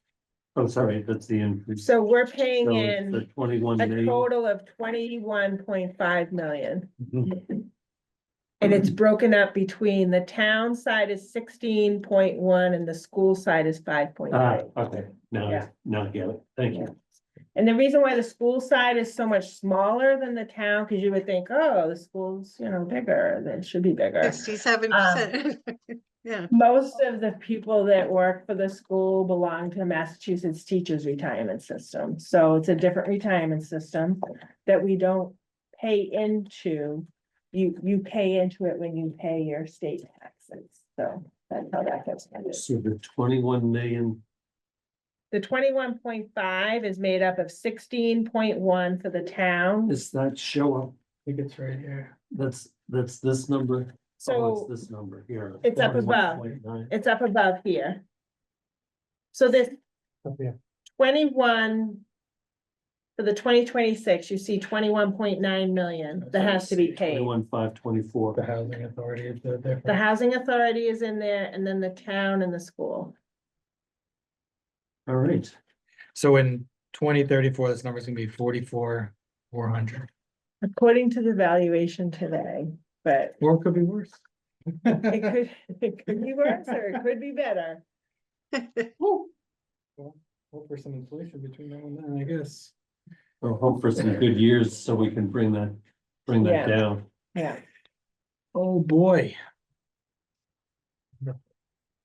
Oh, sorry, that's the increase. So we're paying So it's the in 21 a million. total of 21.5 million. Mhm. And it's broken up between the town side is 16.1 and the school side is 5.3. Okay, Yeah. now I get it. Thank you. And the reason why the school side is so much smaller than the town, because you would think, oh, the school's, bigger, then it should be bigger. 67%. Yeah. Most of the people that work for the school belong to Massachusetts Teachers Retirement System. So it's a different retirement system that we don't pay into. You pay into it when you pay your state taxes. So that's how that gets funded. So the 21 million, The 21.5 is made up of 16.1 for the town. does that show up? I think it's right here. That's this number. Oh, So it's this number here. it's up above. 41.9. It's up above here. So this Up here. 21 for the 2026, you see 21.9 million that has to be paid. 21,524. The housing authority is the difference. The housing authority is in there and then the town and the school. All right. So in 2034, this number is gonna be 44,400. According to the valuation today, but Or it could be worse. it could be worse or it could be better. Well, hope for some inflation between now and then, I guess. We'll hope for some good years so we can bring that Yeah. down. Yeah, Oh, boy.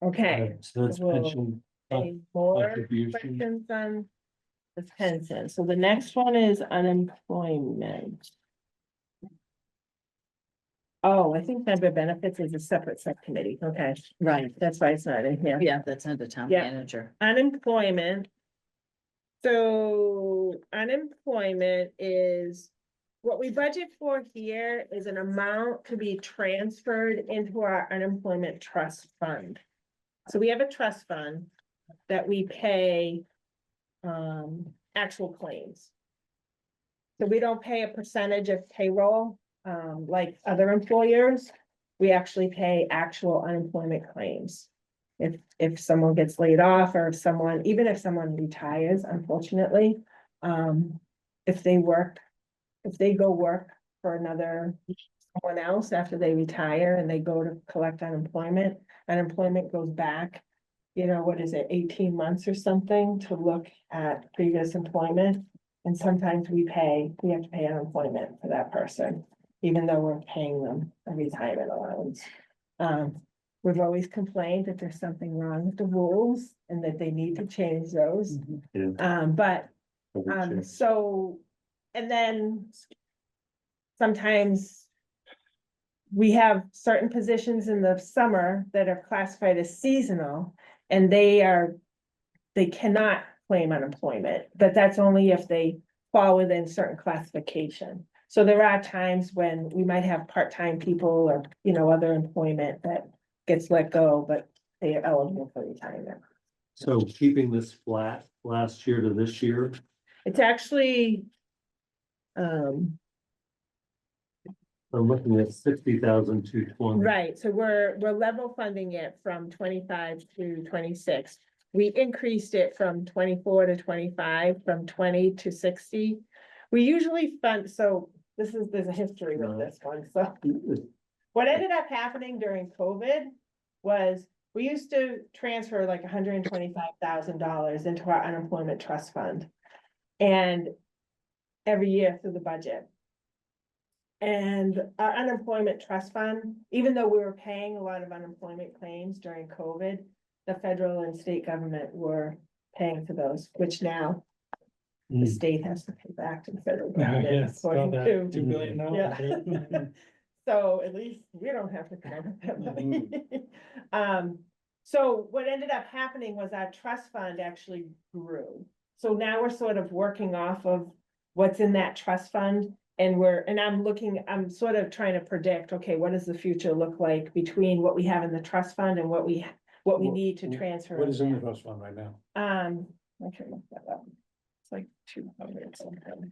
okay. So that's Well, pension Any more contribution. questions on this pension? So the next one is unemployment. Oh, I think member benefits is a separate subcommittee. Okay, Right, that's why it's not in here. yeah, that's under town Yeah. manager. Unemployment. So unemployment is, what we budget for here is an amount to be transferred into our unemployment trust fund. So we have a trust fund that we pay actual claims. So we don't pay a percentage of payroll like other employers. We actually pay actual unemployment claims. If someone gets laid off or even if someone retires, unfortunately, if they go work for someone else after they retire and they go to collect unemployment goes back, what is it, 18 months or something to look at previous employment. And sometimes we have to pay unemployment for that person, even though we're paying them a retirement allowance. We've always complained that there's something wrong with the rules and that they need to change those. Yeah. But so, and then sometimes we have certain positions in the summer that are classified as seasonal, and they are they cannot claim unemployment, but that's only if they fall within certain classification. So there are times when we might have part-time people or, other employment that gets let go, but they are eligible for retirement. So keeping this flat last year to this year, It's actually, I'm looking at 60,220. right, so we're level funding it from 25 to 26. We increased it from 24 to 25, from 20 to 60. We usually fund, so there's a history with this one, so. What ended up happening during COVID was we used to transfer like $125,000 into our unemployment trust fund. And every year through the budget. And our unemployment trust fund, even though we were paying a lot of unemployment claims during COVID, the federal and state government were paying for those, which now the state has to pay back to the federal government. Yes, saw according that, to- $2 billion. Yeah. So at least we don't have to cover that money. So what ended up happening was our trust fund actually grew. So now we're sort of working off of what's in that trust fund. And I'm sort of trying to predict, okay, what does the future look like between what we have in the trust fund and what we need to transfer? What is in the trust fund right now? I can look that up. It's like 200 something.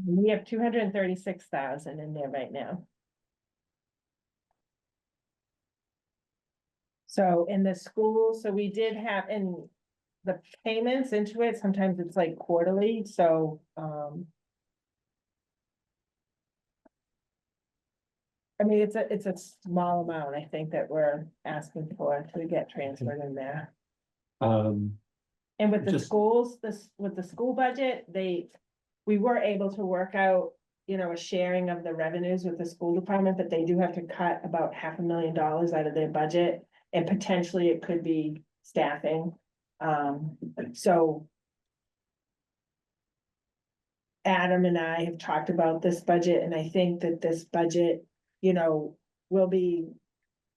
We have 236,000 in there right now. So in the school, so we did have in the payments into it, sometimes it's like quarterly, so, I mean, it's a small amount, I think, that we're asking for to get transferred in there. Um, And with the Just- schools, with the school budget, we were able to work out, a sharing of the revenues with the school department, but they do have to cut about $500,000 out of their budget. And potentially it could be staffing, so. Adam and I have talked about this budget, and I think that this budget, will be.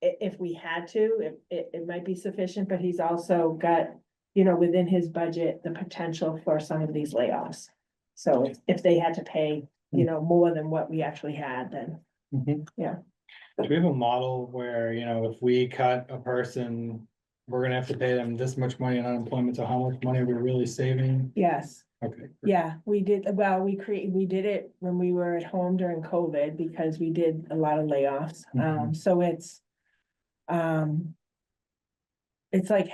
If we had to, it might be sufficient, but he's also got, within his budget, the potential for some of these layoffs. So if they had to pay, more than what we actually had, then, yeah. Do we have a model where, if we cut a person, we're gonna have to pay them this much money in unemployment, so how much money are we really saving? Yes, Okay. yeah, we did, well, we did it when we were at home during COVID, because we did a lot of layoffs, so it's like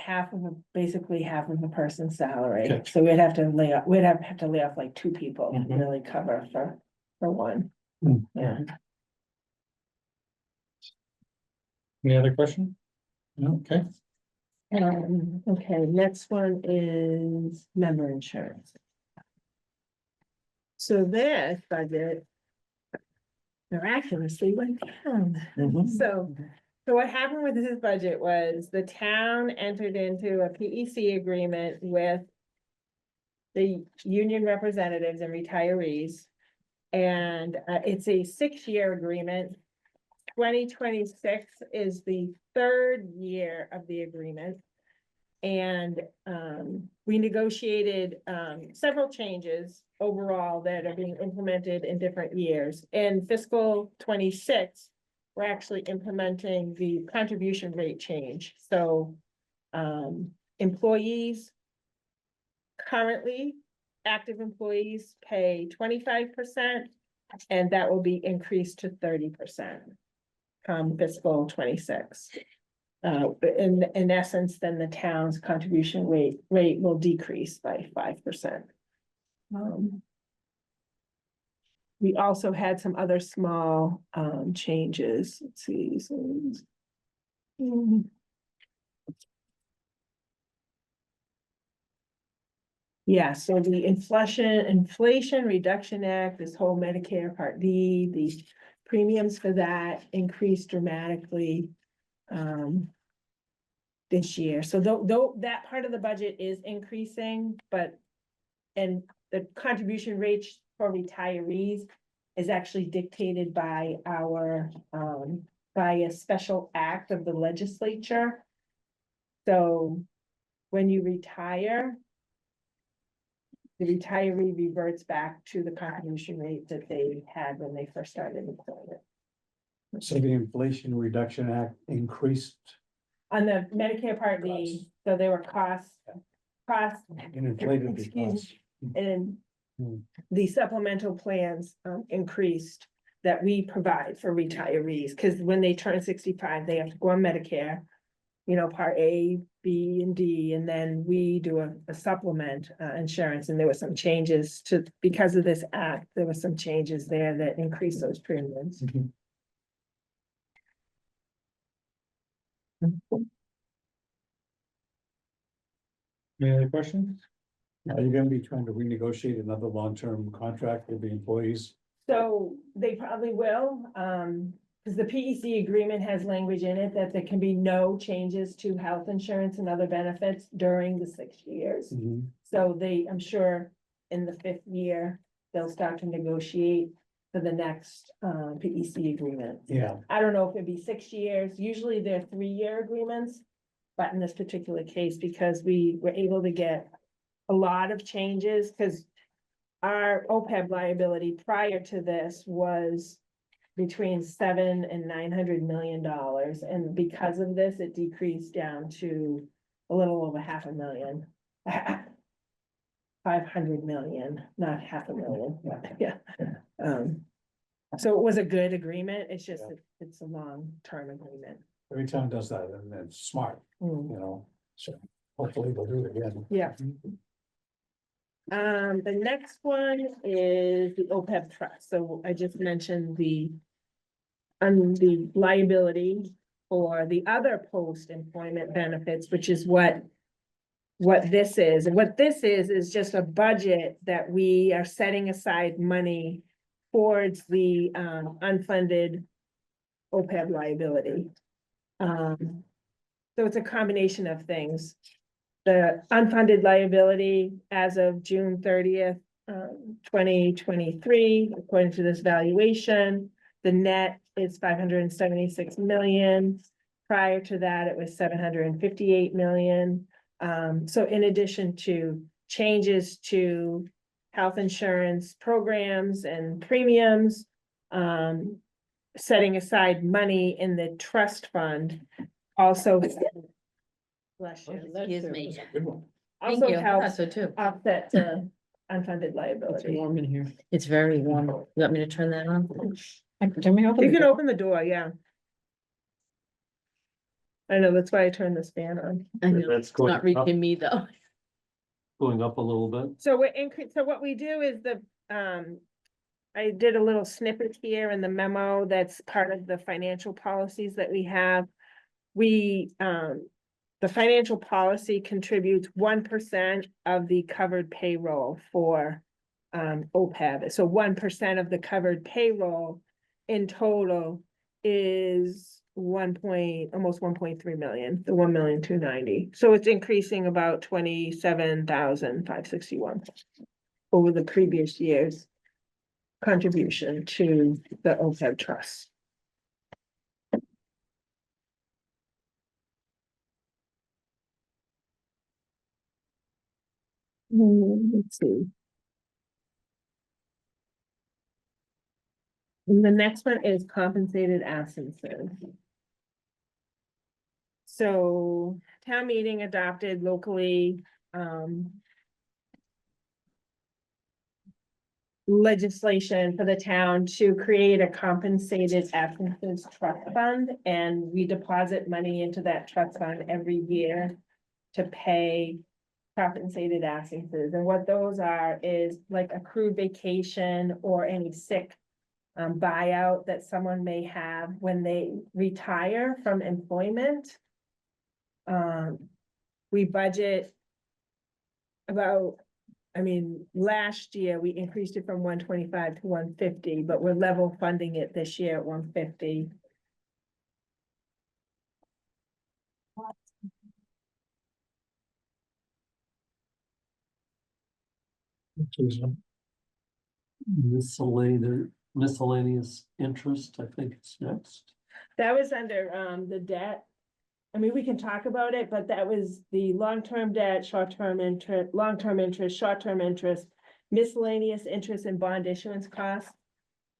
basically half of a person's salary, Okay. so we'd have to lay off like two people to Mhm. really cover for one. Mm. Yeah. Any other question? No, okay. Okay, next one is member insurance. So this budget miraculously went down. So what happened with this budget was the town entered into a PEC agreement with the union representatives and retirees. And it's a 6-year agreement. 2026 is the 3rd year of the agreement. And we negotiated several changes overall that are being implemented in different years. In fiscal 26, we're actually implementing the contribution rate change. So employees, currently active employees pay 25%, and that will be increased to 30% come fiscal 26. In essence, then the town's contribution rate will decrease by 5%. We also had some other small changes. Let's see. Yeah, so the Inflation Reduction Act, this whole Medicare Part D, the premiums for that increased dramatically. This year, so though that part of the budget is increasing, but. And the contribution rates for retirees is actually dictated by by a special act of the legislature. So when you retire, the retiree reverts back to the contribution rate that they had when they first started employment. So the Inflation Reduction Act increased On the Medicare Part D, so there were costs, and inflated the Excuse me. costs. and Hmm. the supplemental plans increased that we provide for retirees, because when they turn 65, they have to go on Medicare. You know, Part A, B, and D, and then we do a supplement insurance, and there were some changes because of this act, there were some changes there that increased those premiums. Mhm. Any other questions? Are you gonna be trying to renegotiate another long-term contract with the employees? So they probably will, because the PEC agreement has language in it that there can be no changes to health insurance and other benefits during the 6 years. So I'm sure in the 5th year, they'll start to negotiate for the next PEC agreement. Yeah, I don't know if it'd be 6 years, usually they're 3-year agreements. But in this particular case, because we were able to get a lot of changes, because our OPEB liability prior to this was between $700 and $900 million, and because of this, it decreased down to a little over $500,000. 500 million, not $500,000, yeah. So it was a good agreement, it's just, it's a long-term agreement. every town does that and it's smart, Mm. you know, so hopefully they'll do it again. Yeah. The next one is the OPEB trust. So I just mentioned the liability for the other post-employment benefits, which is what this is. And what this is just a budget that we are setting aside money towards the unfunded OPEB liability. So it's a combination of things. The unfunded liability as of June 30th, 2023, according to this valuation, the net is 576 million. Prior to that, it was 758 million. So in addition to changes to health insurance programs and premiums, setting aside money in the trust fund also. Bless you. Excuse me. Good one. Thank Also you. helps So too. offset unfunded It's liability. warm in here. It's very warm. You want me to turn that on? Turn me open. You can open the door, yeah. I know, that's why I turned this fan on. I know, That's it's not going up, reaching me though. going up a little bit. So so what we do is I did a little snippet here in the memo that's part of the financial policies that we have. The financial policy contributes 1% of the covered payroll for OPEB. So 1% of the covered payroll in total is almost 1.3 million, the 1,290,000. So it's increasing about 27,561 over the previous year's contribution to the OPEB trust. Let's see. And the next one is compensated absences. So town meeting adopted locally, legislation for the town to create a compensated absences trust fund, and we deposit money into that trust fund every year to pay compensated absences. And what those are is like accrued vacation or any sick buyout that someone may have when they retire from employment. We budget about I mean, last year we increased it from 125 to 150, but we're level funding it this year at 150. Miscellaneous interest, I think it's next. That was under the debt. I mean, we can talk about it, but that was the long-term debt, short-term interest, long-term interest, short-term interest, miscellaneous interest and bond issuance costs.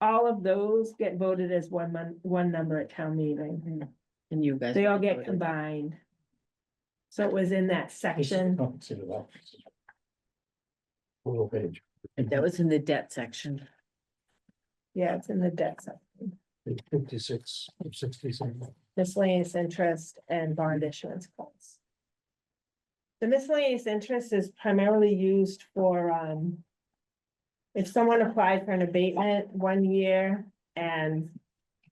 All of those get voted as one number at town meeting. And you guys. They all get combined. So it was in that section. Consider that. Little page. That was in the debt section. Yeah, it's in the debt section. 56, 67. Miscellaneous interest and bond issuance costs. The miscellaneous interest is primarily used for, if someone applied for an abatement 1 year and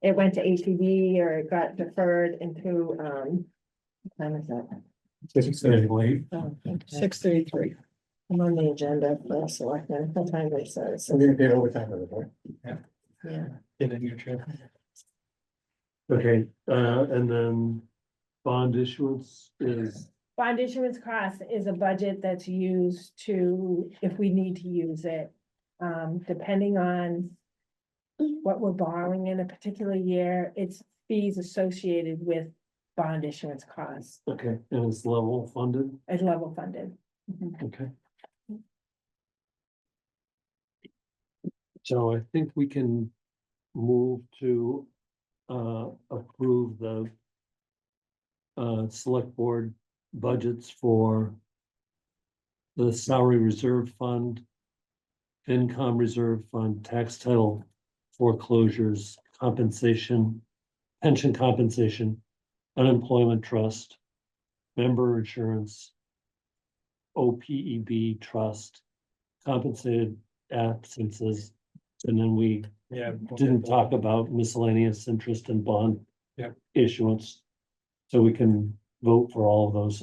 it went to ATV or it got deferred into, what time is that? Late. Oh, okay. 6:33. I'm on the agenda for the selectmen, what time they said. So we paid overtime with it, right? Yeah. Get in your chair. Okay, and then bond issuance is, Bond issuance cost is a budget that's used to, if we need to use it, depending on what we're borrowing in a particular year, it's fees associated with bond issuance costs, okay, and it's level funded, as level funded. okay. So I think we can move to approve the select board budgets for the salary reserve fund, FinCom reserve fund, tax title foreclosures, compensation, pension compensation, unemployment trust, member insurance, OPEB trust, compensated absences, and then we Yeah. didn't talk about miscellaneous interest and bond. Yep. Issuance. So we can vote for all of those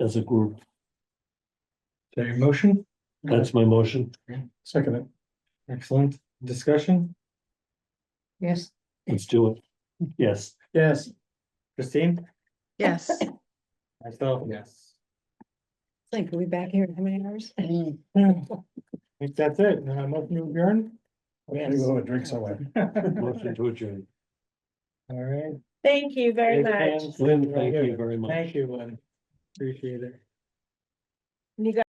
as a group. Is that your motion? That's my motion. Second it. Excellent. Discussion? Yes. Let's do it. Yes. Yes. Christine? Yes. Myself, yes. Like, are we back here in how many hours? I think that's it. Motion to adjourn? I'm gonna go have a drink somewhere. Motion to adjourn. All right. Thank you very much. Lynn, thank you very much. Thank you, Lynn. Appreciate it. You guys